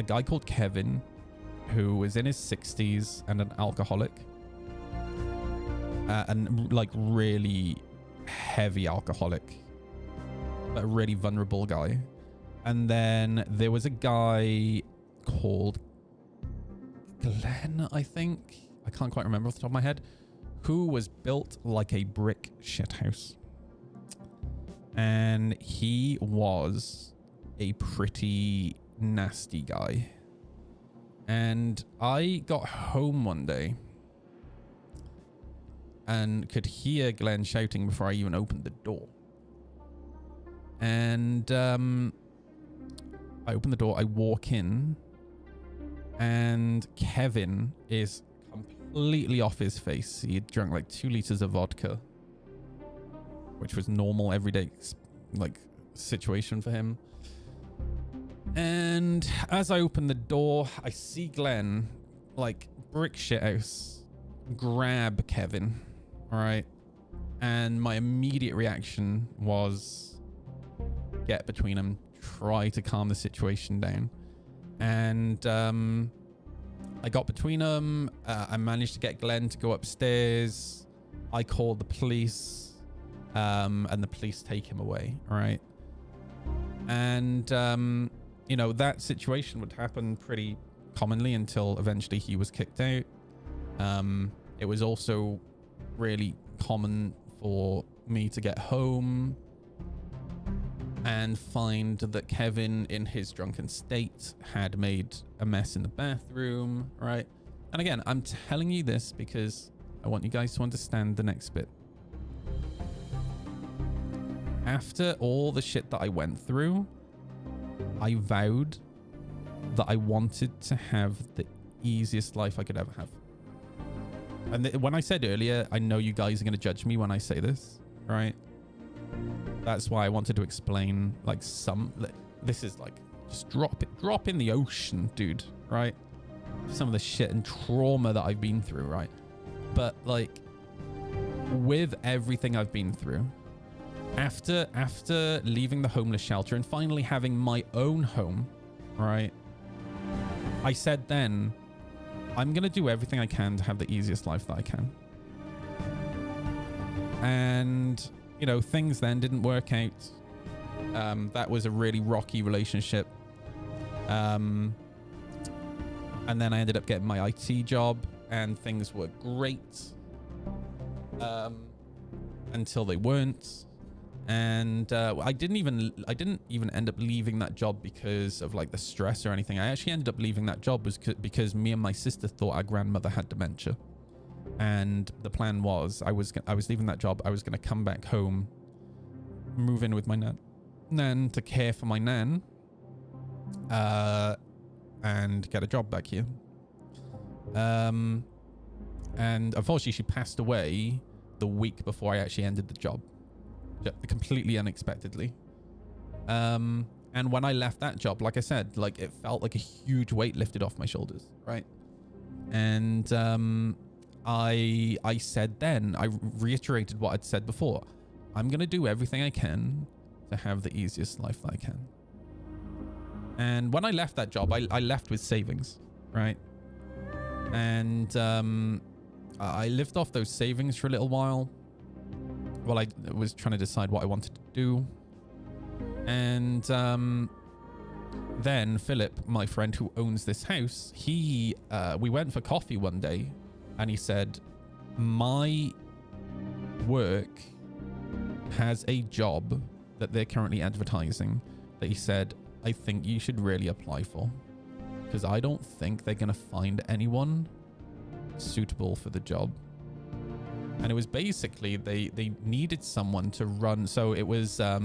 guy called Kevin, who was in his 60s and an alcoholic, and like really heavy alcoholic, but a really vulnerable guy. And then there was a guy called Glenn, I think. I can't quite remember off the top of my head, who was built like a brick shithouse. And he was a pretty nasty guy. And I got home one day and could hear Glenn shouting before I even opened the door. And I open the door, I walk in, and Kevin is completely off his face. He had drunk like 2 liters of vodka, which was normal, everyday like situation for him. And as I open the door, I see Glenn, like brick shithouse, grab Kevin, all right? And my immediate reaction was get between them, try to calm the situation down. And I got between them. I managed to get Glenn to go upstairs. I called the police, and the police take him away, all right? And that situation would happen pretty commonly until eventually he was kicked out. It was also really common for me to get home and find that Kevin, in his drunken state, had made a mess in the bathroom, right? And again, I'm telling you this because I want you guys to understand the next bit. After all the shit that I went through, I vowed that I wanted to have the easiest life I could ever have. And when I said earlier, I know you guys are going to judge me when I say this, right? That's why I wanted to explain, like, this is like, just drop in the ocean, dude, right? Some of the shit and trauma that I've been through, right? But like, with everything I've been through, after leaving the homeless shelter and finally having my own home, right? I said then, I'm going to do everything I can to have the easiest life that I can. And, you know, things then didn't work out. That was a really rocky relationship. And then I ended up getting my IT job and things were great. Until they weren't. And I didn't even end up leaving that job because of like the stress or anything. I actually ended up leaving that job because me and my sister thought our grandmother had dementia. And the plan was I was leaving that job. I was going to come back home, move in with my nan to care for my nan, and get a job back here. And unfortunately, she passed away the week before I actually ended the job, completely unexpectedly. And when I left that job, like I said, like it felt like a huge weight lifted off my shoulders, right? And I said then, I reiterated what I'd said before. I'm going to do everything I can to have the easiest life that I can. And when I left that job, I left with savings, right? And I lived off those savings for a little while I was trying to decide what I wanted to do. And then Philip, my friend who owns this house, we went for coffee one day and he said, my work has a job that they're currently advertising that he said, I think you should really apply for, because I don't think they're going to find anyone suitable for the job. And it was basically they needed someone to run. So it was a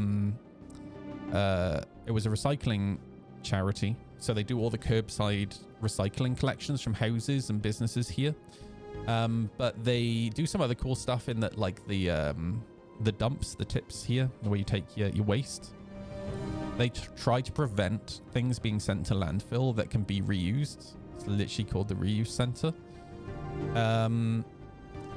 recycling charity. So they do all the curbside recycling collections from houses and businesses here. But they do some other cool stuff in that, like the dumps, the tips here, where you take your waste. They try to prevent things being sent to landfill that can be reused. It's literally called the reuse center.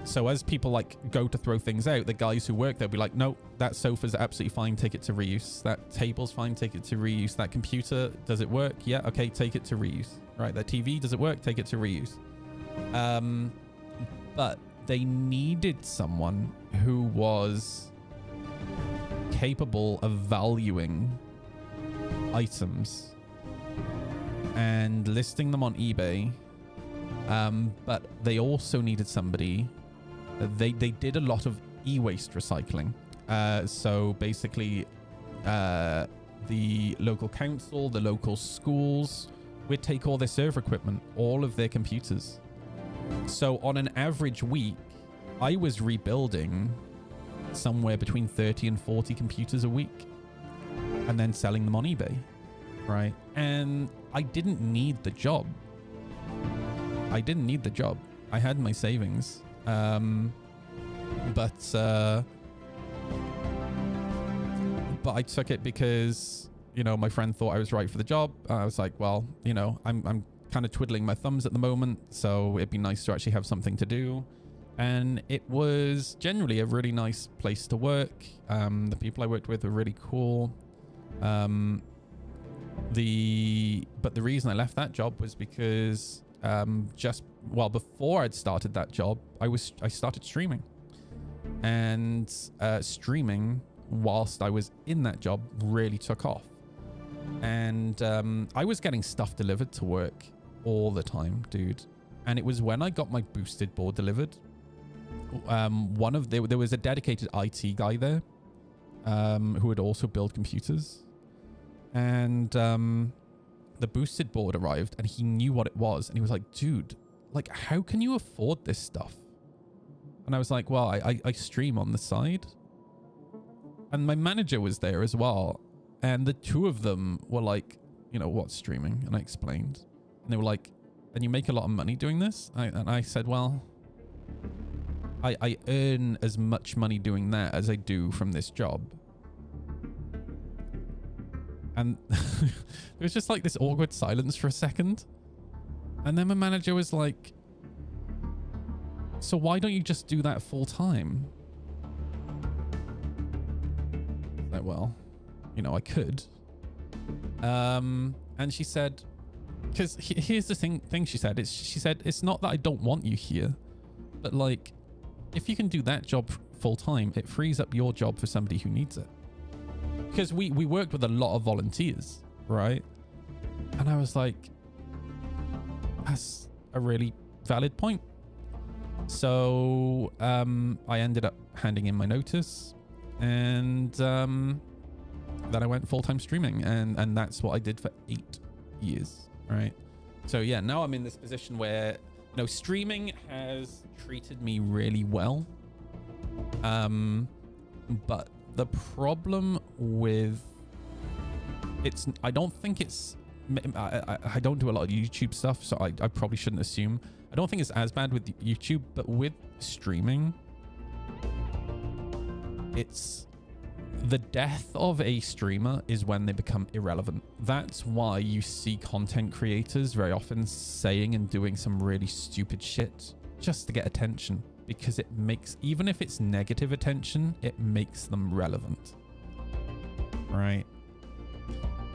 So as people like go to throw things out, the guys who work there will be like, no, that sofa's absolutely fine, take it to reuse. That table's fine, take it to reuse. That computer, does it work? Yeah, okay, take it to reuse. Right, that TV, does it work? Take it to reuse. But they needed someone who was capable of valuing items and listing them on eBay. But they also needed somebody. They did a lot of e-waste recycling. So basically, the local council, the local schools would take all their server equipment, all of their computers. So on an average week, I was rebuilding somewhere between 30 and 40 computers a week and then selling them on eBay, right? And I didn't need the job. I had my savings. But I took it because, you know, my friend thought I was right for the job. I was like, well, you know, I'm kind of twiddling my thumbs at the moment, so it'd be nice to actually have something to do. And it was generally a really nice place to work. The people I worked with were really cool. But the reason I left that job was because before I'd started that job, I started streaming. And streaming whilst I was in that job really took off. And I was getting stuff delivered to work all the time, dude. And it was when I got my boosted board delivered. There was a dedicated IT guy there. who would also build computers. And the boosted board arrived and he knew what it was. And he was like, dude, like, how can you afford this stuff? And I was like, well, I stream on the side. And my manager was there as well. And the two of them were like, you know, what's streaming? And I explained. And they were like, and you make a lot of money doing this? And I said, well, I earn as much money doing that as I do from this job. And there was just like this awkward silence for a second. And then my manager was like, so why don't you just do that full time? Like, well, you know, I could. And she said, because here's the thing she said. She said, it's not that I don't want you here, but like, if you can do that job full time, it frees up your job for somebody who needs it. Because we worked with a lot of volunteers, right? And I was like, that's a really valid point. So I ended up handing in my notice, and then I went full-time streaming, and that's what I did for 8 years, right? So yeah, now I'm in this position where, you know, streaming has treated me really well. But the problem with I don't think it's, I don't do a lot of YouTube stuff, so I probably shouldn't assume. I don't think it's as bad with YouTube, but with streaming, it's the death of a streamer is when they become irrelevant. That's why you see content creators very often saying and doing some really stupid shit just to get attention, because it makes, even if it's negative attention, it makes them relevant, right?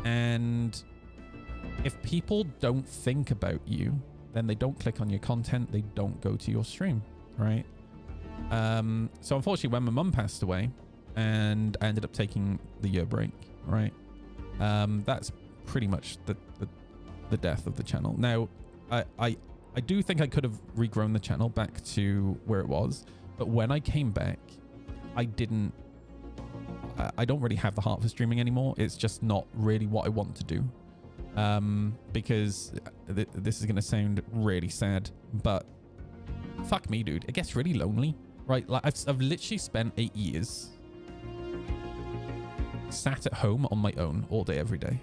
And if people don't think about you, then they don't click on your content, they don't go to your stream, right? So unfortunately, when my mum passed away and I ended up taking the year break, right? That's pretty much the death of the channel. Now, I do think I could have regrown the channel back to where it was, but when I came back, I don't really have the heart for streaming anymore. It's just not really what I want to do. Because this is going to sound really sad, but fuck me, dude. It gets really lonely, right? Like I've literally spent 8 years sat at home on my own all day, every day.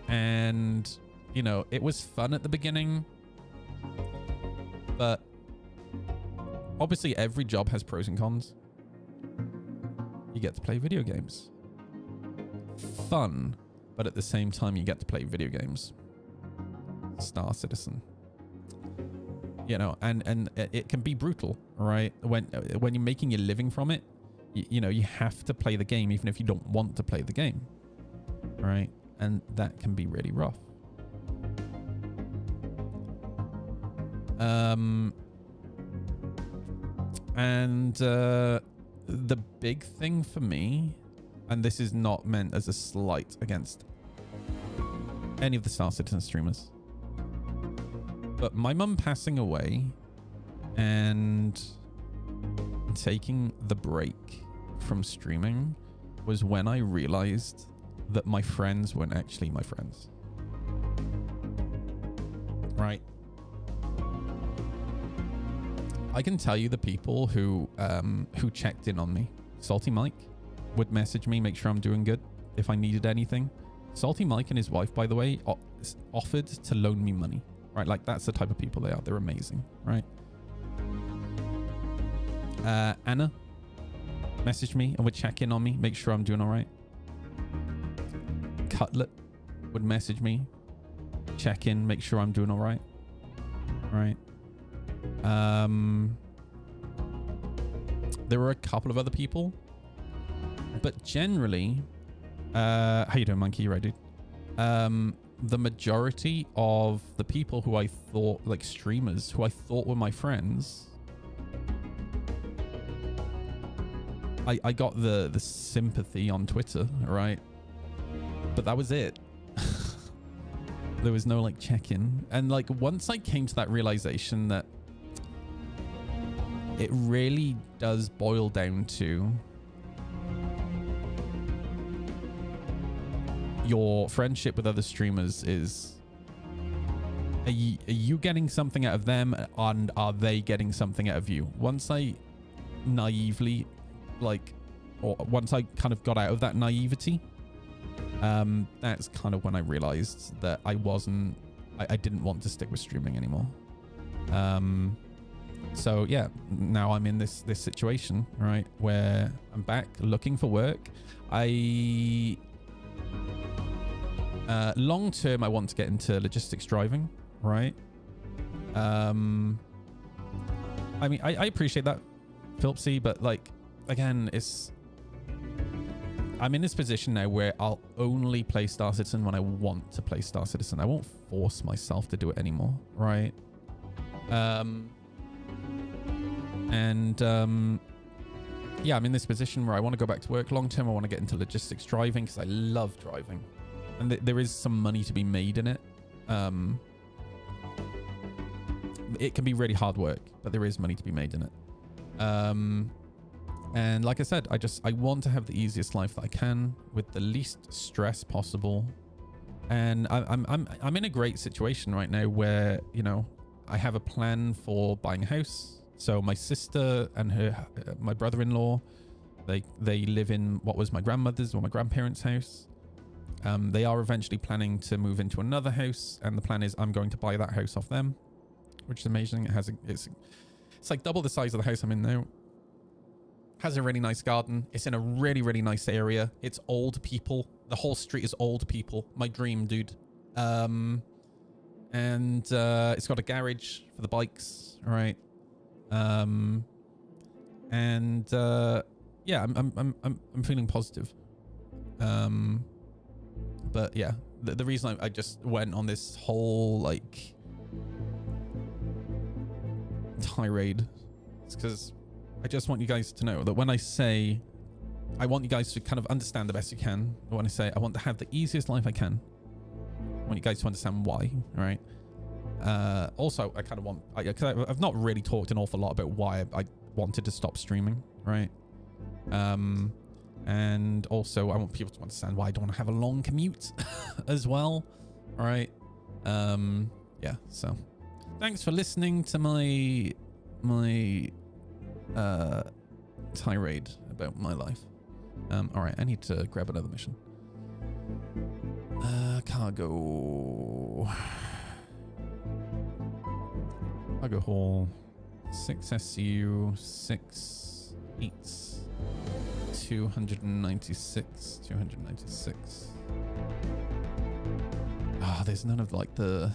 And, you know, it was fun at the beginning, but obviously every job has pros and cons. You get to play video games. Fun. But at the same time, you get to play video games. Star Citizen. You know, and it can be brutal, right? When you're making your living from it, you know, you have to play the game even if you don't want to play the game, right? And that can be really rough. The big thing for me, and this is not meant as a slight against any of the Star Citizen streamers, but my mum passing away and taking the break from streaming was when I realized that my friends weren't actually my friends. Right? I can tell you the people who checked in on me. Salty Mike would message me, make sure I'm doing good if I needed anything. Salty Mike and his wife, by the way, offered to loan me money, right? Like, that's the type of people they are. They're amazing, right? Anna messaged me and would check in on me, make sure I'm doing all right. Cutlet would message me, check in, make sure I'm doing all right. Right. There were a couple of other people, but generally, how you doing, Monkey? You right, dude? The majority of the people who I thought, like streamers, who I thought were my friends, I got the sympathy on Twitter, right? But that was it. There was no like check-in. And like once I came to that realization that it really does boil down to your friendship with other streamers is, are you getting something out of them, and are they getting something out of you? Once I naively, like, or once I kind of got out of that naivety, that's kind of when I realized that I didn't want to stick with streaming anymore. So yeah, now I'm in this situation, right, where I'm back looking for work. Long term, I want to get into logistics driving, right? I mean, I appreciate that, Philipsy, but like, again, I'm in this position now where I'll only play Star Citizen when I want to play Star Citizen. I won't force myself to do it anymore, right? Yeah, I'm in this position where I want to go back to work long term. I want to get into logistics driving because I love driving, and there is some money to be made in it. It can be really hard work, but there is money to be made in it. And like I said, I want to have the easiest life that I can with the least stress possible. And I'm in a great situation right now where, you know, I have a plan for buying a house. So my sister and my brother-in-law, they live in what was my grandmother's or my grandparents' house. They are eventually planning to move into another house, and the plan is I'm going to buy that house off them, which is amazing. It's like double the size of the house I'm in now. Has a really nice garden. It's in a really, really nice area. It's old people. The whole street is old people. My dream, dude. And it's got a garage for the bikes, right? Yeah, I'm feeling positive. But yeah, the reason I just went on this whole like tirade is because I just want you guys to know that when I say I want you guys to kind of understand the best you can, when I say I want to have the easiest life I can, I want you guys to understand why, right? Also, I kind of want, because I've not really talked an awful lot about why I wanted to stop streaming, right? And also I want people to understand why I don't want to have a long commute as well, all right? Yeah, so thanks for listening to my tirade about my life. All right, I need to grab another mission. Cargo haul, 6 SU, 6 eats, 296. Ah, there's none of like the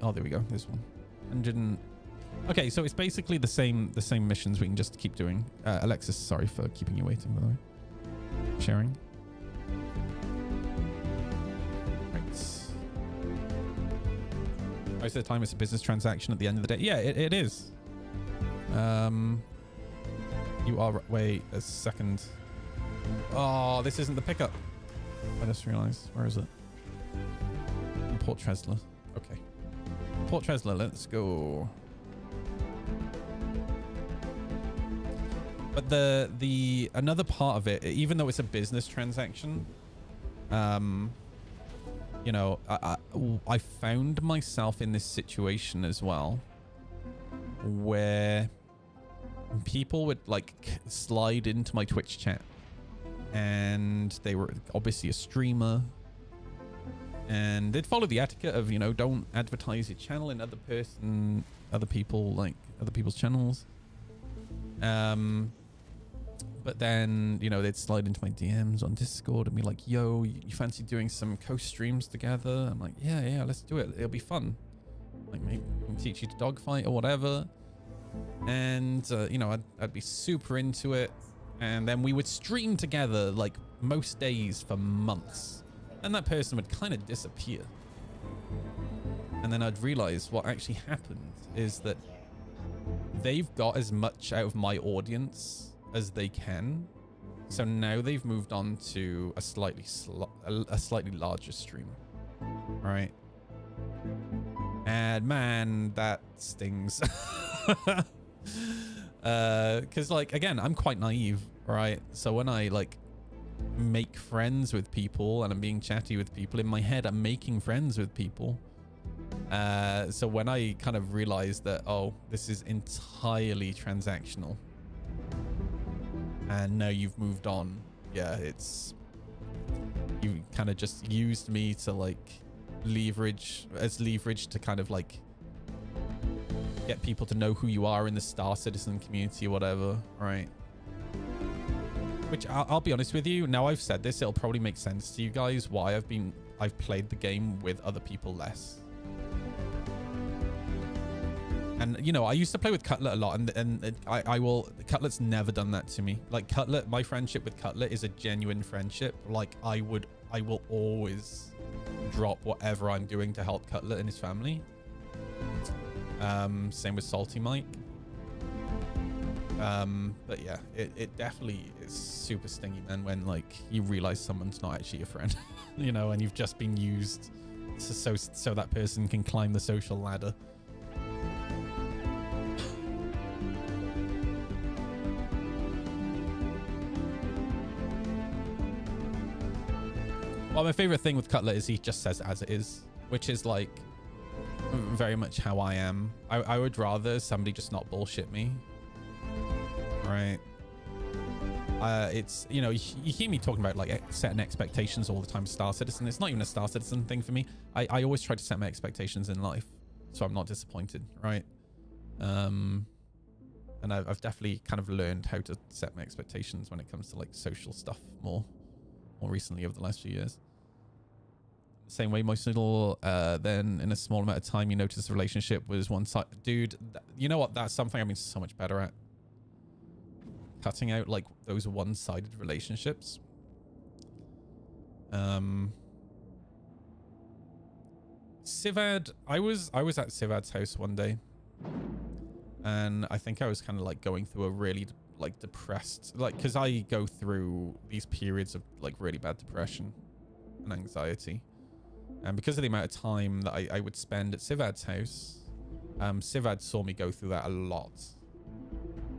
oh, there we go, this one. 100. Okay, so it's basically the same missions we can just keep doing. Alexis, sorry for keeping you waiting, by the way. Sharing. Right. Most of the time it's a business transaction at the end of the day. Yeah, it is. You are, wait a second. Oh, this isn't the pickup. I just realized. Where is it? Port Tresla. Okay. Port Tresla, let's go. But the another part of it, even though it's a business transaction, you know, I found myself in this situation as well, where people would like slide into my Twitch chat, and they were obviously a streamer, and they'd follow the etiquette of, you know, don't advertise your channel in other people's channels. But then, you know, they'd slide into my DMs on Discord and be like, yo, you fancy doing some co-streams together? I'm like, yeah, let's do it. It'll be fun. Like, maybe I can teach you to dogfight or whatever. And, you know, I'd be super into it. And then we would stream together, like, most days for months. And that person would kind of disappear. And then I'd realize what actually happened is that they've got as much out of my audience as they can, so now they've moved on to a slightly larger stream, right? And man, that stings. Because like, again, I'm quite naive, right? So when I like make friends with people and I'm being chatty with people, in my head I'm making friends with people. So when I kind of realized that, oh, this is entirely transactional and now you've moved on, yeah, it's, you kind of just used me to like leverage to kind of like get people to know who you are in the Star Citizen community or whatever, right? Which I'll be honest with you, now I've said this, it'll probably make sense to you guys why I've played the game with other people less. And, you know, I used to play with Cutlet a lot, and Cutlet's never done that to me. Like, Cutlet, my friendship with Cutlet is a genuine friendship. Like, I will always drop whatever I'm doing to help Cutlet and his family. Same with Salty Mike. But yeah, it definitely is super stingy, man, when, like, you realize someone's not actually a friend, you know, and you've just been used so that person can climb the social ladder. Well, my favorite thing with Cutlet is he just says as it is, which is like very much how I am. I would rather somebody just not bullshit me. Right. It's, you know, you hear me talking about like setting expectations all the time. Star Citizen. It's not even a Star Citizen thing for me. I always try to set my expectations in life, so I'm not disappointed. Right. And I've definitely kind of learned how to set my expectations when it comes to like social stuff more recently over the last few years. Same way, most little, then in a small amount of time, you notice the relationship was one side. Dude, you know what? That's something I've been so much better at. Cutting out like those one-sided relationships. Sivad, I was at Sivad's house one day, and I think I was kind of like going through a really like depressed, like, because I go through these periods of like really bad depression and anxiety, and because of the amount of time that I would spend at Sivad's house, Sivad saw me go through that a lot.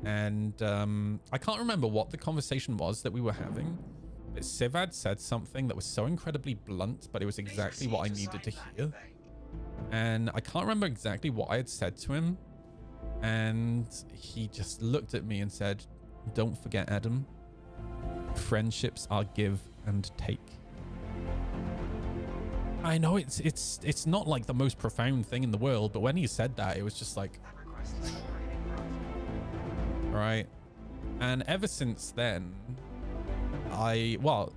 And I can't remember what the conversation was that we were having, but Sivad said something that was so incredibly blunt, but it was exactly what I needed to hear. And I can't remember exactly what I had said to him, and he just looked at me and said, "Don't forget, Adam, friendships are give and take." I know it's not like the most profound thing in the world, but when he said that, it was just like, right. And ever since then, well,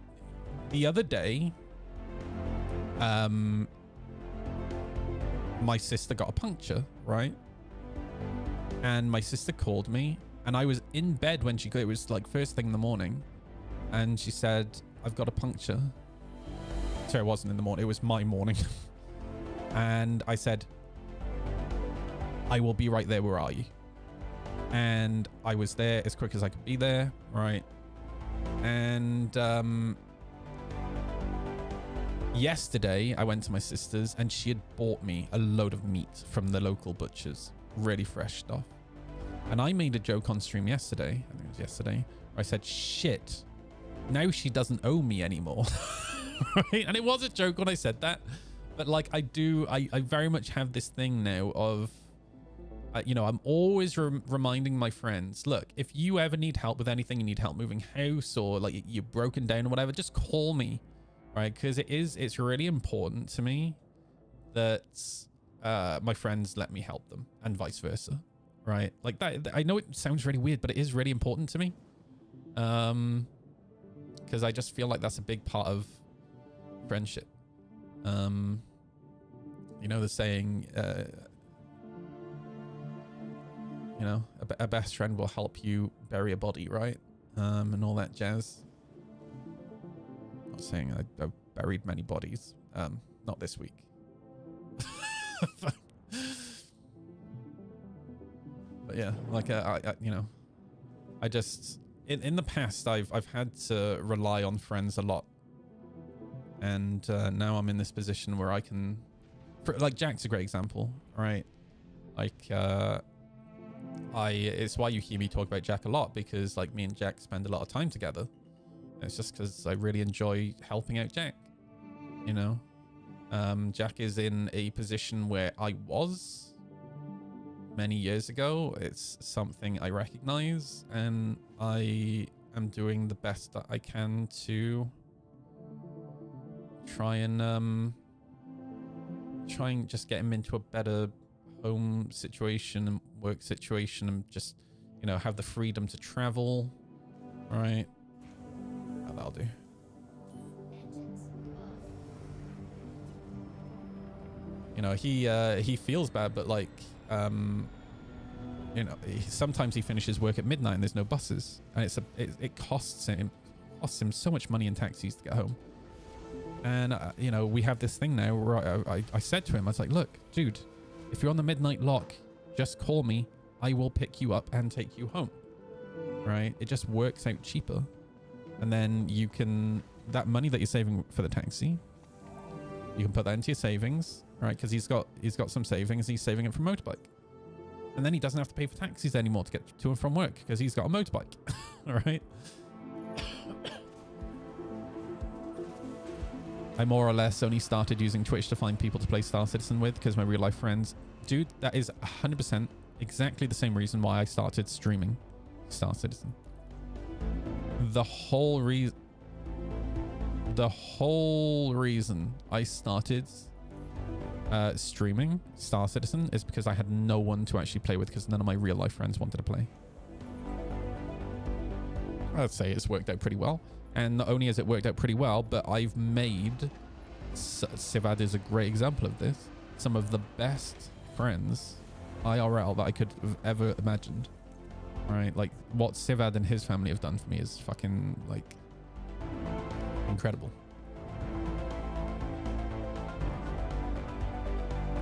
the other day, my sister got a puncture, right? And my sister called me, and I was in bed when it was like first thing in the morning, and she said, "I've got a puncture." Sorry, it wasn't in the morning, it was my morning. And I said, "I will be right there, where are you?" And I was there as quick as I could be there, right? And yesterday I went to my sister's, and she had bought me a load of meat from the local butchers, really fresh stuff. And I made a joke on stream yesterday, I think it was yesterday, where I said, "Shit, now she doesn't owe me anymore." Right? And it was a joke when I said that, but like I very much have this thing now of, you know, I'm always reminding my friends, look, if you ever need help with anything, you need help moving house, or like you're broken down or whatever, just call me, right? Because it's really important to me that my friends let me help them, and vice versa, right? Like that, I know it sounds really weird, but it is really important to me, because I just feel like that's a big part of friendship. You know the saying, you know, a best friend will help you bury a body, right? And all that jazz. Not saying I've buried many bodies. Not this week. But yeah, like I you know, I just in the past I've had to rely on friends a lot, and now I'm in this position where I can, like Jack's a great example, right? Like it's why you hear me talk about Jack a lot, because like me and Jack spend a lot of time together. It's just because I really enjoy helping out Jack, you know. Jack is in a position where I was many years ago. It's something I recognize, and I am doing the best that I can to try and just get him into a better home situation and work situation, and just, you know, have the freedom to travel. All right, that'll do. You know, he feels bad, but like, you know, sometimes he finishes work at midnight and there's no buses, and it costs him so much money in taxis to get home. And you know, we have this thing now where I said to him, I was like, look, dude, if you're on the midnight lock, just call me. I will pick you up and take you home. Right? It just works out cheaper. And then you can, that money that you're saving for the taxi, you can put that into your savings, right? Because he's got some savings. He's saving it from motorbike. And then he doesn't have to pay for taxis anymore to get to and from work because he's got a motorbike. All right. I more or less only started using Twitch to find people to play Star Citizen with because my real life friends. Dude, that is 100% exactly the same reason why I started streaming Star Citizen. The whole reason I started streaming Star Citizen is because I had no one to actually play with, because none of my real life friends wanted to play. I'd say it's worked out pretty well. And not only has it worked out pretty well, but I've made, Sivad is a great example of this, some of the best friends IRL that I could have ever imagined. Right? Like, what Sivad and his family have done for me is fucking, like, incredible.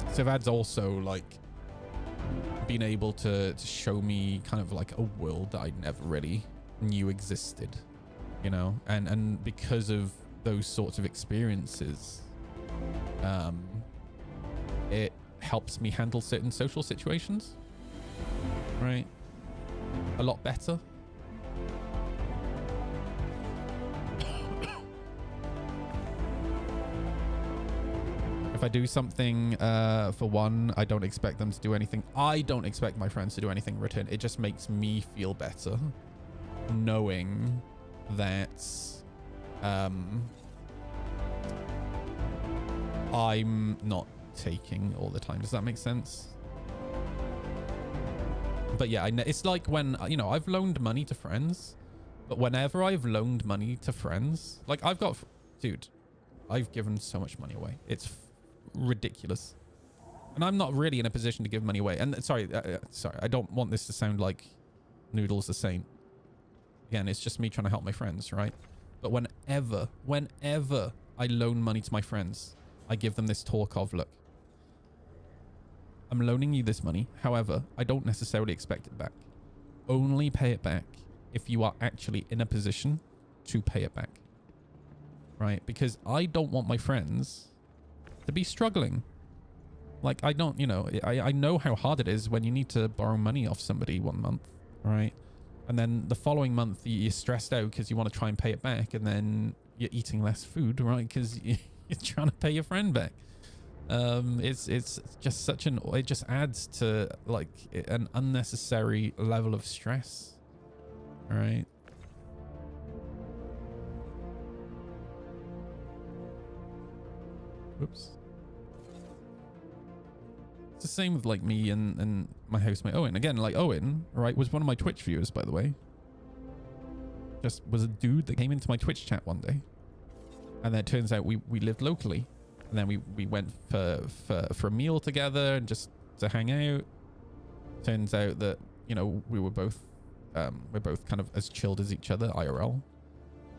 Sivad's also, like, been able to show me kind of like a world that I never really knew existed, you know, and because of those sorts of experiences, it helps me handle certain social situations, right, a lot better. If I do something for one, I don't expect them to do anything. I don't expect my friends to do anything in return. It just makes me feel better knowing that I'm not taking all the time. Does that make sense? But yeah, it's like when, you know, I've loaned money to friends, but whenever I've loaned money to friends, like dude, I've given so much money away. It's ridiculous. And I'm not really in a position to give money away. And sorry, I don't want this to sound like Noodle's the saint. Again, it's just me trying to help my friends, right? But whenever I loan money to my friends, I give them this talk of, look, I'm loaning you this money. However, I don't necessarily expect it back. Only pay it back if you are actually in a position to pay it back. Right? Because I don't want my friends to be struggling. Like, I don't, you know, I know how hard it is when you need to borrow money off somebody one month, right? And then the following month you're stressed out because you want to try and pay it back, and then you're eating less food, right? Because you're trying to pay your friend back. It's just such an, it just adds to like an unnecessary level of stress, right? Whoops. It's the same with like me and my housemate Owen. Again, like Owen, right, was one of my Twitch viewers, by the way. Just was a dude that came into my Twitch chat one day. And then it turns out we lived locally. And then we went for a meal together and just to hang out. Turns out that, you know, we're both kind of as chilled as each other, IRL.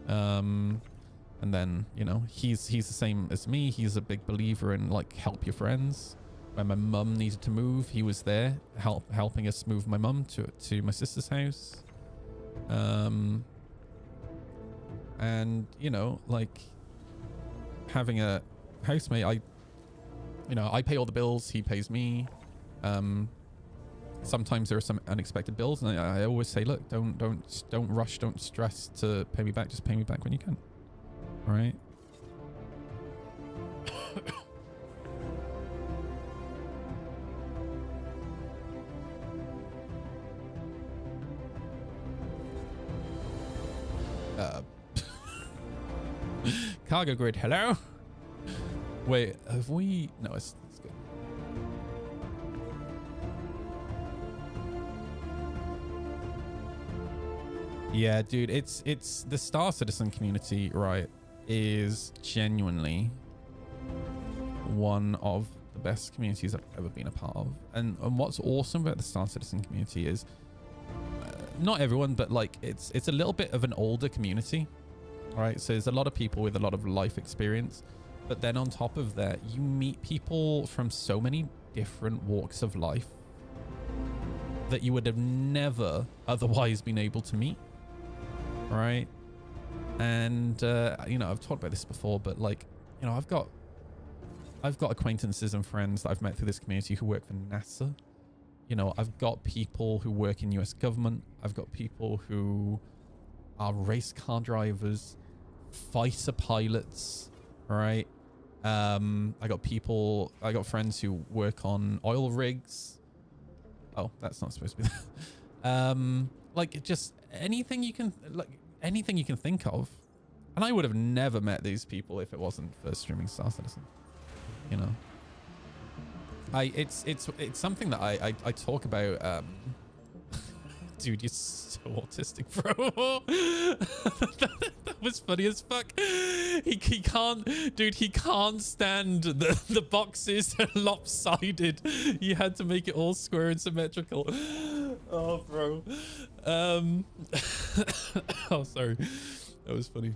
And then, you know, he's the same as me. He's a big believer in like help your friends. When my mum needed to move, he was there helping us move my mum to my sister's house. And you know, like having a housemate, I pay all the bills, he pays me. sometimes there are some unexpected bills, and I always say, look, don't rush, don't stress to pay me back. Just pay me back when you can. All right. Cargo grid, hello. Wait, have we? No, it's good. Yeah, dude, it's the Star Citizen community, right, is genuinely one of the best communities I've ever been a part of. And what's awesome about the Star Citizen community is not everyone, but like it's a little bit of an older community, right? So there's a lot of people with a lot of life experience, but then on top of that, you meet people from so many different walks of life that you would have never otherwise been able to meet, right? And you know, I've talked about this before, but like, you know, I've got acquaintances and friends that I've met through this community who work for NASA. You know, I've got people who work in US government. I've got people who are race car drivers, fighter pilots, right? I got friends who work on oil rigs. Oh, that's not supposed to be that. Like just anything you can think of. And I would have never met these people if it wasn't for streaming Star Citizen. You know, it's something that I talk about. Dude, you're so autistic, bro. that was funny as fuck. He can't stand the boxes are lopsided. You had to make it all square and symmetrical. Oh, bro. Oh, sorry. That was funny.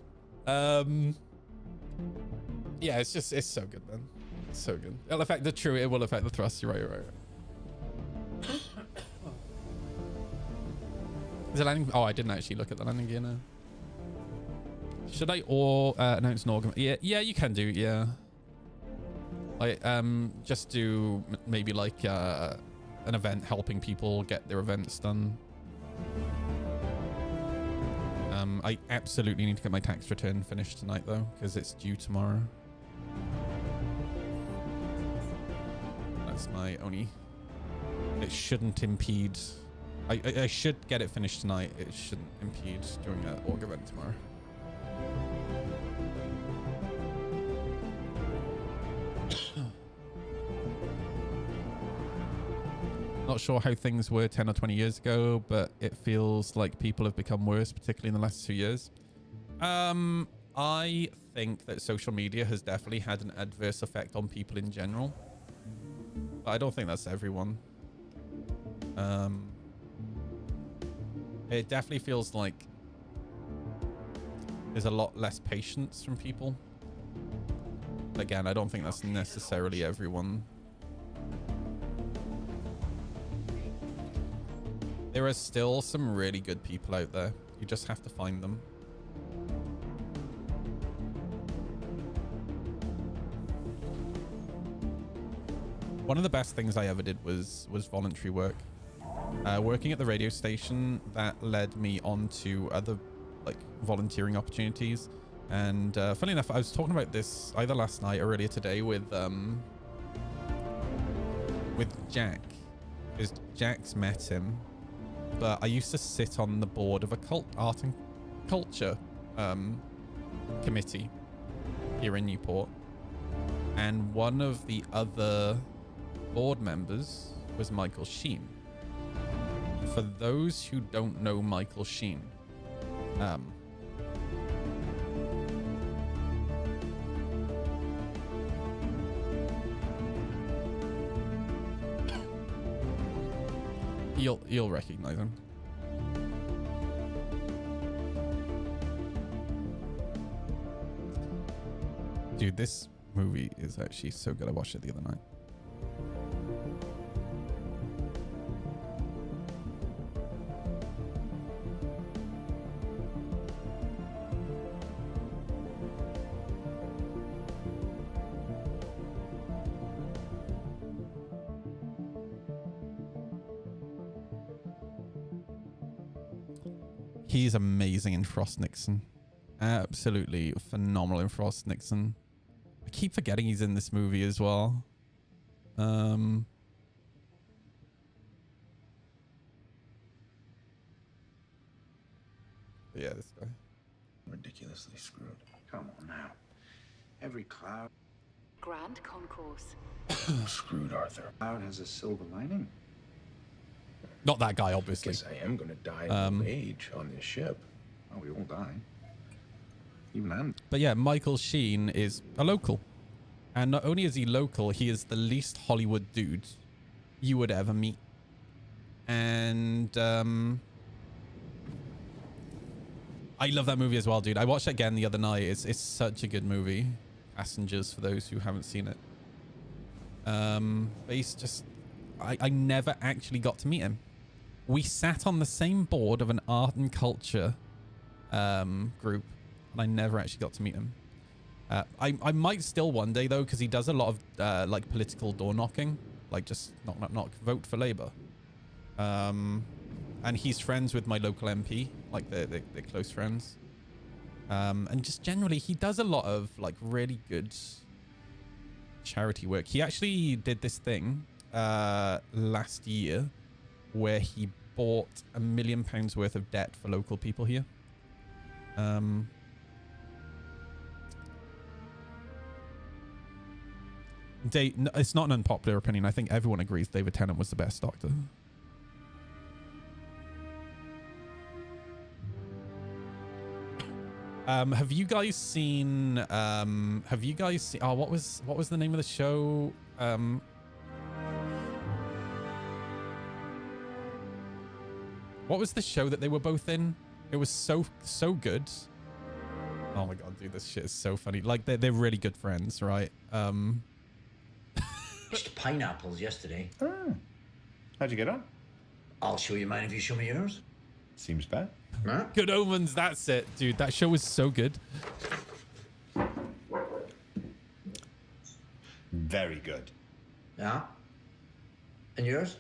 Yeah, it's so good, man. It's so good. It'll affect it will affect the thrust. You're right. Is it landing? Oh, I didn't actually look at the landing gear now. Should I announce an organ? Yeah, you can do. Yeah. Like just do maybe like an event helping people get their events done. I absolutely need to get my tax return finished tonight though, because it's due tomorrow. That's my only. It shouldn't impede. I should get it finished tonight. It shouldn't impede doing an org event tomorrow. Not sure how things were 10 or 20 years ago, but it feels like people have become worse, particularly in the last 2 years. I think that social media has definitely had an adverse effect on people in general. But I don't think that's everyone. It definitely feels like there's a lot less patience from people. Again, I don't think that's necessarily everyone. There are still some really good people out there. You just have to find them. One of the best things I ever did was voluntary work. Working at the radio station, that led me on to other like volunteering opportunities. And funny enough, I was talking about this either last night or earlier today with Jack, because Jack's met him. But I used to sit on the board of a art and culture committee here in Newport, and one of the other board members was Michael Sheen. For those who don't know Michael Sheen, you'll recognize him. Dude, this movie is actually so good. I watched it the other night. He's amazing in Frost Nixon. Absolutely phenomenal in Frost Nixon. I keep forgetting he's in this movie as well. Yeah, this guy. Ridiculously screwed. Come on now. Every cloud Grand Concourse. screwed, Arthur. Cloud has a silver lining. Not that guy, obviously. Guess I am going to die of old age on this ship. Oh, we all die. Even Andy. But yeah, Michael Sheen is a local. And not only is he local, he is the least Hollywood dude you would ever meet. And I love that movie as well, dude. I watched it again the other night. It's such a good movie. Passengers, for those who haven't seen it. But he's just... I never actually got to meet him. We sat on the same board of an art and culture group, and I never actually got to meet him. I might still one day, though, because he does a lot of like political door knocking, like just knock, vote for Labour. And he's friends with my local MP, like they're close friends. And just generally, he does a lot of like really good charity work. He actually did this thing last year where he bought £1 million worth of debt for local people here. It's not an unpopular opinion. I think everyone agrees David Tennant was the best Doctor. Have you guys seen? Oh, what was the name of the show? What was the show that they were both in? It was so good. Oh my god, dude, this shit is so funny. Like they're really good friends, right? Just pineapples yesterday. Oh. How'd you get on? I'll show you mine if you show me yours. Seems bad. Huh? Good Omens, that's it, dude. That show was so good. Very good. Yeah. And yours?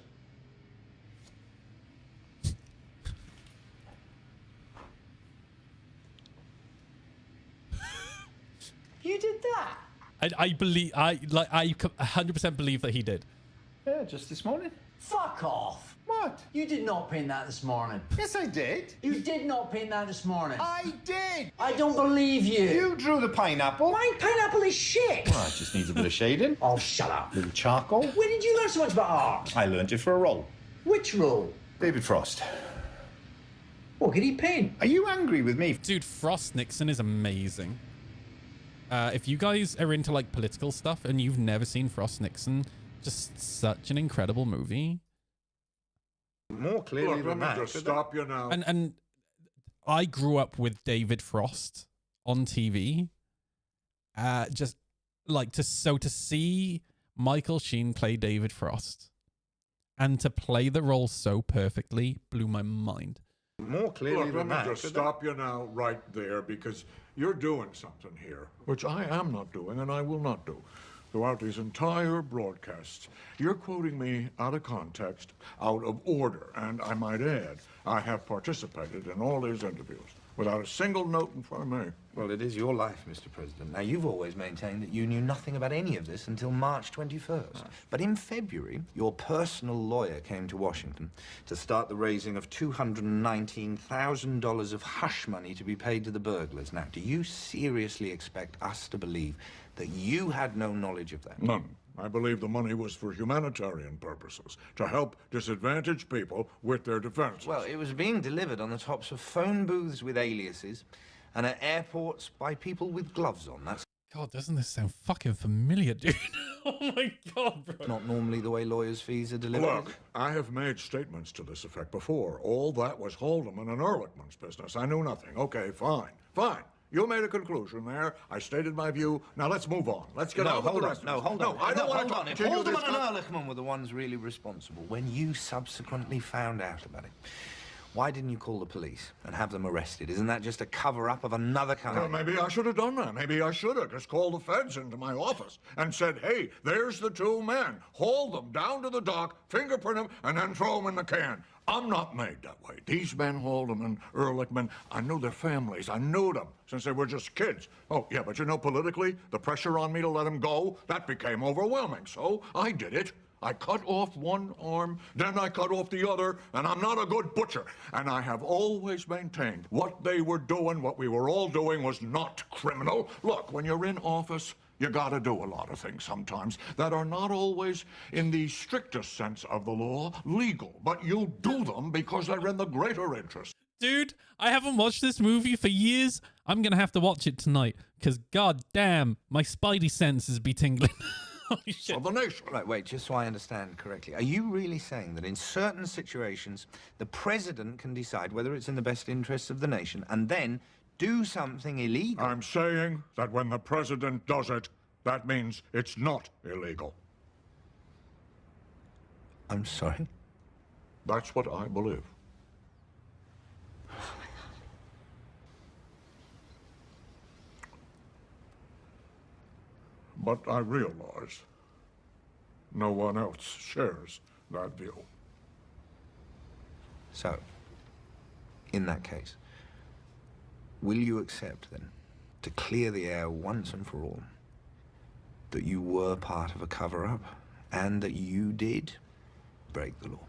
You did that? I believe I 100% believe that he did. Yeah, just this morning. Fuck off. What? You did not paint that this morning. Yes, I did. You did not paint that this morning. I did. I don't believe you. You drew the pineapple. My pineapple is shit. Well, it just needs a bit of shading. Oh, shut up. Little charcoal. When did you learn so much about art? I learned it for a role. Which role? David Frost. What could he paint? Are you angry with me? Dude, Frost Nixon is amazing. If you guys are into like political stuff and you've never seen Frost Nixon, just such an incredible movie. More clearly than that. Just stop you now. And I grew up with David Frost on TV. Just like to see Michael Sheen play David Frost and to play the role so perfectly blew my mind. More clearly than that. Just stop you now right there because you're doing something here, which I am not doing and I will not do. Throughout these entire broadcasts, you're quoting me out of context, out of order, and I might add, I have participated in all these interviews without a single note in front of me. Well, it is your life, Mr. President. Now, you've always maintained that you knew nothing about any of this until March 21st. But in February, your personal lawyer came to Washington to start the raising of $219,000 of hush money to be paid to the burglars. Now, do you seriously expect us to believe that you had no knowledge of that? None. I believe the money was for humanitarian purposes, to help disadvantaged people with their defenses. Well, it was being delivered on the tops of phone booths with aliases and at airports by people with gloves on. That's God, doesn't this sound fucking familiar, dude? Oh my God, bro. not normally the way lawyers' fees are delivered. Look, I have made statements to this effect before. All that was Haldeman and Ehrlichman's business. I knew nothing. Okay, fine. Fine. You made a conclusion there. I stated my view. Now let's move on. Let's get on with the rest of this. Hold on. No, I don't want to hold on. If continue Haldeman this. and Ehrlichman were the ones really responsible when you subsequently found out about it, Why didn't you call the police and have them arrested? Isn't that just a cover-up of another kind? Well, maybe I should have done that. Maybe I should have just called the feds into my office and said, hey, there's the two men. Haul them down to the dock, fingerprint them, and then throw them in the can. I'm not made that way. These men, Haldeman, Ehrlichman, I knew their families. I knew them since they were just kids. Oh, yeah, but you know, politically, the pressure on me to let them go, that became overwhelming. So I did it. I cut off one arm, then I cut off the other, and I'm not a good butcher. And I have always maintained what they were doing, what we were all doing, was not criminal. Look, when you're in office, you gotta do a lot of things sometimes that are not always, in the strictest sense of the law, legal. But you do them because they're in the greater interest. Dude, I haven't watched this movie for years. I'm gonna have to watch it tonight, because god damn, my spidey senses be tingling. Holy shit. Of the nation. Right, wait, just so I understand correctly. Are you really saying that in certain situations, the president can decide whether it's in the best interests of the nation and then do something illegal? I'm saying that when the president does it, that means it's not illegal. I'm sorry? That's what I believe. But I realize no one else shares that view. So, in that case, will you accept then, to clear the air once and for all, that you were part of a cover-up and that you did break the law?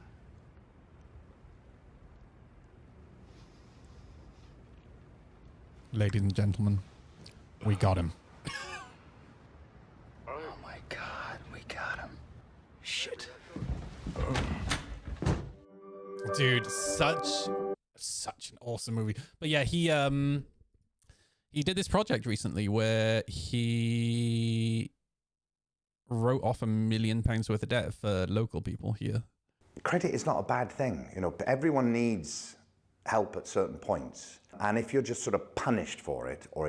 Ladies and gentlemen, we got him. Oh my God, we got him. Shit. Dude, such an awesome movie. But yeah, he did this project recently where he wrote off £1 million worth of debt for local people here. Credit is not a bad thing. You know, everyone needs help at certain points. And if you're just sort of punished for it, or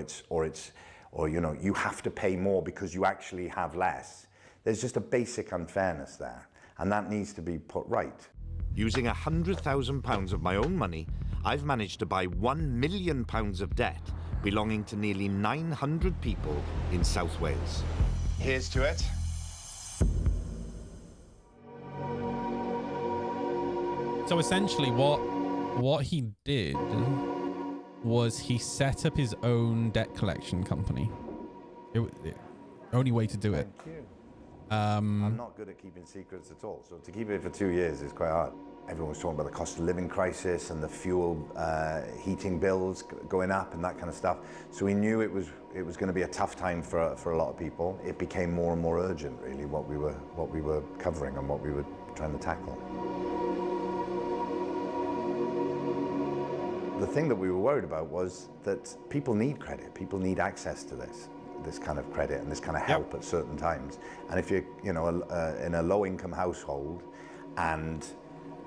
you know, you have to pay more because you actually have less, there's just a basic unfairness there. And that needs to be put right. Using £100,000 of my own money, I've managed to buy £1 million of debt belonging to nearly 900 people in South Wales. Here's to it. So essentially what he did was he set up his own debt collection company. Only way to do it. Thank you. I'm not good at keeping secrets at all, so to keep it for 2 years is quite hard. Everyone was talking about the cost of living crisis and the fuel heating bills going up and that kind of stuff. So we knew it was going to be a tough time for a lot of people. It became more and more urgent, really, what we were covering and what we were trying to tackle. The thing that we were worried about was that people need credit. People need access to this kind of credit and this kind of help at certain times. And if you're, you know, in a low-income household and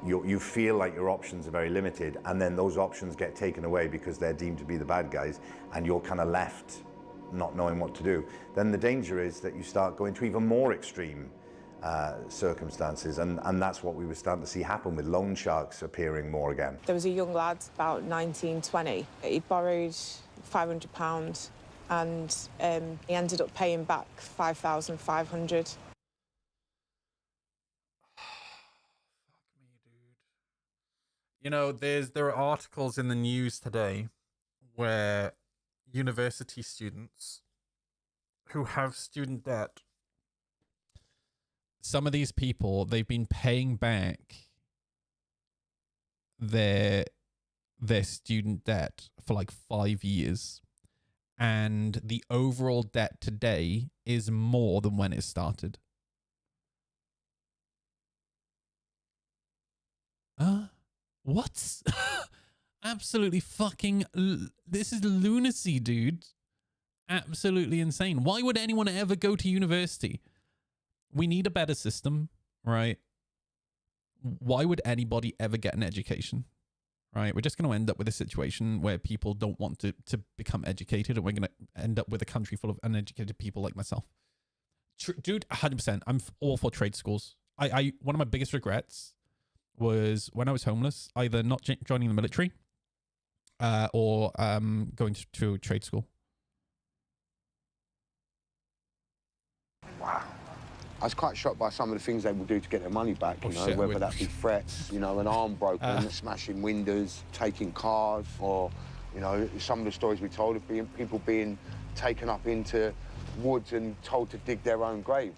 you feel like your options are very limited, and then those options get taken away because they're deemed to be the bad guys, and you're kind of left not knowing what to do, then the danger is that you start going to even more extreme circumstances, and that's what we were starting to see happen with loan sharks appearing more again. There was a young lad, about 19, 20. He borrowed £500 and he ended up paying back 5,500. You know, there are articles in the news today where university students who have student debt, some of these people, they've been paying back their student debt for like 5 years, and the overall debt today is more than when it started. What? Absolutely fucking... This is lunacy, dude. Absolutely insane. Why would anyone ever go to university? We need a better system, right? Why would anybody ever get an education, right? We're just going to end up with a situation where people don't want to become educated, and we're going to end up with a country full of uneducated people like myself. Dude, 100%. I'm all for trade schools. One of my biggest regrets was when I was homeless, either not joining the military or going to trade school. Wow. I was quite shocked by some of the things they will do to get their money back, whether that be threats, an arm broken, smashing windows, taking cars, or, some of the stories we told of people being taken up into woods and told to dig their own grave.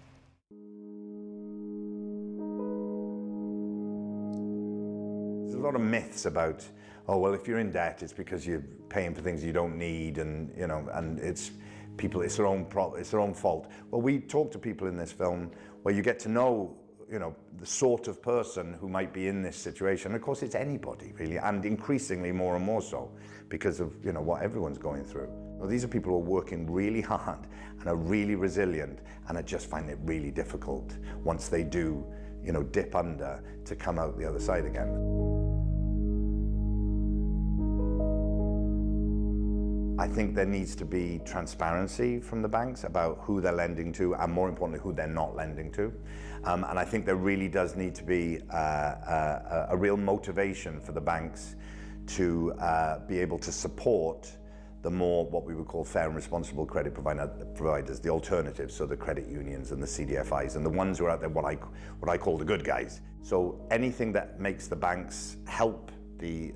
There's a lot of myths about, oh, well, if you're in debt, it's because you're paying for things you don't need, and, and it's their own fault. Well, we talk to people in this film where you get to know, the sort of person who might be in this situation. And of course, it's anybody, really, and increasingly more and more so because of, what everyone's going through. Well, these are people who are working really hard and are really resilient and are just finding it really difficult once they do, dip under to come out the other side again. I think there needs to be transparency from the banks about who they're lending to, and more importantly, who they're not lending to. And I think there really does need to be a real motivation for the banks to be able to support the more what we would call fair and responsible credit providers, the alternatives, so the credit unions and the CDFIs, and the ones who are out there, what I call the good guys. So anything that makes the banks help the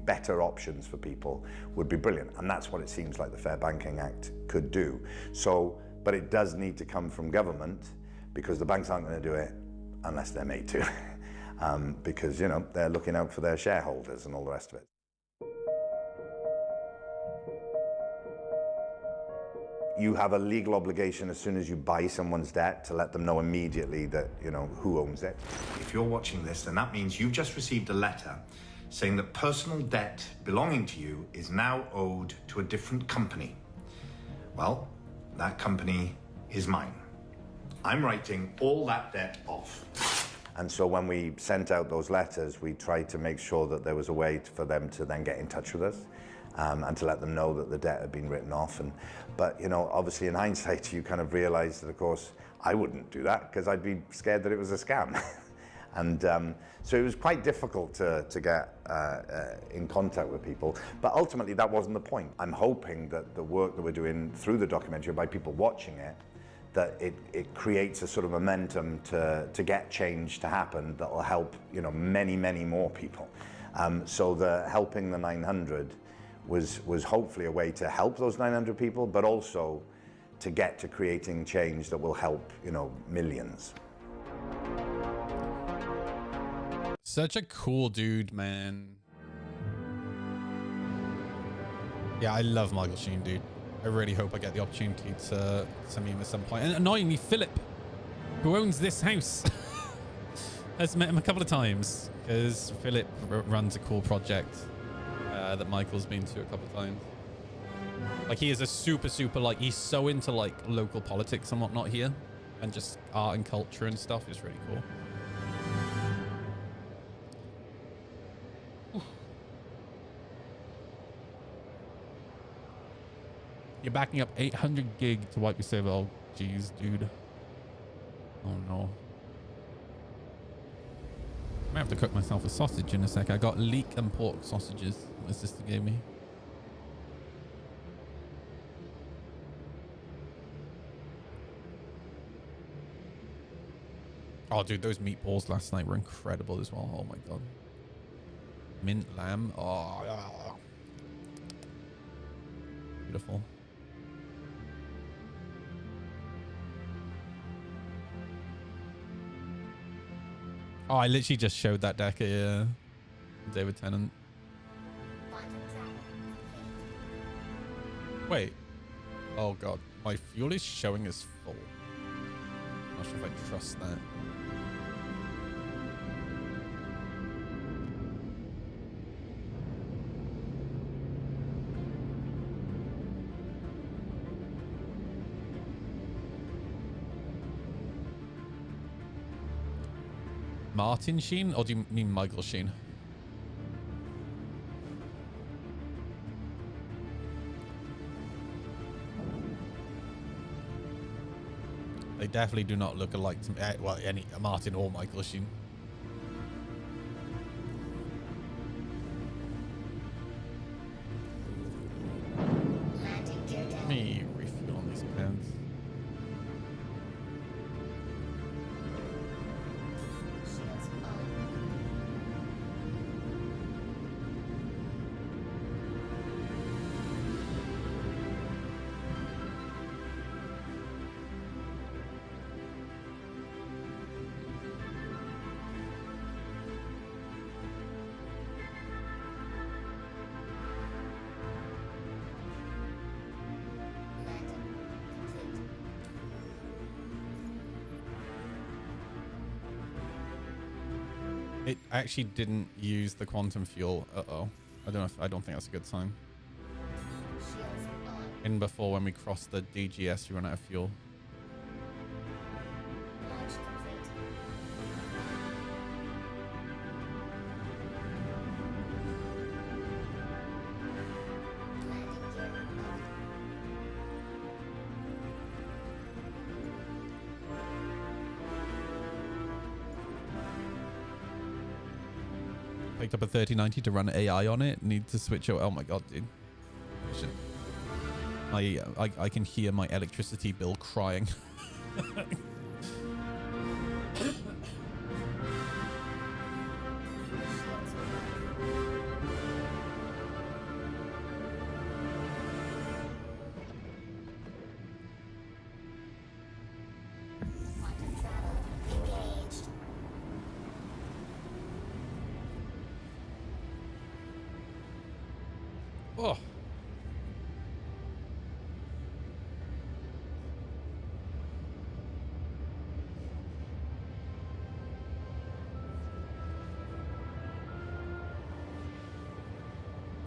better options for people would be brilliant, and that's what it seems like the Fair Banking Act could do. So, but it does need to come from government, because the banks aren't going to do it unless they're made to, because they're looking out for their shareholders and all the rest of it. You have a legal obligation as soon as you buy someone's debt to let them know immediately that, who owns it. If you're watching this, then that means you've just received a letter saying that personal debt belonging to you is now owed to a different company. Well, that company is mine. I'm writing all that debt off. And so when we sent out those letters, we tried to make sure that there was a way for them to then get in touch with us. And to let them know that the debt had been written off. But obviously in hindsight, you kind of realize that, of course, I wouldn't do that because I'd be scared that it was a scam. And so it was quite difficult to get in contact with people. But ultimately, that wasn't the point. I'm hoping that the work that we're doing through the documentary, by people watching it, that it creates a sort of momentum to get change to happen that will help, many, many more people. So the helping the 900 was hopefully a way to help those 900 people, but also to get to creating change that will help, millions. Such a cool dude, man. Yeah, I love Michael Sheen, dude. I really hope I get the opportunity to meet him at some point. And annoyingly, Philip, who owns this house, has met him a couple of times, because Philip runs a cool project that Michael's been to a couple of times. Like, he is a super, he's so into, local politics and whatnot here, and just art and culture and stuff. It's really cool. You're backing up 800 gig to wipe your server. Oh, jeez, dude. Oh, no. I might have to cook myself a sausage in a sec. I got leek and pork sausages my sister gave me. Oh, dude, those meatballs last night were incredible as well. Oh, my God. Mint lamb. Oh, yeah. Beautiful. Oh, I literally just showed that deck at David Tennant. Wait. Oh, God. My fuel is showing as full. I'm not sure if I trust that. Martin Sheen, or do you mean Michael Sheen? They definitely do not look alike to me. Well, any Martin or Michael Sheen. It actually didn't use the quantum fuel. Uh-oh. I don't think that's a good sign. In before, when we crossed the DGS, we run out of fuel. Picked up a 3090 to run AI on it. Need to switch out. Oh my god, dude. I can hear my electricity bill crying. Oh.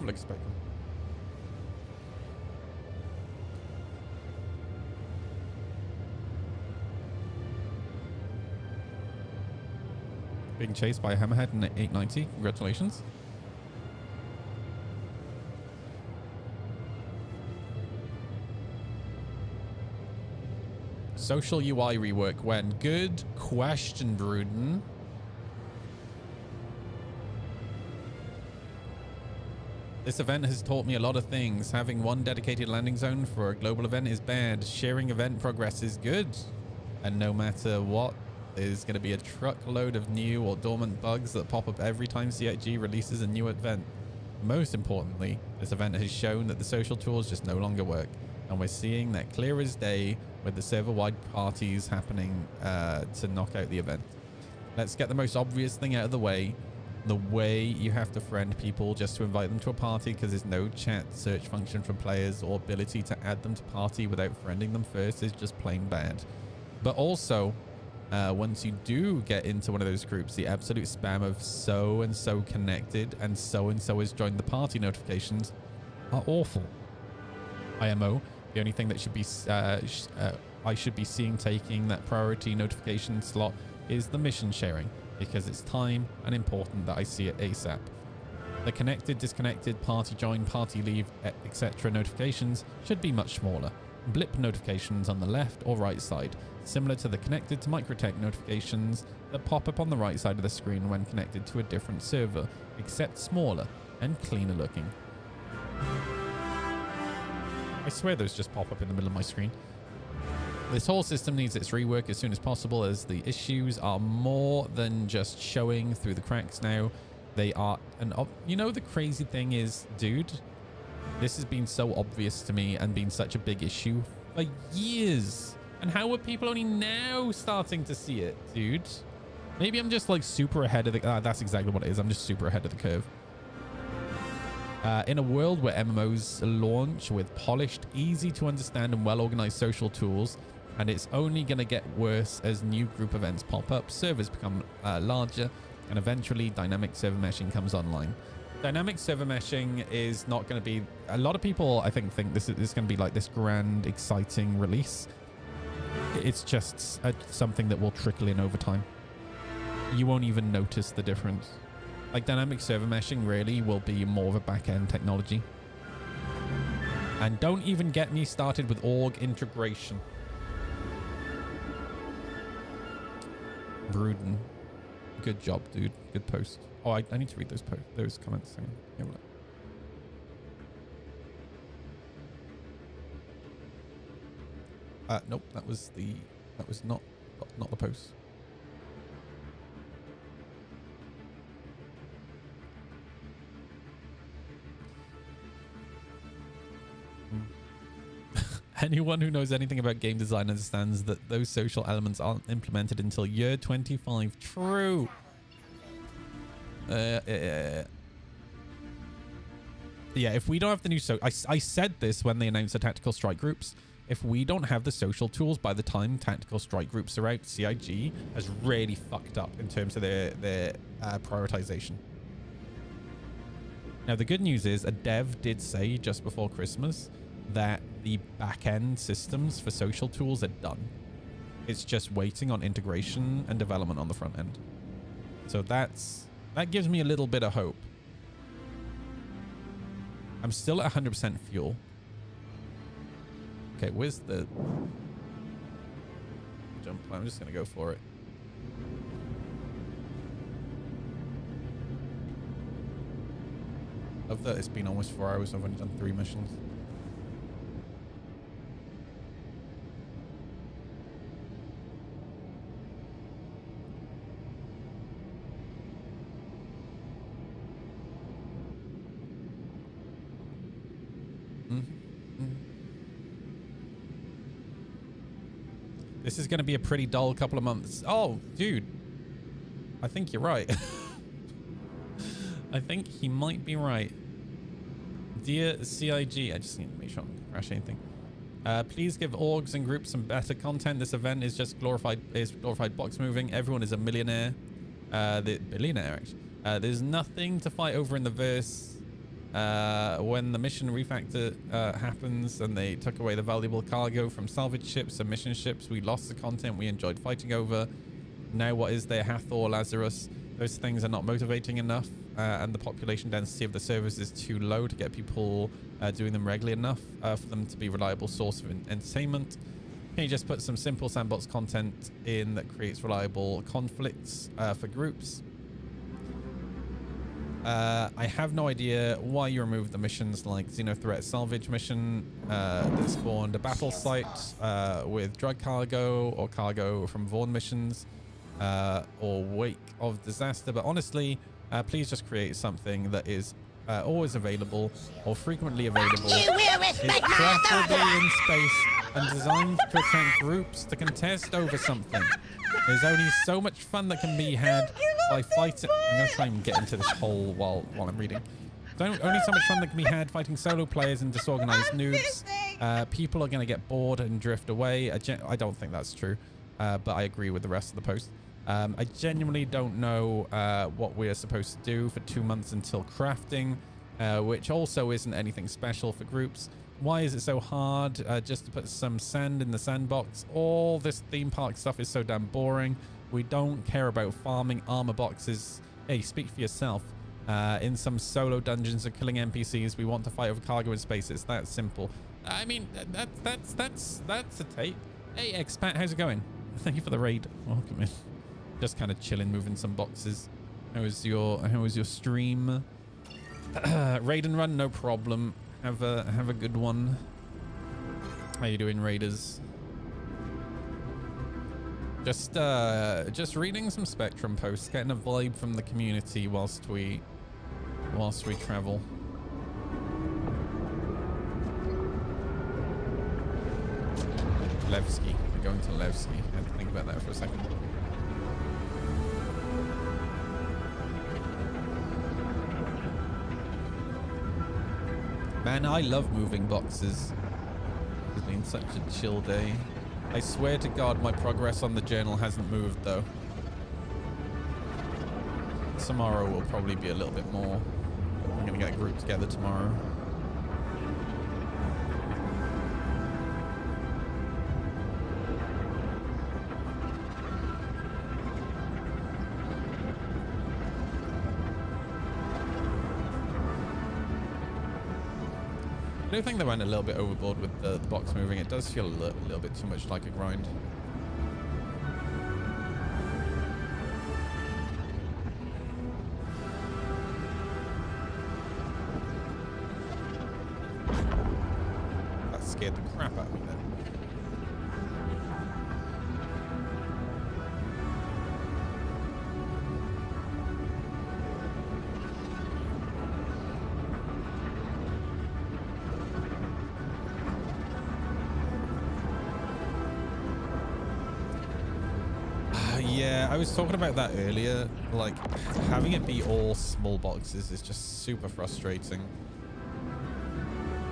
Like spectrum. Being chased by a hammerhead in 890. Congratulations. Social UI rework when? Good question, Bruden. This event has taught me a lot of things. Having one dedicated landing zone for a global event is bad. Sharing event progress is good. And no matter what, there's going to be a truckload of new or dormant bugs that pop up every time CIG releases a new event. Most importantly, this event has shown that the social tools just no longer work. And we're seeing that clear as day with the server-wide parties happening to knock out the event. Let's get the most obvious thing out of the way. The way you have to friend people just to invite them to a party, because there's no chat search function for players or ability to add them to party without friending them first is just plain bad. But also, once you do get into one of those groups, the absolute spam of so-and-so connected and so-and-so has joined the party notifications are awful. IMO, the only thing that should be I should be seeing taking that priority notification slot is the mission sharing, because it's time and important that I see it ASAP. The connected, disconnected, party join, party leave, etc. notifications should be much smaller. Blip notifications on the left or right side, similar to the connected to Microtech notifications that pop up on the right side of the screen when connected to a different server, except smaller and cleaner looking. I swear those just pop up in the middle of my screen. This whole system needs its rework as soon as possible, as the issues are more than just showing through the cracks now. They are you know, the crazy thing is, dude, this has been so obvious to me and been such a big issue for years. And how are people only now starting to see it, dude? Maybe I'm just like super ahead of the... that's exactly what it is. I'm just super ahead of the curve. In a world where MMOs launch with polished, easy to understand and well-organized social tools, and it's only going to get worse as new group events pop up, servers become larger, and eventually dynamic server meshing comes online. Dynamic server meshing is not going to be... A lot of people, I think this is going to be like this grand, exciting release. It's just something that will trickle in over time. You won't even notice the difference. Like, dynamic server meshing really will be more of a back-end technology. And don't even get me started with org integration. Bruden. Good job, dude. Good post. Oh, I need to read those comments. Hang on. Here we go. Nope, that was not the post. Anyone who knows anything about game design understands that those social elements aren't implemented until year 25. True. Yeah, if we don't have the new... I said this when they announced the tactical strike groups. if we don't have the social tools by the time tactical strike groups are out, CIG has really fucked up in terms of their prioritization. Now, the good news is a dev did say just before Christmas that the back-end systems for social tools are done. It's just waiting on integration and development on the front end. So that gives me a little bit of hope. I'm still at 100% fuel. Okay, where's the jump? I'm just going to go for it. Love that it's been almost 4 hours. I've only done 3 missions. This is going to be a pretty dull couple of months. Oh, dude. I think you're right. I think he might be right. Dear CIG, I just need to make sure I don't crash anything. Please give orgs and groups some better content. This event is just glorified box moving. Everyone is a millionaire. The billionaire, actually. There's nothing to fight over in the verse. When the mission refactor happens and they took away the valuable cargo from salvage ships and mission ships, we lost the content we enjoyed fighting over. Now what is there? Hathor, Lazarus, those things are not motivating enough, and the population density of the servers is too low to get people doing them regularly enough for them to be a reliable source of entertainment. Can you just put some simple sandbox content in that creates reliable conflicts for groups? I have no idea why you removed the missions like Xenothreat Salvage mission that spawned a battle site with drug cargo or cargo from Vaughn missions or Wake of Disaster. But honestly, please just create something that is always available or frequently available, is preferably in space and designed to attract groups to contest over something. There's only so much fun that can be had by fighting. I'm going to try and get into this hole while I'm reading. Only so much fun that can be had fighting solo players and disorganized noobs. People are going to get bored and drift away. I don't think that's true, but I agree with the rest of the post. I genuinely don't know what we're supposed to do for 2 months until crafting, which also isn't anything special for groups. Why is it so hard just to put some sand in the sandbox? All this theme park stuff is so damn boring. We don't care about farming armor boxes. Hey, speak for yourself. In some solo dungeons or killing NPCs, we want to fight over cargo in space. It's that simple. I mean, that's a tape. Hey, expat, how's it going? Thank you for the raid. Welcome in. Just kind of chilling, moving some boxes. How was your stream? Raid and run, no problem. Have a good one. How you doing, raiders? Just reading some Spectrum posts, getting a vibe from the community whilst we travel. Levski. We're going to Levski. I had to think about that for a second. Man, I love moving boxes. It's been such a chill day. I swear to God, my progress on the journal hasn't moved, though. Tomorrow will probably be a little bit more. I'm going to get a group together tomorrow. I do think they went a little bit overboard with the box moving. It does feel a little bit too much like a grind. That scared the crap out of me then. Yeah, I was talking about that earlier. Like, having it be all small boxes is just super frustrating.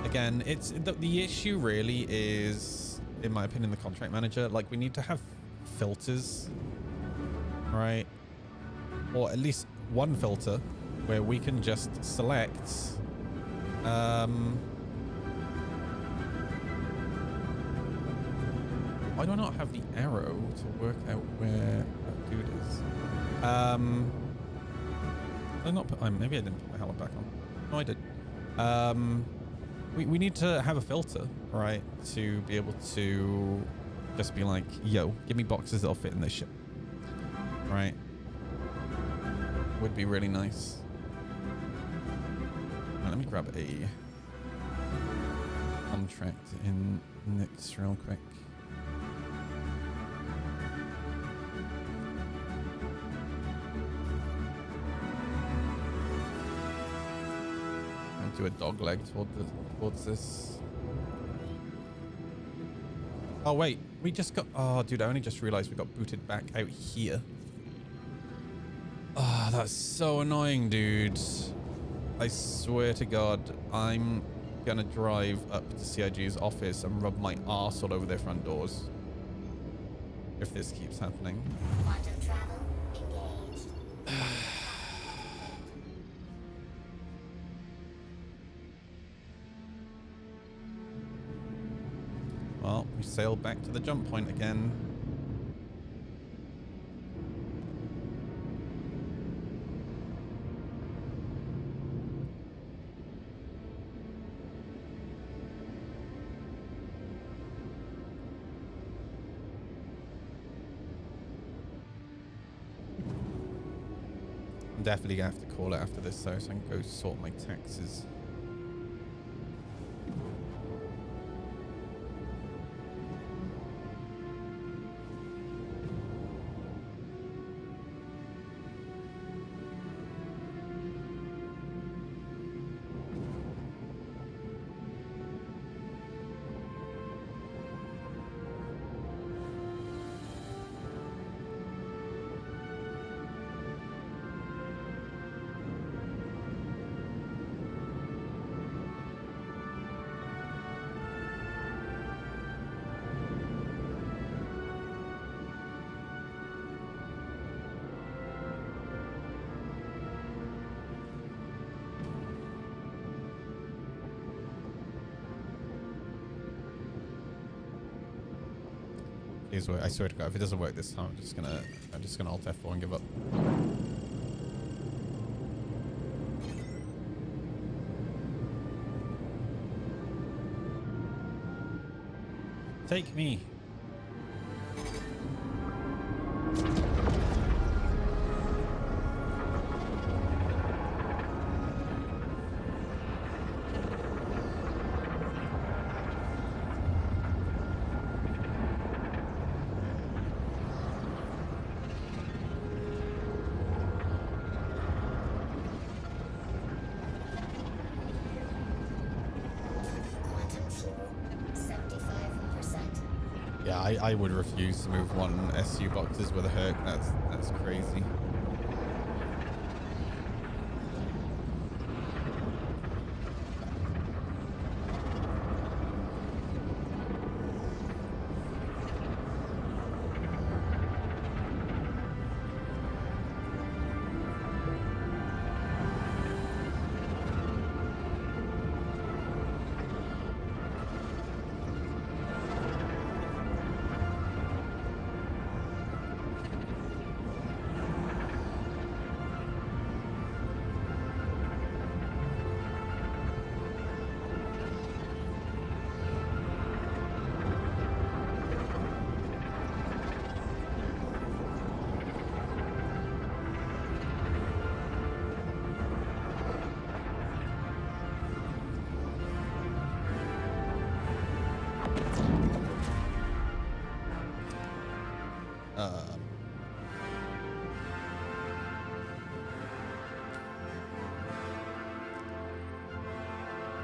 Again, it's the issue really is in my opinion, the contract manager. Like, we need to have filters, right? Or at least one filter where we can just select why do I not have the arrow to work out where that dude is? Did I not put, maybe I didn't put my helmet back on. No, I did. We need to have a filter, right, to be able to just be like, yo, give me boxes that'll fit in this ship, right? Would be really nice. Right, let me grab a contract in Nyx real quick. Do a dog leg towards this. Oh wait, we just got, oh dude, I only just realized we got booted back out here. Oh, that's so annoying, dude. I swear to God, I'm gonna drive up to CIG's office and rub my arse all over their front doors if this keeps happening. Quantum travel engaged. Well, we sail back to the jump point again. I'm definitely gonna have to call it after this though, so I can go sort my taxes. Please work. I swear to God, if it doesn't work this time, I'm just gonna Alt F4 and give up. Take me. Yeah, I would refuse to move one SU boxes with a Herc. That's crazy.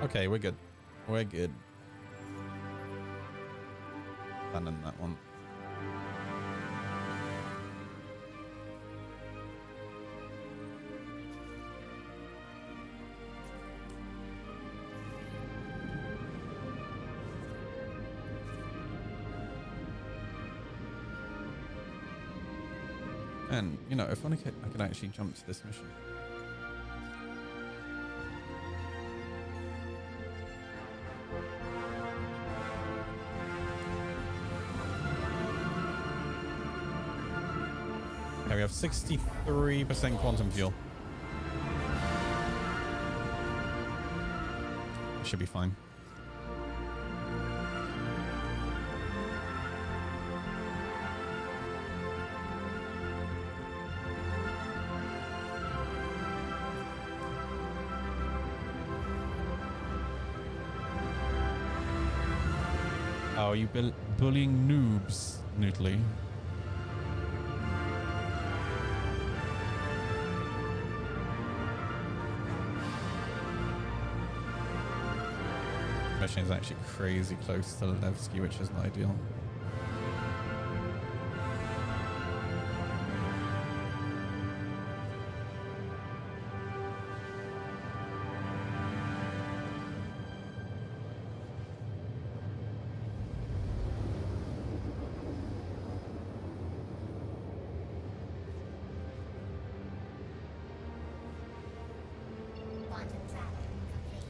Okay, we're good. We're good. Abandon that one. And, you know, if only I could actually jump to this mission. Okay, we have 63% quantum fuel. Should be fine. Oh, you bullying noobs, Noodly. Mission is actually crazy close to Levski, which is not ideal.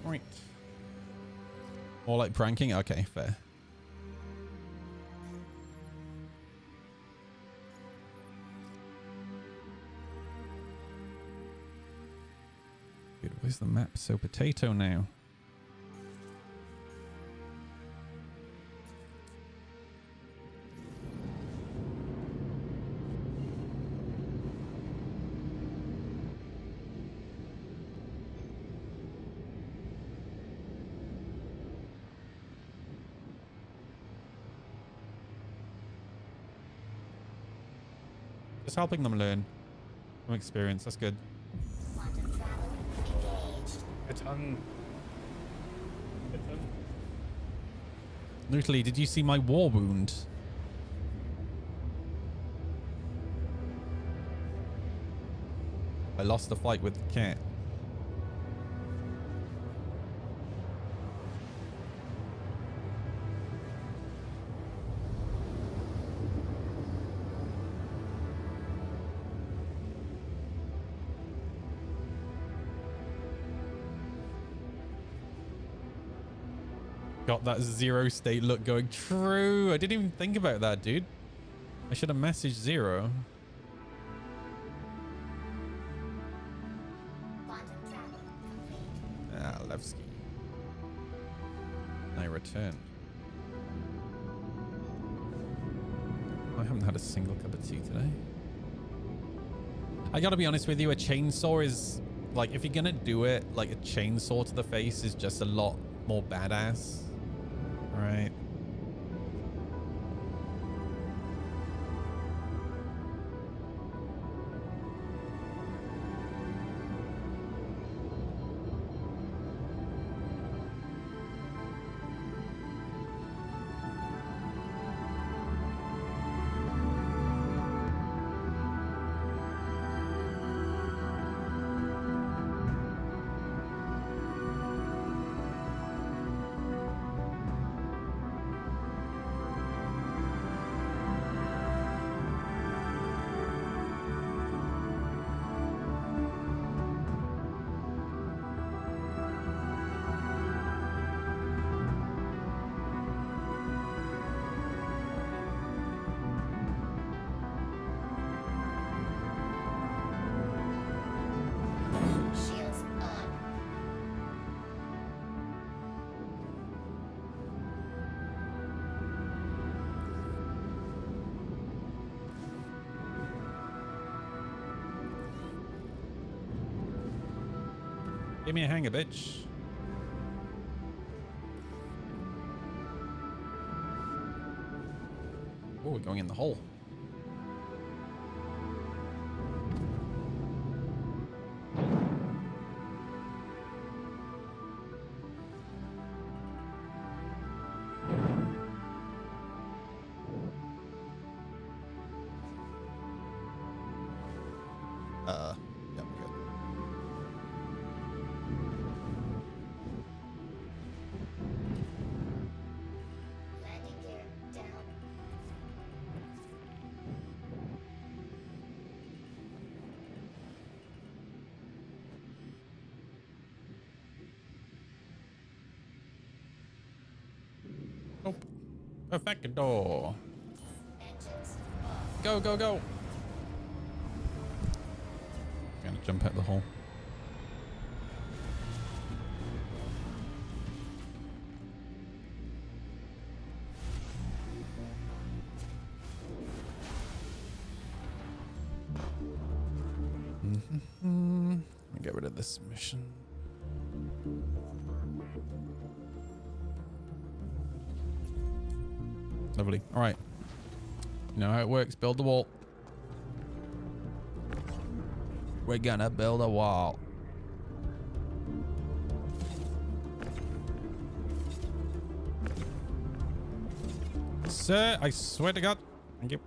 Right. More like pranking? Okay, fair. Dude, where's the map so potato now? Just helping them learn from experience. That's good. Noodly, did you see my war wound? I lost the fight with the cat. Got that zero state look going. True. I didn't even think about that, dude. I should have messaged Zero. Ah, Levski. I returned. I haven't had a single cup of tea today. I gotta be honest with you, a chainsaw is like, if you're gonna do it, like a chainsaw to the face is just a lot more badass. Right. Give me a hanger, bitch. Oh, we're going in the hole. Yeah, we're good. Landing gear down. Perfecto. Go, go, go. I'm gonna jump out the hole. Get rid of this mission. Lovely. All right. You know how it works. Build the wall. We're gonna build a wall. Sir, I swear to God. Thank you.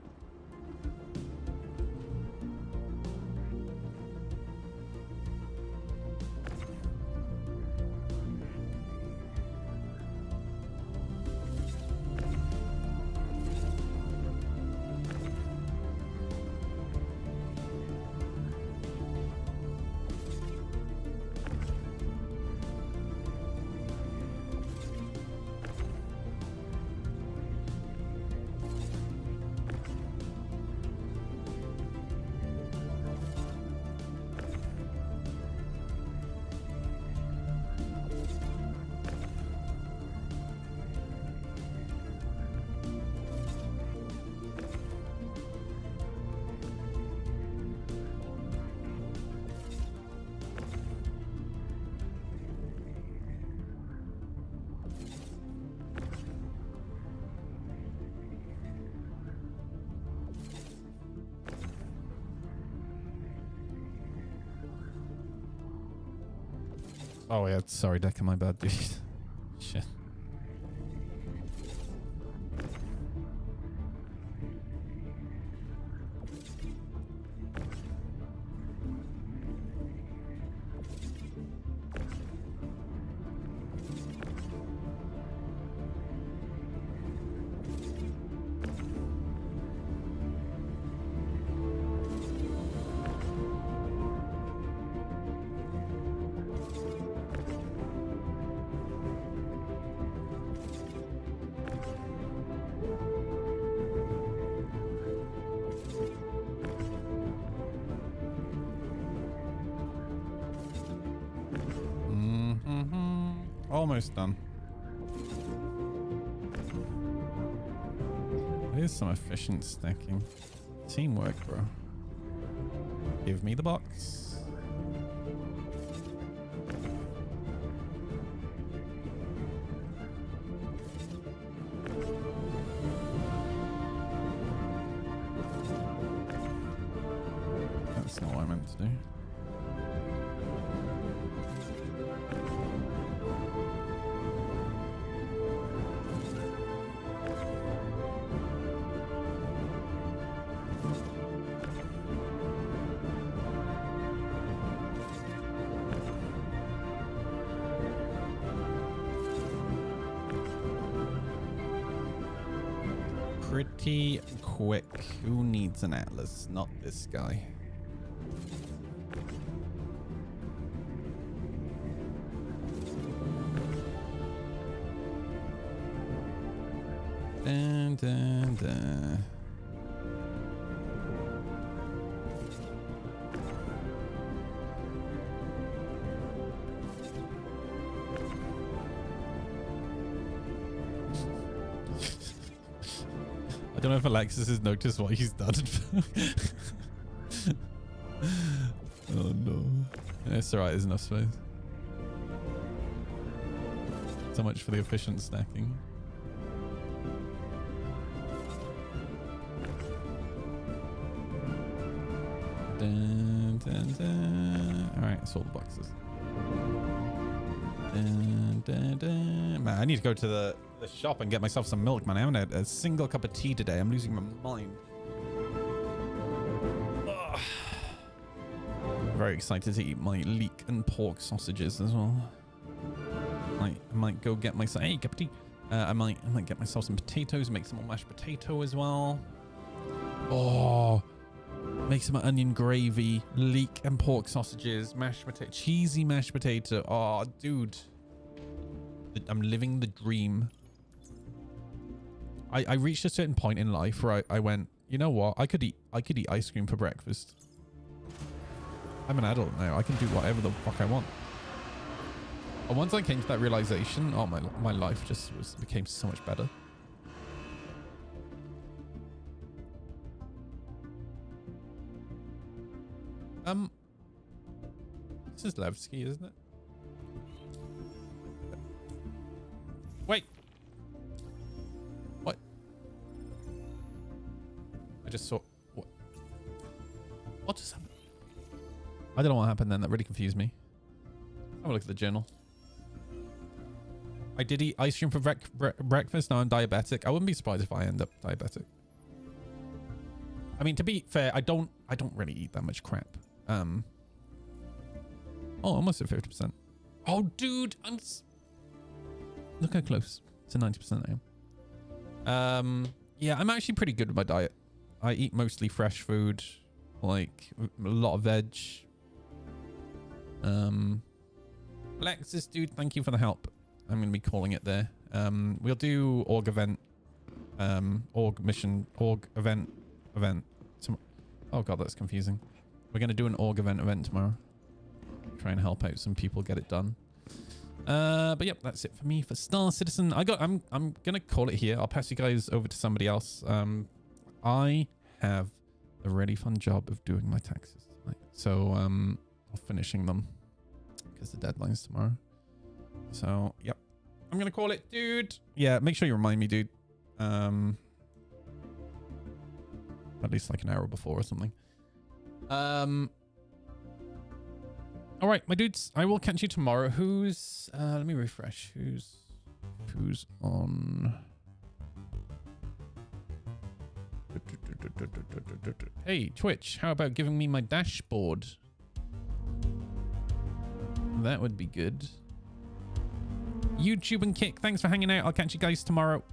Oh yeah, sorry, Decker, my bad, dude. Shit. Almost done. Here's some efficient stacking. Teamwork, bro. Give me the box. That's not what I meant to do. Pretty quick. Who needs an atlas? Not this guy. Dun, dun, dun. I don't know if Alexis has noticed what he's done. Oh no. It's alright, there's enough space. So much for the efficient stacking. Dun, dun, dun. Alright, that's all the boxes. Dun, dun, dun. Man, I need to go to the shop and get myself some milk, man. I haven't had a single cup of tea today. I'm losing my mind. Ugh. Very excited to eat my leek and pork sausages as well. I might go get myself. Hey, cup of tea. I might get myself some potatoes. Make some more mashed potato as well. Oh, make some onion gravy, leek and pork sausages, mashed potato, cheesy mashed potato. Oh, dude, I'm living the dream. I reached a certain point in life where I went, you know what? I could eat ice cream for breakfast. I'm an adult now. I can do whatever the fuck I want. And once I came to that realization, oh, my life just became so much better. This is Levski, isn't it? Wait. What? I just saw... What just happened? I don't know what happened then. That really confused me. Have a look at the journal. I did eat ice cream for breakfast. Now I'm diabetic. I wouldn't be surprised if I end up diabetic. I mean, to be fair, I don't really eat that much crap. Oh, almost at 50%. Oh, dude, look how close to 90% I am. Yeah, I'm actually pretty good with my diet. I eat mostly fresh food, like a lot of veg. Lexus, dude, thank you for the help. I'm going to be calling it there. We'll do org event, org event. Oh god, that's confusing. We're going to do an org event tomorrow. Try and help out some people get it done. But yep, that's it for me for Star Citizen. I'm going to call it here. I'll pass you guys over to somebody else. I have a really fun job of doing my taxes tonight. So, or finishing them because the deadline's tomorrow. So, yep. I'm going to call it, dude. Yeah, make sure you remind me, dude. At least like an hour before or something. All right, my dudes. I will catch you tomorrow. Who's... let me refresh. Who's on... Hey, Twitch. How about giving me my dashboard? That would be good. YouTube and Kick, thanks for hanging out. I'll catch you guys tomorrow.